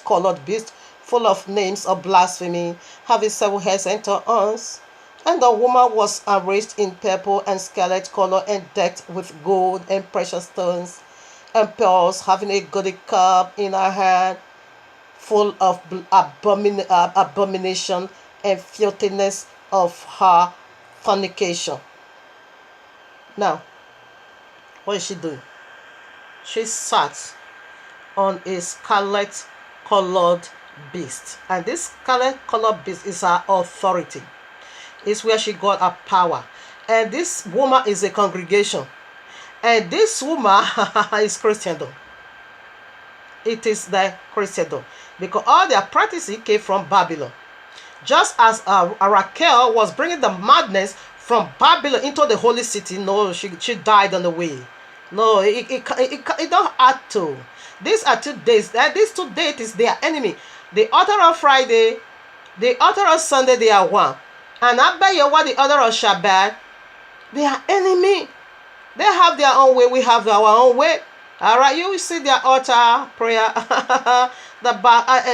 colored beast, full of names of blasphemy, having 7 heads and 2 horns, And the woman was arrayed in purple and scarlet color and decked with gold and precious stones and pearls, having a golden cup in her hand, full of abomination and filthiness of her fornication. Now, what is she doing? She sat on a scarlet colored beast. And this scarlet colored beast is her authority. It's where she got her power. And this woman is a congregation. And this woman is Christendom. It is the Christendom. Because all their practices came from Babylon. Just as Raquel was bringing the madness from Babylon into the holy city, no, she died on the way. No, it don't add to. These are 2 days. These 2 days is their enemy. The author of Friday, the author of Sunday, they are one. And Abayewa, the author of Shabbat, they are enemy. They have their own way. We have our own way. All right, you will see their altar prayer.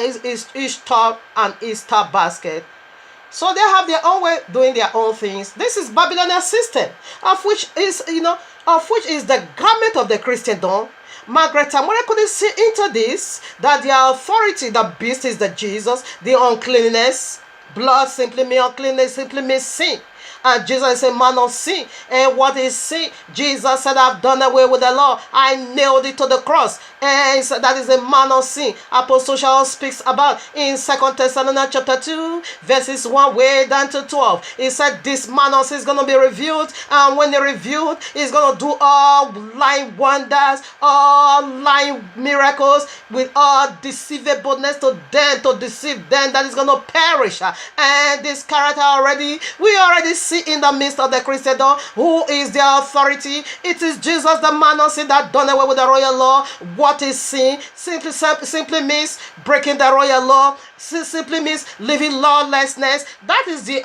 is Ishtar and Easter basket. So they have their own way doing their own things. This is Babylonian system, of which is the garment of the Christendom. Margaret Amore couldn't see into this, that their authority, the beast is the Jesus, the uncleanness. Blood simply means uncleanness, simply means sin. And Jesus is a man of sin. And what is sin? Jesus said, I've done away with the law. I nailed it to the cross. And he said that is a man of sin. Apostle Charles speaks about in 2 Thessalonians chapter 2, verses 1 way down to 12. He said this man of sin is going to be revealed. And when they're revealed, he's going to do all lying wonders, all lying miracles, with all deceivableness to them, to deceive them that is going to perish. And this character we already see in the midst of the Christendom. Who is their authority? It is Jesus, the man of sin, that done away with the royal law. What is sin? Simply means breaking the royal law. Simply means living lawlessness. That is the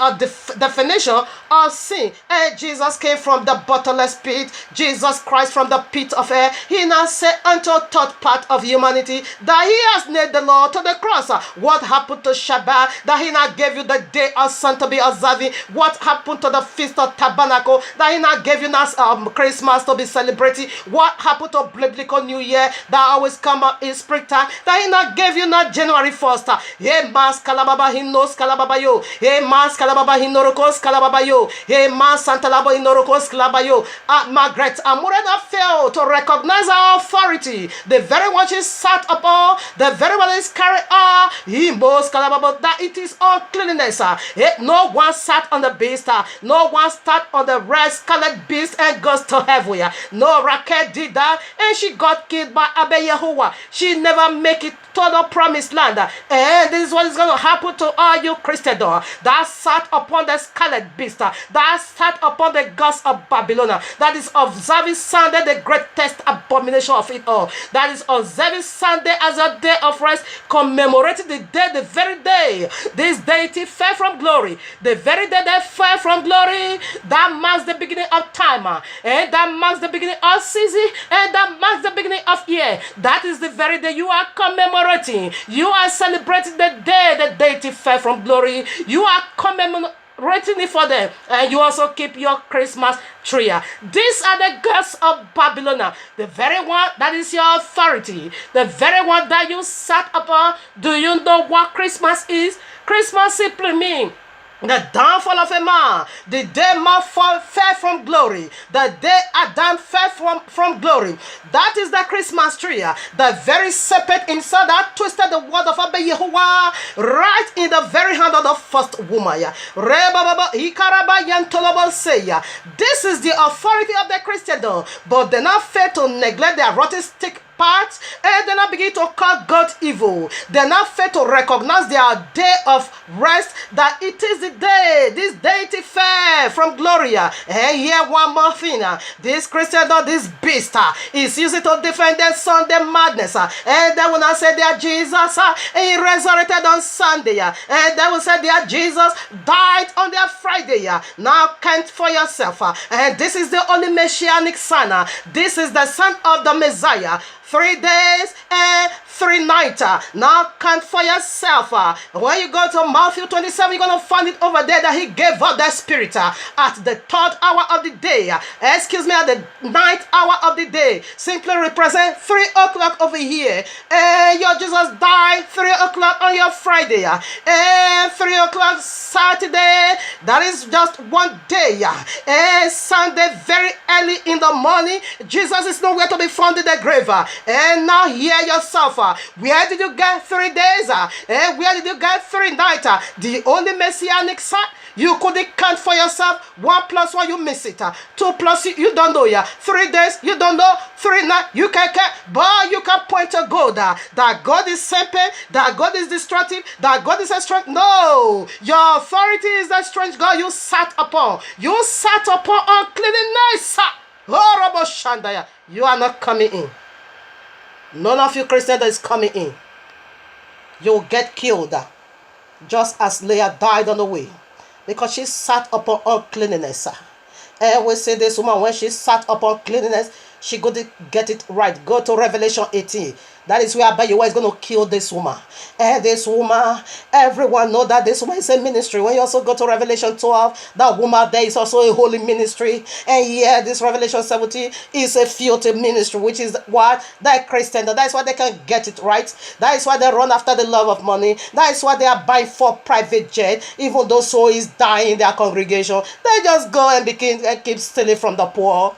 definition of sin. And Jesus came from the bottomless pit. Jesus Christ from the pit of hell. He now said unto third part of humanity that he has nailed the law to the cross. What happened to Shabbat? That he now gave you the day of Sun to be observing. What happened to the Feast of Tabernacle? That he now gave you now Christmas to be celebrating. What happened to Biblical New Year that always come up in springtime? That he now gave you now January 1st. Hey, mas kalababa hinos kalababayo. Hey, mas kalababa hinorokos kalababayo. Hey, mas santalabo hinorokos kalabayo. Margaret Amurena failed to recognize our authority. The very one she sat upon, the very one is carried on. He most kalababa, that it is uncleanness. No one sat on the beast. No one sat on the red scarlet beast and goes to heaven. No, Raquel did that and she got killed by Abayehowa. She never make it to the promised land. And this is what is going to happen to all you Christians that sat upon the scarlet beast, that sat upon the gods of Babylon, that is observing Sunday, the greatest abomination of it all. That is observing Sunday as a day of rest, commemorating the day, the very day this deity fell from glory. The very day they fell from glory, that marks the beginning of time, and that marks the beginning of season, and that marks the beginning of year. That is the very day you are commemorating. You are celebrating the day the deity fell from glory. You are commemorating it for them, and you also keep your Christmas tree. These are the gods of Babylon, the very one that is your authority, the very one that you sat upon. Do you know what Christmas is? Christmas simply means the downfall of a man, the day man fell from glory, the day Adam fell from glory. That is the Christmas tree. The very serpent himself that twisted the word of Abayehowa right in the very hand of the first woman. This is the authority of the Christendom, but they not fail to neglect their rotten stick part, and then I begin to call God evil. They now fail to recognize their day of rest, that it is the day this deity fell from glory. And here one more thing, this Christian, this beast is using to defend their Sunday madness, and they will not say their Jesus he resurrected on Sunday, and they will say their Jesus died on their Friday. Now count for yourself, and this is the only messianic son. This is the son of the Messiah. 3 days and 3 nights. Now count for yourself. When you go to Matthew 27, you're going to find it over there that he gave up that spirit at the 3rd hour of the day. Excuse me, at the 9th hour of the day. Simply represent 3 o'clock over here. And your Jesus died 3 o'clock on your Friday. And 3 o'clock Saturday. That is just one day. And Sunday very early in the morning. Jesus is nowhere to be found in the grave. And now hear yourself. Where did you get 3 days? And where did you get 3 nights? The only messianic sign. You couldn't count for yourself. 1 plus 1, you miss it. 2 plus you don't know. 3 days, you don't know. 3 nights, you can count. But you can point to God. That God is simple. That God is destructive. That God is a strength. No. Your authority is that strange God you sat upon. You sat upon uncleanness. Oh, you are not coming in. None of you Christians is coming in. You'll get killed. Just as Leah died on the way. Because she sat upon uncleanness. And we say this woman, when she sat upon cleanliness, she go to get it right. Go to Revelation 18. That is where Abayewa is going to kill this woman. And this woman, everyone know that this woman is a ministry. When you also go to Revelation 12, that woman there is also a holy ministry. And yeah, this Revelation 17 is a filthy ministry, which is what? That Christian. That is why they can get it right. That is why they run after the love of money. That is why they are buying for private jet. Even though so is dying in their congregation, they just go and begin and keep stealing from the poor.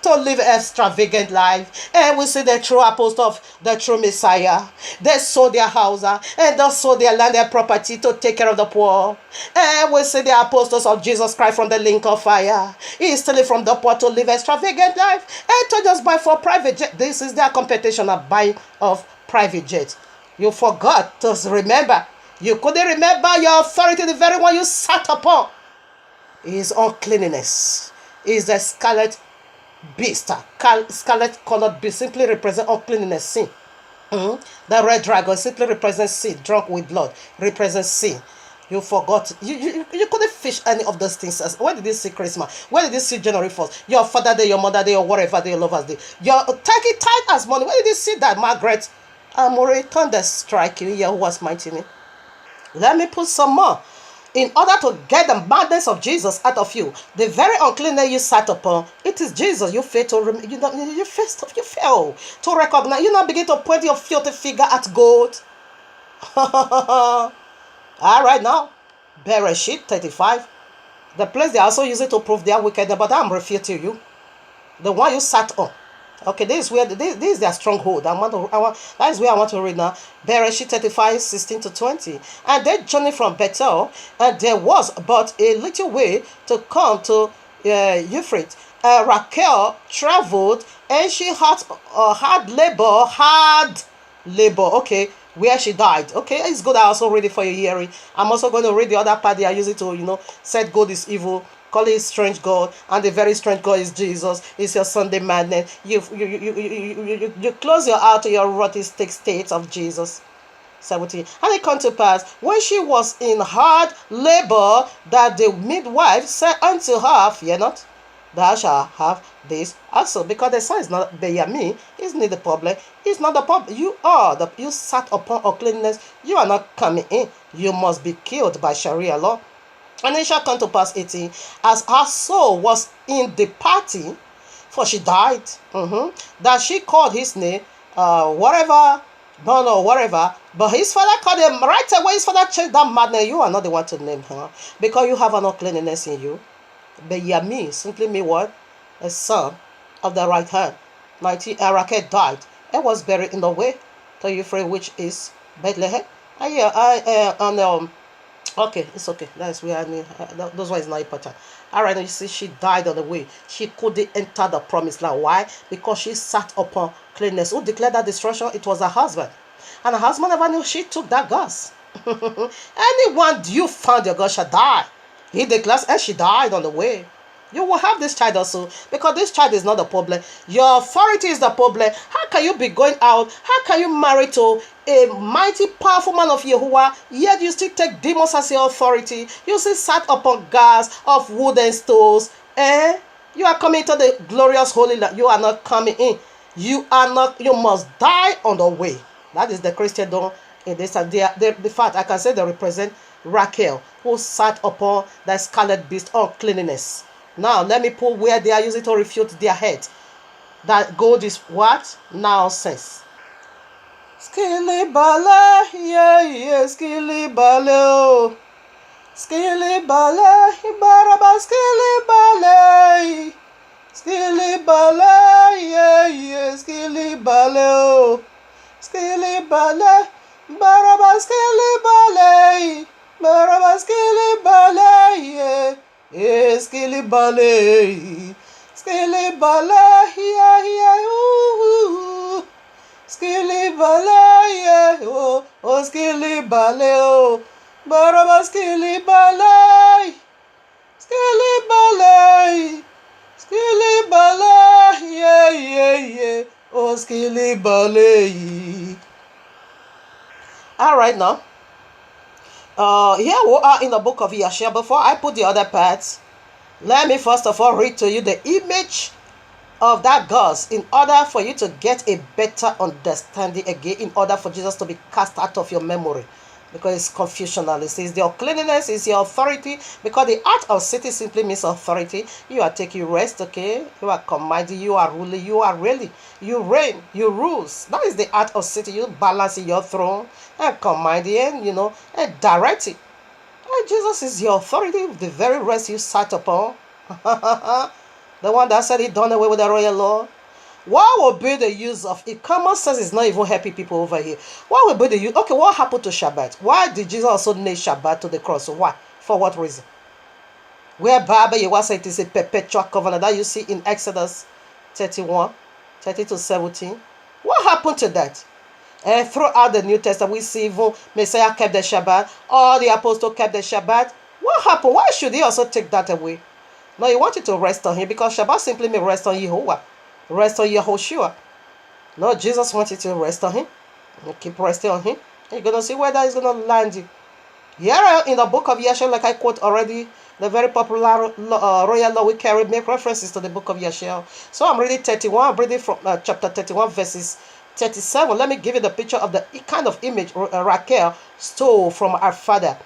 To live extravagant life. And we see the true apostle of the true Messiah. They sold their house and they sold their land and property to take care of the poor. And we see the apostles of Jesus Christ from the link of fire. He is stealing from the poor to live extravagant life and to just buy for private jet. This is their competition of buying of private jet. You forgot to remember. You couldn't remember your authority, the very one you sat upon. Is uncleanness. Is the scarlet beast, scarlet colored beast, simply represent uncleanness, sin. The red dragon simply represents sin. Drunk with blood represents sin. You forgot. You couldn't fish any of those things. When did you see Christmas? When did you see January 1st? Your Father Day, your Mother Day, or whatever day, your Lover's Day. Your turkey tied as money. When did you see that, Margaret? Amore, thunder strike you. Yeah, who was mighty me? Let me put some more. In order to get the madness of Jesus out of you, the very uncleanness you sat upon, it is Jesus. You fail to you fail to recognize. You now begin to point your filthy finger at God. All right now, Bereshit 35. The place they also use it to prove their wickedness, but I'm refuting you. The one you sat on. Okay, this is where this is their stronghold. That is where I want to read now. Bereshit 35, 16 to 20. And they journeyed from Bethel, and there was but a little way to come to Euphrates. Rachel traveled, and she had labor. Okay, where she died. Okay, it's good. I also read it for your hearing. I'm also going to read the other part. I use it to said good is evil. Call it strange God, and the very strange God is Jesus. It's your Sunday madness. You close your eye to your rhotistic state of Jesus. 17. And it came to pass, when she was in hard labor, that the midwife said unto her, fear not, thou shalt have this also. Because the son is not Benjamin, isn't it the problem? It's not the problem. You sat upon uncleanness. You are not coming in. You must be killed by Sharia law. And it shall come to pass 18, as her soul was in the party, for she died, that she called his name, whatever, but his father called him right away. His father changed that madness. You are not the one to name her, because you have an uncleanness in you. But Yami simply mean what? A son of the right hand. 19, Rachel died and was buried in the way to Euphrates, which is Bethlehem. Okay, it's okay. That's where I mean. Those ones not important. All right, now you see, she died on the way. She couldn't enter the promised land. Why? Because she sat upon cleanness. Who declared that destruction? It was her husband. And her husband never knew she took that gas. Anyone you found your God shall die. He declares, and she died on the way. You will have this child also, because this child is not the problem. Your authority is the problem. How can you be going out? How can you marry to a mighty powerful man of Yahuwah, yet you still take demons as your authority? You still sat upon gas of wood and stones. You are coming to the glorious holy land. You are not coming in. You must die on the way. That is the Christendom in this. And the fact, I can say they represent Rachel, who sat upon the scarlet beast of cleanliness. Now, let me pull where they are using to refute their head. That gold is what? Nonsense. Skilly bale, yeah, skilly bale. Skilly bale, baraba skilly bale. Skilly bale, yeah, skilly bale. Skilly bale, baraba skilly bale. Baraba skilly bale, yeah, skilly bale. Skilly bale, yeah, ooh. Skilly bale, yeah, oh, skilly bale, oh. Baraba skilly bale. Skilly bale. Skilly bale, yeah, oh, skilly bale. All right, now. Here we are in the book of Yeshua. Before I put the other parts, let me first of all read to you the image of that gauze in order for you to get a better understanding again, in order for Jesus to be cast out of your memory, because it's confusional. It says your cleanliness is your authority, because the art of city simply means authority. You are taking rest, okay? You are commanding, you are ruling, you are really, you reign, you rules. That is the art of city. You balance your throne and commanding, and directing. And Jesus is your authority, the very rest you sat upon. The one that said he done away with the royal law. What will be the use of it? Common sense is not even helping people over here. What will be the use? Okay, what happened to Shabbat? Why did Jesus also nail Shabbat to the cross? Why? For what reason? Where Baba Yewa said it is a perpetual covenant that you see in Exodus 31, 30 to 17. What happened to that? And throughout the New Testament, we see even Messiah kept the Shabbat. All the apostles kept the Shabbat. What happened? Why should he also take that away? No, he wanted to rest on him, because Shabbat simply means rest on Yehovah. Rest on Yehoshua. No, Jesus wanted to rest on him. You keep resting on him. You're going to see where that is going to land you. Here in the book of Yeshua, like I quote already, the very popular royal law we carry make references to the book of Yeshua. So I'm reading 31. I'm reading from chapter 31, verses 37. Let me give you the picture of the kind of image Rachel stole from her father.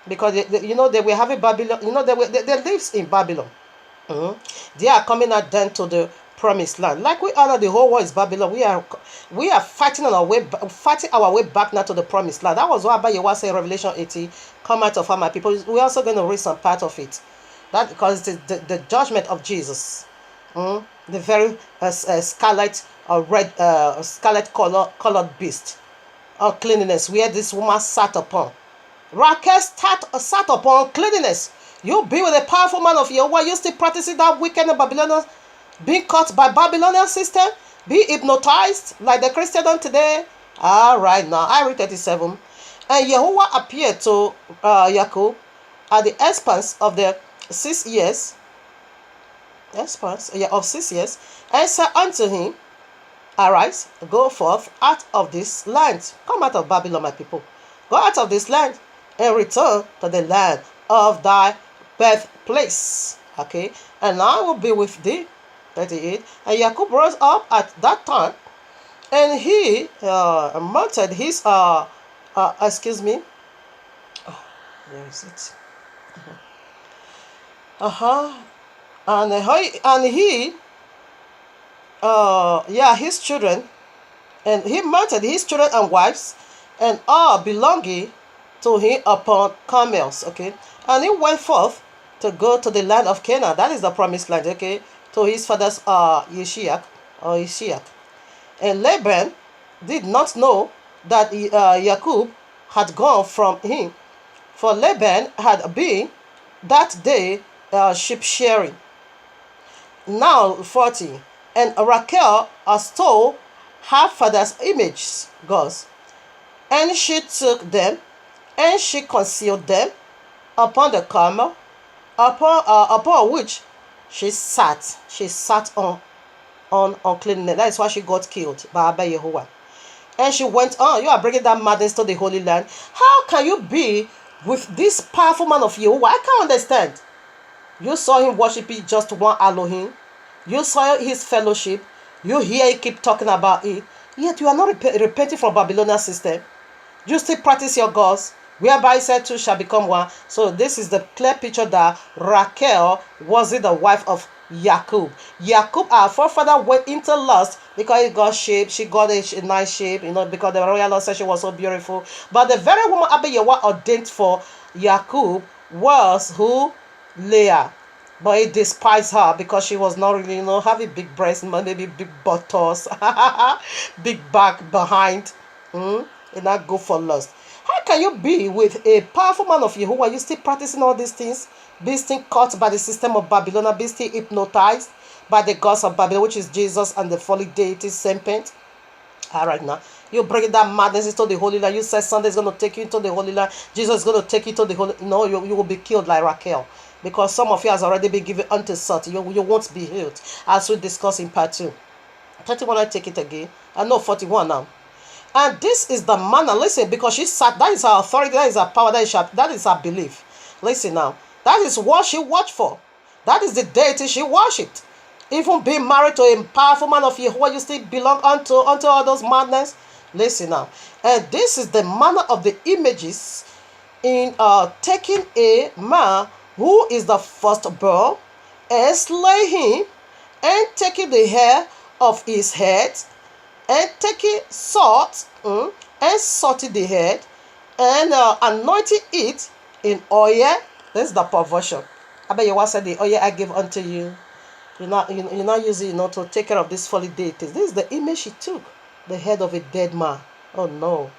Because they were having Babylon. They lives in Babylon. They are coming out then to the promised land. Like we are, the whole world is Babylon. We are fighting our way back now to the promised land. That was what Abba Yewa said in Revelation 18. Come out of my people. We're also going to read some part of it. That because it's the judgment of Jesus. The very scarlet or red scarlet colored beast of cleanliness, where this woman sat upon. Rachel sat upon cleanliness. You be with a powerful man of Yahweh. You still practicing that wicked Babylonian, being caught by Babylonian system, be hypnotized like the Christian today. All right, now I read 37. And Yahweh appeared to Jacob at the expanse of the 6 years. Of 6 years, and said unto him, arise, go forth out of this land. Come out of Babylon, my people. Go out of this land and return to the land of thy birthplace. Okay, and I will be with thee. 38. And Jacob rose up at that time, and he mounted his excuse me. Oh, where is it? And his children, and he mounted his children and wives, and all belonging to him upon camels. Okay, and he went forth to go to the land of Canaan. That is the promised land. Okay, to his father's Isaac. And Laban did not know that Jacob had gone from him, for Laban had been that day sheep shearing. Now 40. And Rachel stole her father's images, gods, and she took them, and she concealed them upon the camel, upon which she sat. She sat on uncleanness. That is why she got killed by Abba Yehovah. And she went on. You are bringing that madness to the Holy Land. How can you be with this powerful man of Yehovah? I can't understand. You saw him worshiping just one Elohim. You saw his fellowship. You hear he keep talking about it. Yet you are not repenting from Babylonian system. You still practice your gods, whereby said two shall become one. So this is the clear picture that Rachel wasn't the wife of Jacob. Jacob, our forefather, went into lust because he got shape. She got a nice shape, because the royal Lord said she was so beautiful. But the very woman Abiyawa ordained for Jacob was who? Leah. But he despised her because she was not really, having big breasts, maybe big buttocks, big back behind. And not go for lust. How can you be with a powerful man of Yehovah? You still practicing all these things? Being still caught by the system of Babylon, being still hypnotized by the gods of Babylon, which is Jesus and the fallen deity serpent. All right, now you bring that madness into the Holy Land. You said Sunday is going to take you into the Holy Land. Jesus is going to take you to the Holy. No, you will be killed like Rachel, because some of you has already been given unto such. You won't be healed, as we discuss in part 2. 31, I take it again. I know 41 now. And this is the manner, listen, because she sat, that is her authority, that is her power, that is her belief. Listen now, that is what she watched for. That is the deity she worshipped. Even being married to a powerful man of Yehovah, you still belong unto all those madness. Listen now. And this is the manner of the images in taking a man who is the firstborn and slay him, and taking the hair of his head, and taking salt and salting the head, and anointing it in oil. This is the perversion. Abiyawa said, the oil I give unto you, you're not using to take care of this folly deities. This is the image she took, the head of a dead man. Oh no.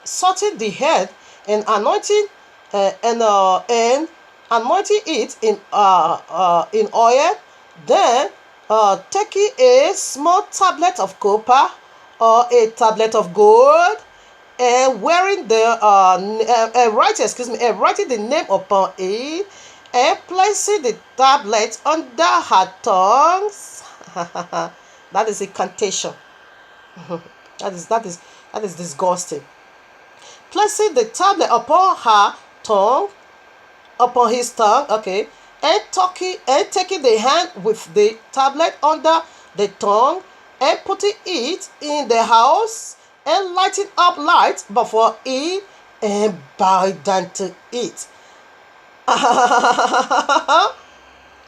Salting the head and anointing and anointing it in oil, then taking a small tablet of copper or a tablet of gold, and wearing writing the name upon it, and placing the tablet under her tongues. That is incantation. that is disgusting. Placing the tablet upon her tongue, upon his tongue, okay, and taking the hand with the tablet under the tongue, and putting it in the house, and lighting up light before it, and bowing down to it.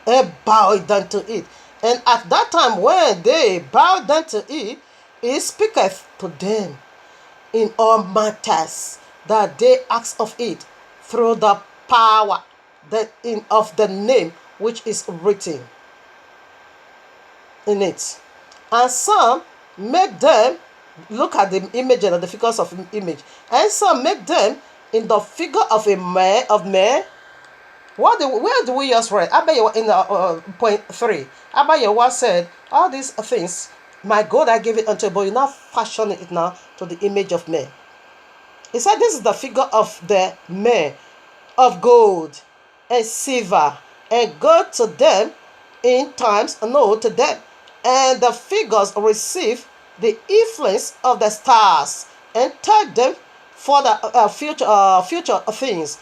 And bowing down to it. And at that time when they bow down to it, he speaketh to them in all matters that they ask of it, through the power of the name which is written in it. And some make them, look at the image and the figures of image, and some make them in the figure of a man. Where do we just read? Abiyawa in point 3. Abiyawa said, all these things, my God, I give it unto you, but you now fashion it now to the image of man. He said, this is the figure of the man, of gold and silver, and go to them in times, no, to them. And the figures receive the influence of the stars, and tell them for the future things.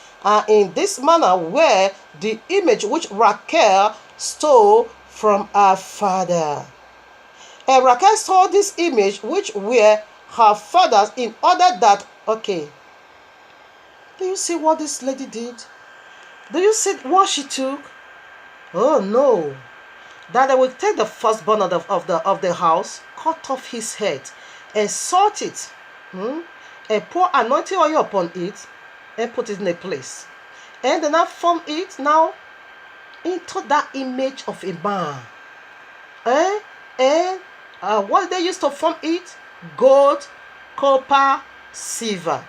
In this manner were the image which Rachel stole from her father. And Rachel stole this image which were her father's, in order that, okay, do you see what this lady did? Do you see what she took? Oh no. That they will take the firstborn of the house, cut off his head, and salt it, and pour anointing oil upon it, and put it in a place. And then now form it now into that image of a man. And what they used to form it? Gold, copper, silver.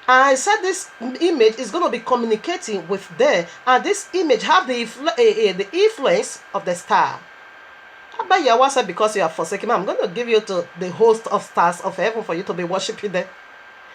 And I said this image is going to be communicating with them, and this image have the influence of the star. Abiyawa said, because you are forsaken, I'm going to give you to the host of stars of heaven for you to be worshiping them.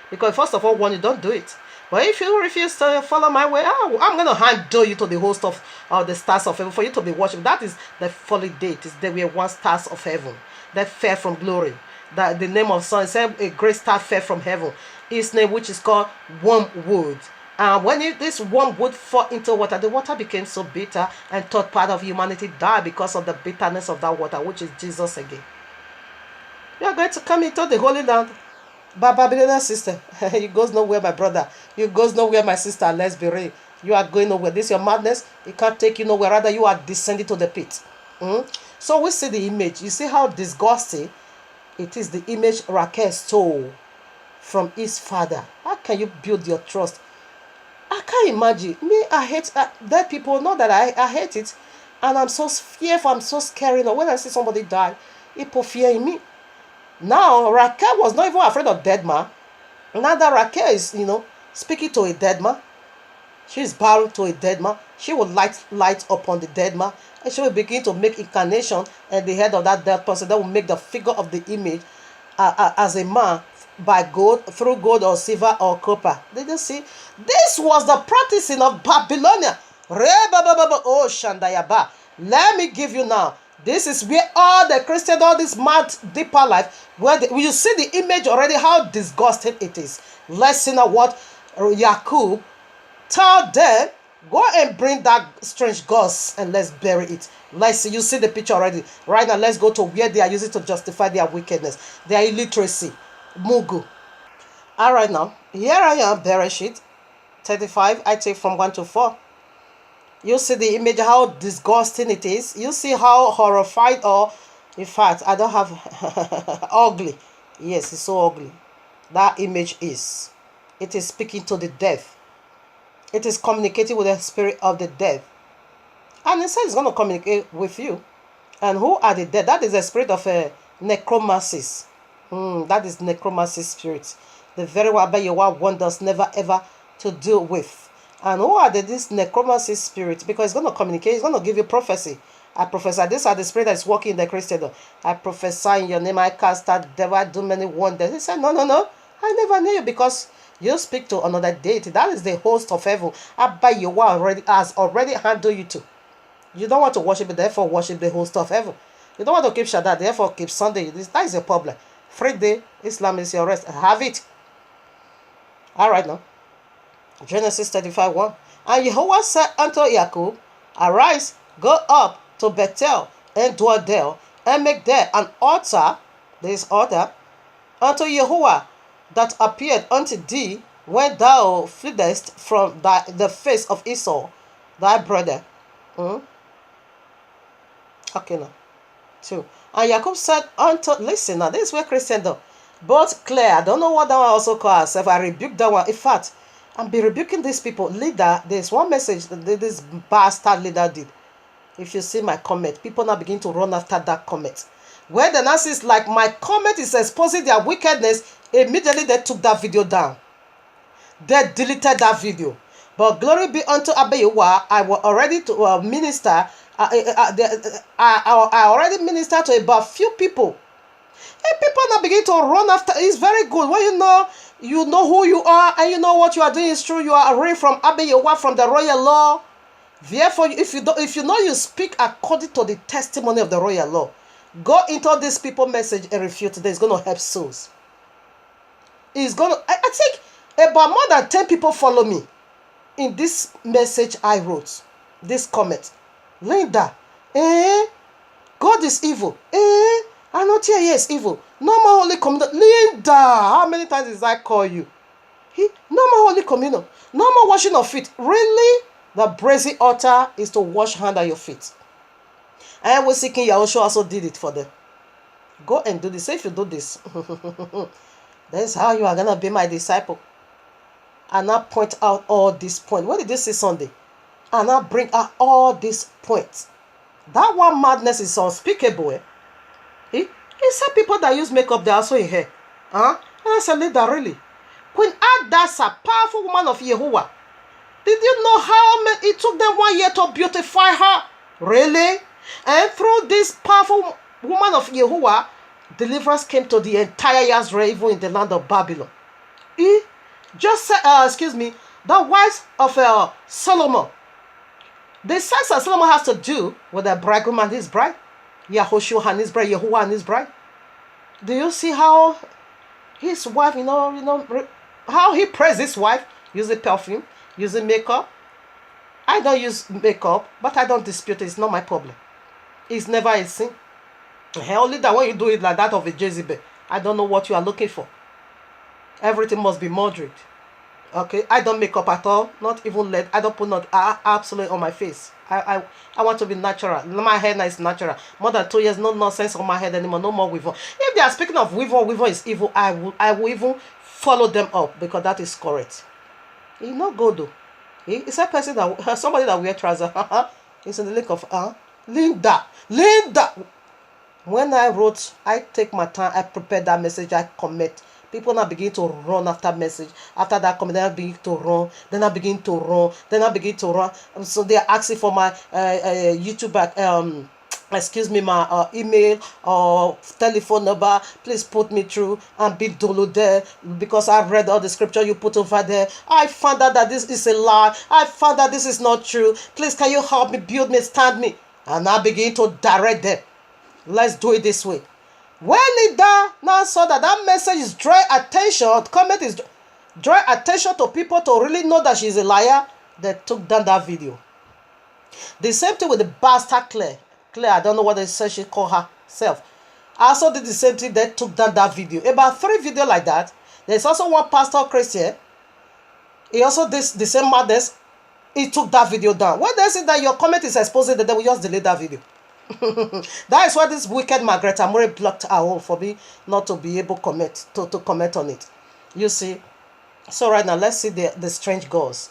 Because first of all, one, you don't do it. But if you refuse to follow my way, I'm going to handle you to the host of the stars of heaven for you to be worshipped. That is the folly deities. They were one stars of heaven that fell from glory. That the name of sun said a great star fell from heaven. His name, which is called wormwood. And when this wormwood fell into water, the water became so bitter, and third part of humanity died because of the bitterness of that water, which is Jesus again. You are going to come into the Holy Land. Babylonian sister, you goes nowhere, my brother. You goes nowhere, my sister. Let's be real. You are going nowhere. This is your madness. It can't take you nowhere. Rather, you are descending to the pit. So we see the image. You see how disgusting it is. The image Raquel stole from his father. How can you build your trust? I can't imagine. Me, I hate dead people. Not that I hate it. And I'm so fearful. I'm so scared. When I see somebody die, it put fear in me. Now, Raquel was not even afraid of dead man. Now that Raquel is, speaking to a dead man, she's bowing to a dead man. She will light upon the dead man, and she will begin to make incarnation and the head of that dead person. That will make the figure of the image as a man by gold, through gold or silver or copper. Did you see? This was the practicing of Babylonia. Oh, Shandayaba. Let me give you now. This is where all the Christians, all this mad deeper life, where you see the image already, how disgusting it is. Let's see now what Jacob tell them. Go and bring that strange ghost and let's bury it. Let's see. You see the picture already. Right now, let's go to where they are using to justify their wickedness, their illiteracy. Mugu. All right now, here I am, Bereshit 35. I take from 1 to 4. You see the image, how disgusting it is. You see how horrified, or in fact, I don't have ugly. Yes, it's so ugly. That image is. It is speaking to the dead. It is communicating with the spirit of the dead. And it says it's going to communicate with you. And who are the dead? That is the spirit of necromancy. That is necromancy spirit. The very one by your wonders never ever to deal with. And who are this necromancy spirit? Because it's going to communicate. It's going to give you prophecy. I prophesy. These are the spirit that is working in the Christendom. I prophesy in your name. I cast out devil. I do many wonders. He said, no. I never knew you, because you speak to another deity. That is the host of heaven. Abba Yehovah has already handled you to. You don't want to worship it, therefore worship the host of heaven. You don't want to keep Shabbat, therefore keep Sunday. That is your problem. Free day, Islam is your rest. Have it. All right now. Genesis 35:1. And Jehovah said unto Jacob, arise, go up to Bethel, and dwell there, and make there an altar, this altar, unto Jehovah, that appeared unto thee when thou fleddest from the face of Esau, thy brother. Okay now. 2. And Jacob said unto, listen now, this is where Christendom, both clear. I don't know what that one also call herself. I rebuke that one. In fact, I'm be rebuking these people. Leader, there's one message that this bastard leader did. If you see my comment, people now begin to run after that comment. Where the Nazis, like, my comment is exposing their wickedness, immediately they took that video down. They deleted that video. But glory be unto Abba Yehovah, I was already to minister. I already ministered to about few people. And people now begin to run after. It's very good when you know who you are, and you know what you are doing is true. You are real from Abba Yehovah, from the royal law. Therefore, if you know you speak according to the testimony of the royal law, go into this people message and refute it. It's going to help souls. It's going to. I think about more than 10 people follow me in this message I wrote. This comment. Linda, God is evil. I'm not here. Yes, evil. No more Holy Communion. Linda, how many times did I call you? No more Holy Communion. No more washing of feet. Really? The brazen altar is to wash hand on your feet. And we're seeking Yahushua also did it for them. Go and do this. So if you do this, that's how you are going to be my disciple. And I point out all these points. What did you see Sunday? And I bring out all these points. That one madness is unspeakable. He said people that use makeup, they also in hair. And I said, leader, really? Queen Adasa, a powerful woman of Yehovah. Did you know how it took them 1 year to beautify her? Really? And through this powerful woman of Yehovah, deliverance came to the entire Israel, even in the land of Babylon. Just said, the wives of Solomon. The sex that Solomon has to do with the bridegroom and his bride, Yahushua and his bride, Yehovah and his bride. Do you see how his wife, how he praised his wife using perfume, using makeup? I don't use makeup, but I don't dispute it. It's not my problem. It's never a sin. Only that when you do it like that of a Jezebel, I don't know what you are looking for. Everything must be moderate. Okay, I don't make up at all. Not even let. I don't put not absolutely on my face. I want to be natural. My hair is natural. More than 2 years, no nonsense on my head anymore. No more weave. If they are speaking of weave is evil. I will even follow them up because that is correct. He not go though. It's a person that somebody that wear trousers. It's in the link of Linda. When I wrote, I take my time, I prepare that message, I commit. People now begin to run after message. After that comment, then I begin to run. Then I begin to run. Then I begin to run. So they are asking for my YouTube excuse me, my email or telephone number. Please put me through and be dolo there because I've read all the scripture you put over there. I found out that this is a lie. I found out this is not true. Please, can you help me, build me, stand me? And I begin to direct them. Let's do it this way. When Linda now saw that message is drawing attention, comment is drawing attention to people to really know that she's a liar, they took down that video. The same thing with the bastard Claire. Claire, I don't know what they say she called herself. I also did the same thing, they took down that video. About 3 videos like that. There's also one pastor Christian. He also did the same madness. He took that video down. When they say that your comment is exposing, then they will just delete that video. That is why this wicked Margaret Amore blocked her home for me not to be able to comment on it. You see. So right now, let's see the strange gods.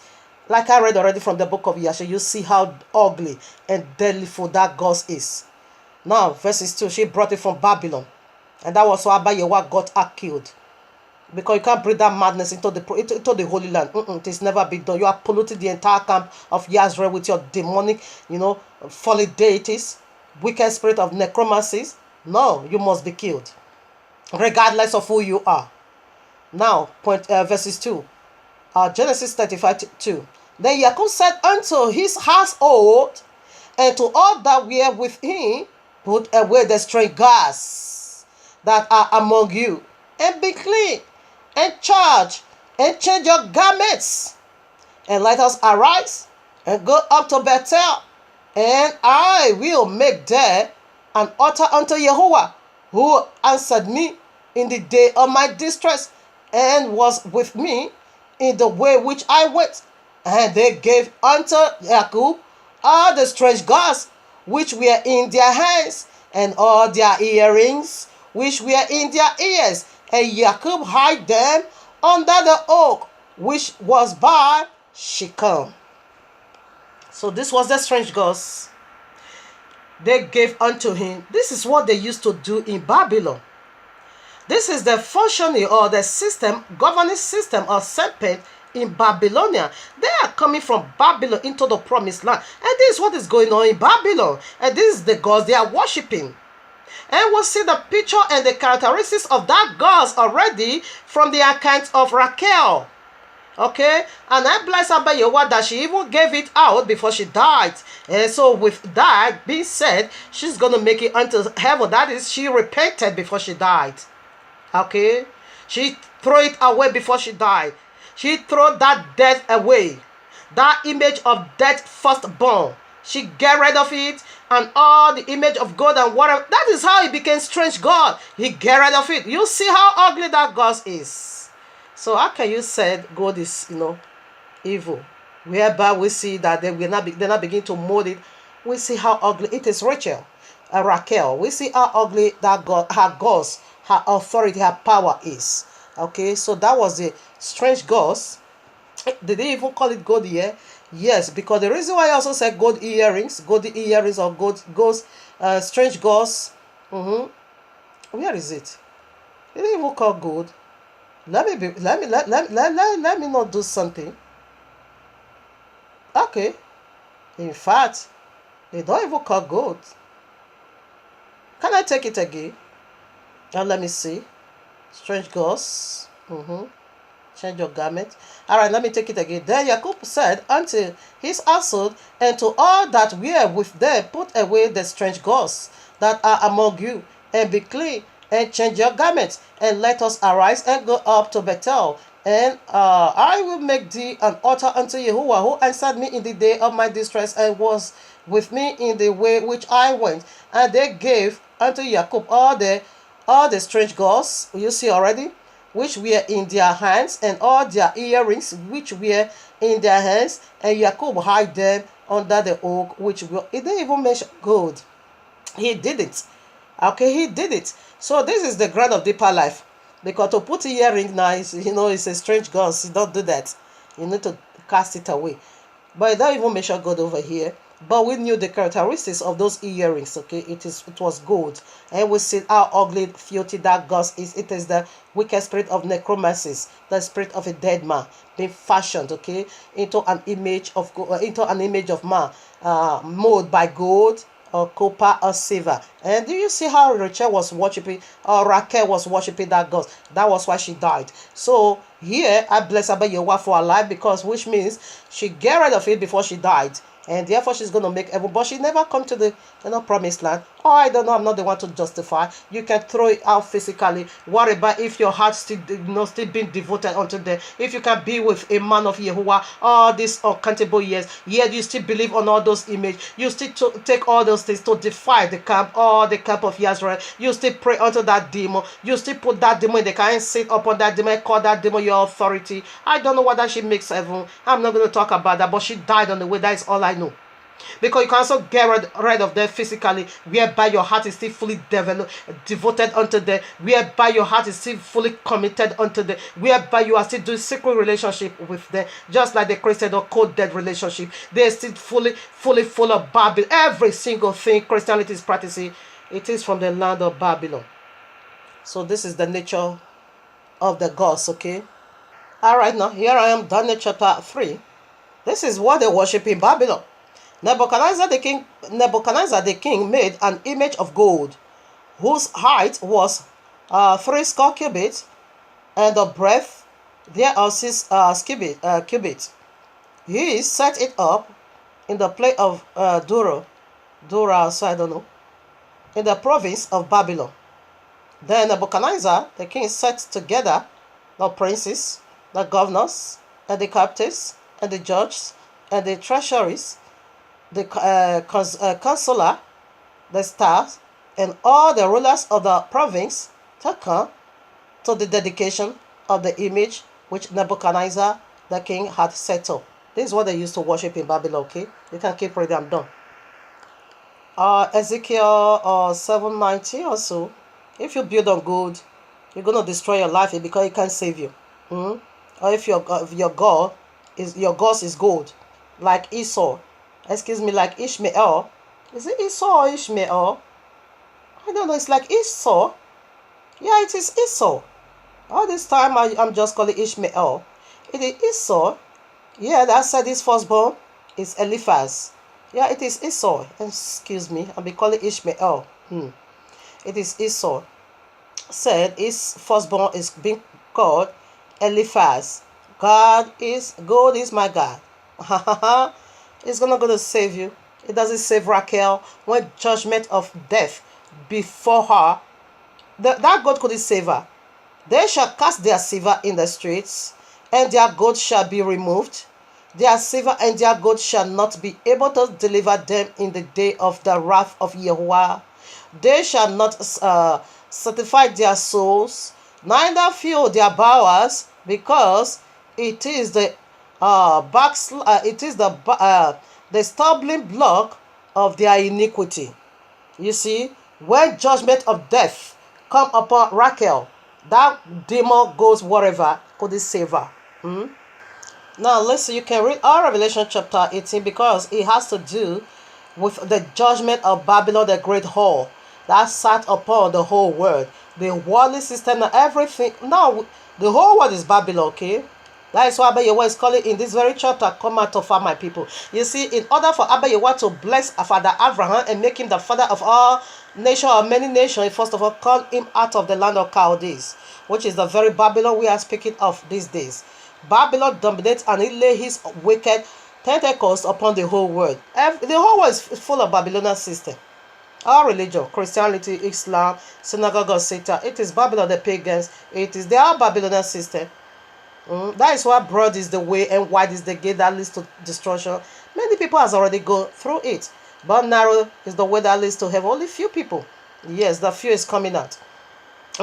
Like I read already from the book of Yasha, you see how ugly and deadly that ghost is. Now, verses 2, she brought it from Babylon. And that was why Abayewa got her killed. Because you can't bring that madness into the Holy Land. It is never been done. You are polluting the entire camp of Yazra with your demonic, fallen deities. Wicked spirit of necromancies. No, you must be killed. Regardless of who you are. Now, verses 2. Genesis 35:2. Then Jacob said unto his household and to all that were with him, put away the strange gods that are among you, and be clean, and charge, and change your garments, and let us arise, and go up to Bethel, and I will make there an altar unto Jehovah, who answered me in the day of my distress, and was with me in the way which I went. And they gave unto Jacob all the strange gods which were in their hands, and all their earrings which were in their ears. And Jacob hid them under the oak which was by Shechem. So this was the strange gods they gave unto him. This is what they used to do in Babylon. This is the functioning or the system, governing system of serpent in Babylonia. They are coming from Babylon into the promised land. And this is what is going on in Babylon. And this is the gods they are worshipping. And we'll see the picture and the characteristics of that gods already from the account of Raquel. Okay, and I bless Abayewa that she even gave it out before she died. And so with that being said, she's going to make it unto heaven. That is, she repented before she died. Okay, she threw it away before she died. She threw that death away. That image of death firstborn. She get rid of it, and all the image of God and whatever. That is how he became strange God. He get rid of it. You see how ugly that God is. So how can you say God is, evil? Whereby we see that they not begin to mold it. We see how ugly it is. Raquel. We see how ugly that God, her gods, her authority, her power is. Okay, so that was the strange gods. Did they even call it gold here? Yes, because the reason why I also said gold earrings or gold strange gods. Where is it? They didn't even call gold. Let me not do something. Okay. In fact, they don't even call gold. Can I take it again? Now let me see. Strange gods. Change your garment. Alright, let me take it again. Then Jacob said unto his household and to all that were with them, put away the strange gods that are among you, and be clean, and change your garments, and let us arise and go up to Bethel. And I will make thee an altar unto Jehovah, who answered me in the day of my distress, and was with me in the way which I went. And they gave unto Jacob all the all the strange gods, you see already, which were in their hands, and all their earrings, which were in their hands, and Jacob hid them under the oak, which were, it didn't even mention gold. He did it. Okay, he did it. So this is the ground of deeper life. Because to put earring now is, it's a strange god. So don't do that. You need to cast it away. But it don't even mention God over here. But we knew the characteristics of those earrings. Okay, it was gold, and we see how ugly, filthy that god is. It is the wicked spirit of necromancy, the spirit of a dead man being fashioned, okay, into an image of man, molded by gold or copper or silver. And do you see how Rachel was worshiping, or Raquel was worshiping that god? That was why she died. So here I bless Abba Yehovah for her life, because which means she get rid of it before she died, and therefore she's going to make heaven. But she never come to the promised land. Oh, I don't know, I'm not the one to justify. You can throw it out physically. What about if your heart still still being devoted unto them? If you can be with a man of Yehovah all these uncountable years, yet you still believe on all those images, you still take all those things to defy the camp, all the camp of Israel. You still pray unto that demon. You still put that demon in the car and sit upon that demon, call that demon your authority. I don't know whether she makes heaven. I'm not going to talk about that, but she died on the way. That is all I know. Because you can also get rid of them physically, whereby your heart is still fully devoted unto them, whereby your heart is still fully committed unto them, whereby you are still doing secret relationship with them, just like the Christian or cold-dead relationship. They are still fully full of Babylon. Every single thing Christianity is practicing, it is from the land of Babylon. So this is the nature of the gods, okay? Alright, now here I am, Daniel chapter 3. This is what they worship in Babylon. Nebuchadnezzar the king made an image of gold, whose height was 60 cubits, and the breadth thereof 6 cubits. He set it up in the place of Dura, so I don't know, in the province of Babylon. Then Nebuchadnezzar the king set together the princes, the governors, and the captains, and the judges, and the treasuries, the consular, the staffs, and all the rulers of the province to come to the dedication of the image which Nebuchadnezzar the king had set up. This is what they used to worship in Babylon, okay? You can keep reading, I'm done. Ezekiel 7:90 also. If you build on gold, you're going to destroy your life because it can't save you. Or if your God is gold, like Esau. Excuse me, like Ishmael. Is it Esau or Ishmael? I don't know. It's like Esau. Yeah, it is Esau. All this time I'm just calling Ishmael. It is Esau. Yeah, that said his firstborn is Eliphaz. Yeah, it is Esau. Excuse me, I'll be calling Ishmael. It is Esau. Said his firstborn is being called Eliphaz. Gold is my God. It's not going to save you. It doesn't save Raquel when judgment of death before her. That God couldn't save her. They shall cast their silver in the streets, and their gold shall be removed. Their silver and their gold shall not be able to deliver them in the day of the wrath of Yehovah. They shall not satisfy their souls, neither fill their bowels, because it is the the stumbling block of their iniquity. You see, when judgment of death come upon Raquel, that demon goes wherever, couldn't save her. Now listen, you can read all Revelation chapter 18 because it has to do with the judgment of Babylon, the great whore that sat upon the whole world, the worldly system and everything. Now the whole world is Babylon, okay? That is why Abba Yehovah is calling in this very chapter, come out of my people. You see, in order for Abba Yehovah to bless Father Abraham and make him the father of all nations or many nations, he first of all called him out of the land of Chaldees, which is the very Babylon we are speaking of these days. Babylon dominates and he lay his wicked tentacles upon the whole world. The whole world is full of Babylonian system. Our religion, Christianity, Islam, synagogue of Satan, it is Babylon, the pagans, it is their Babylonian system. That is why broad is the way and wide is the gate that leads to destruction. Many people has already gone through it. But narrow is the way that leads to heaven. Only few people. Yes, the few is coming out.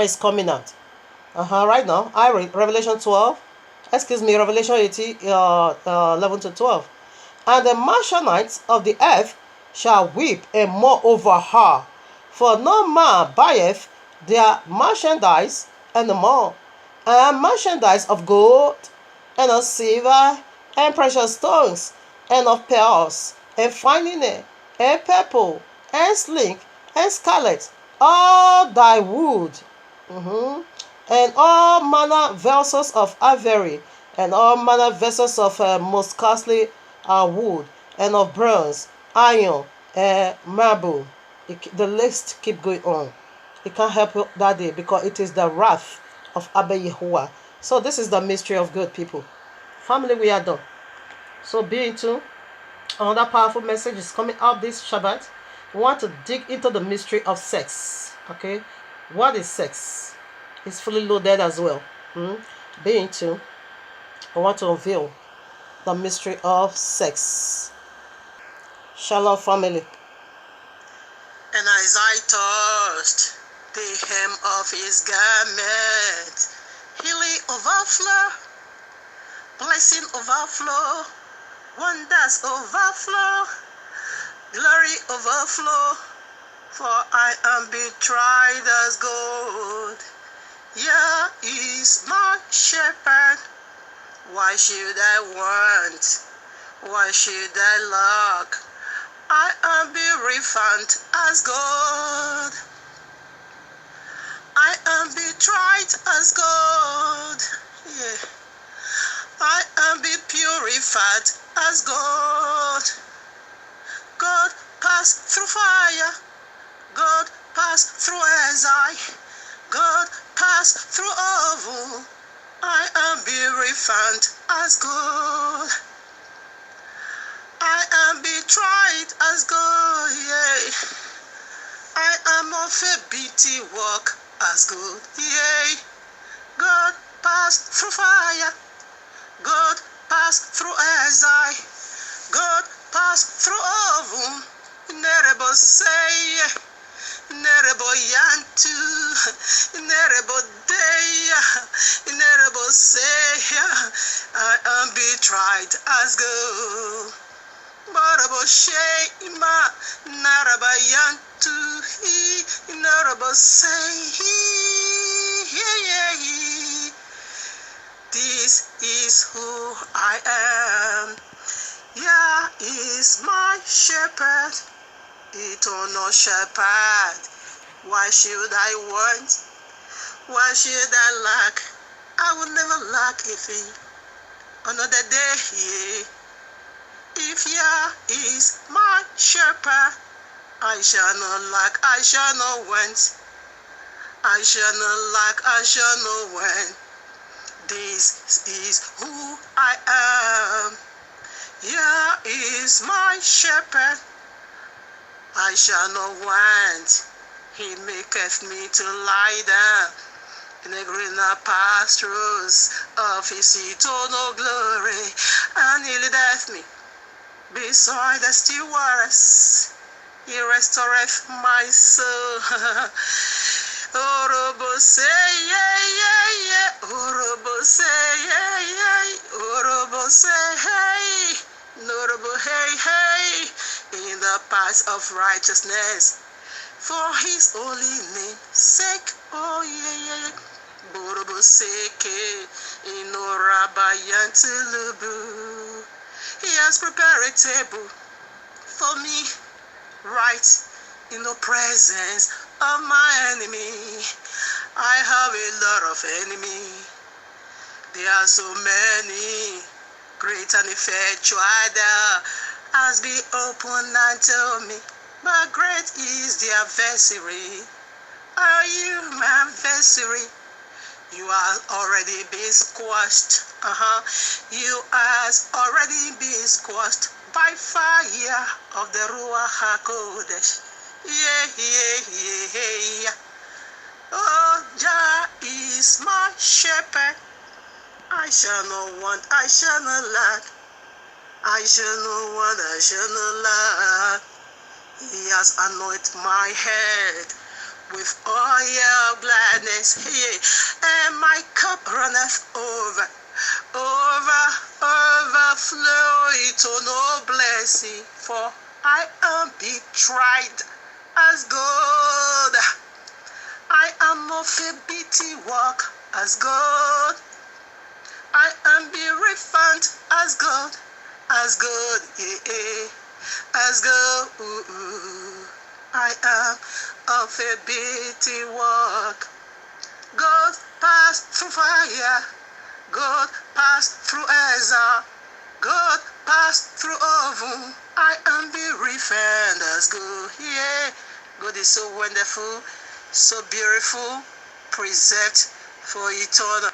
is coming out. Right now, I read Revelation 12. Revelation 18, 11 to 12. And the merchants of the earth shall weep and mourn over her, for no man buyeth their merchandise and more, and merchandise of gold, and of silver, and precious stones, and of pearls, and fine linen, and purple, and slink, and scarlet, all thy wood, and all manner vessels of ivory, and all manner vessels of most costly wood, and of bronze, iron, and marble. The list keep going on. It can't help you that day because it is the wrath of Abba Yehovah. So this is the mystery of good people. Family, we are done. So be into another powerful message is coming up this Shabbat. We want to dig into the mystery of sex. Okay, what is sex? It's fully loaded as well. Be into. I want to unveil the mystery of sex. Shalom, family.
And as I touched the hem of his garment, healing overflow, blessing overflow, wonders overflow, glory overflow, for I am betrayed as gold. Yeah, is my shepherd. Why should I want? Why should I lack? I am bereaved as gold. I am betrayed as gold. Yeah. I am be purified as gold. God passed through fire. God passed through exile. God passed through oven. I am be refined as gold. I am betrayed as gold, yea. I am of a beaty work as gold, yea. God passed through fire. God passed through exile. God passed through oven. Nerebo say, Nerebo yantu, Nerebo day, Nerebo say, I am betrayed as gold. Barabo shema, Naraba yantu, Nerebo say, this is who I am. Yah is my shepherd, eternal shepherd. Why should I want? Why should I lack? I will never lack anything. Another day here. If Yah is my shepherd, I shall not lack, I shall not want. I shall not lack, I shall not want. This is who I am. Yah is my shepherd, I shall not want. He maketh me to lie down in the greener pastures of his eternal glory, and he leadeth me beside the still waters. He restoreth my soul. Orobo say, yeah. Orobo say, yeah. Orobo say, hey. Norobo, hey. In the paths of righteousness, for his holy name's sake. Oh, yeah. Borobo seke. Inorabayantulubu. He has prepared a table for me, right in the presence of my enemy. I have a lot of enemies. There are so many. Great and effectual has been opened unto me, but great is the adversary. Are you my adversary? You are already been squashed. You has already been squashed by fire of the Ruach HaKodesh. Yeah. Oh, Jah is my shepherd. I shall not want, I shall not lack. I shall not want, I shall not lack. He has anointed my head with oil gladness, yea, and my cup runneth over, overflow to no blessing, for I am betried as gold. I am of a beaten work as gold. I am be refined as gold, yeah, as gold. I am of a beaten work. God passed through fire, God passed through Ezra, God passed through oven. I am be refined as gold. Yeah, God is so wonderful, so beautiful, preserved for eternal.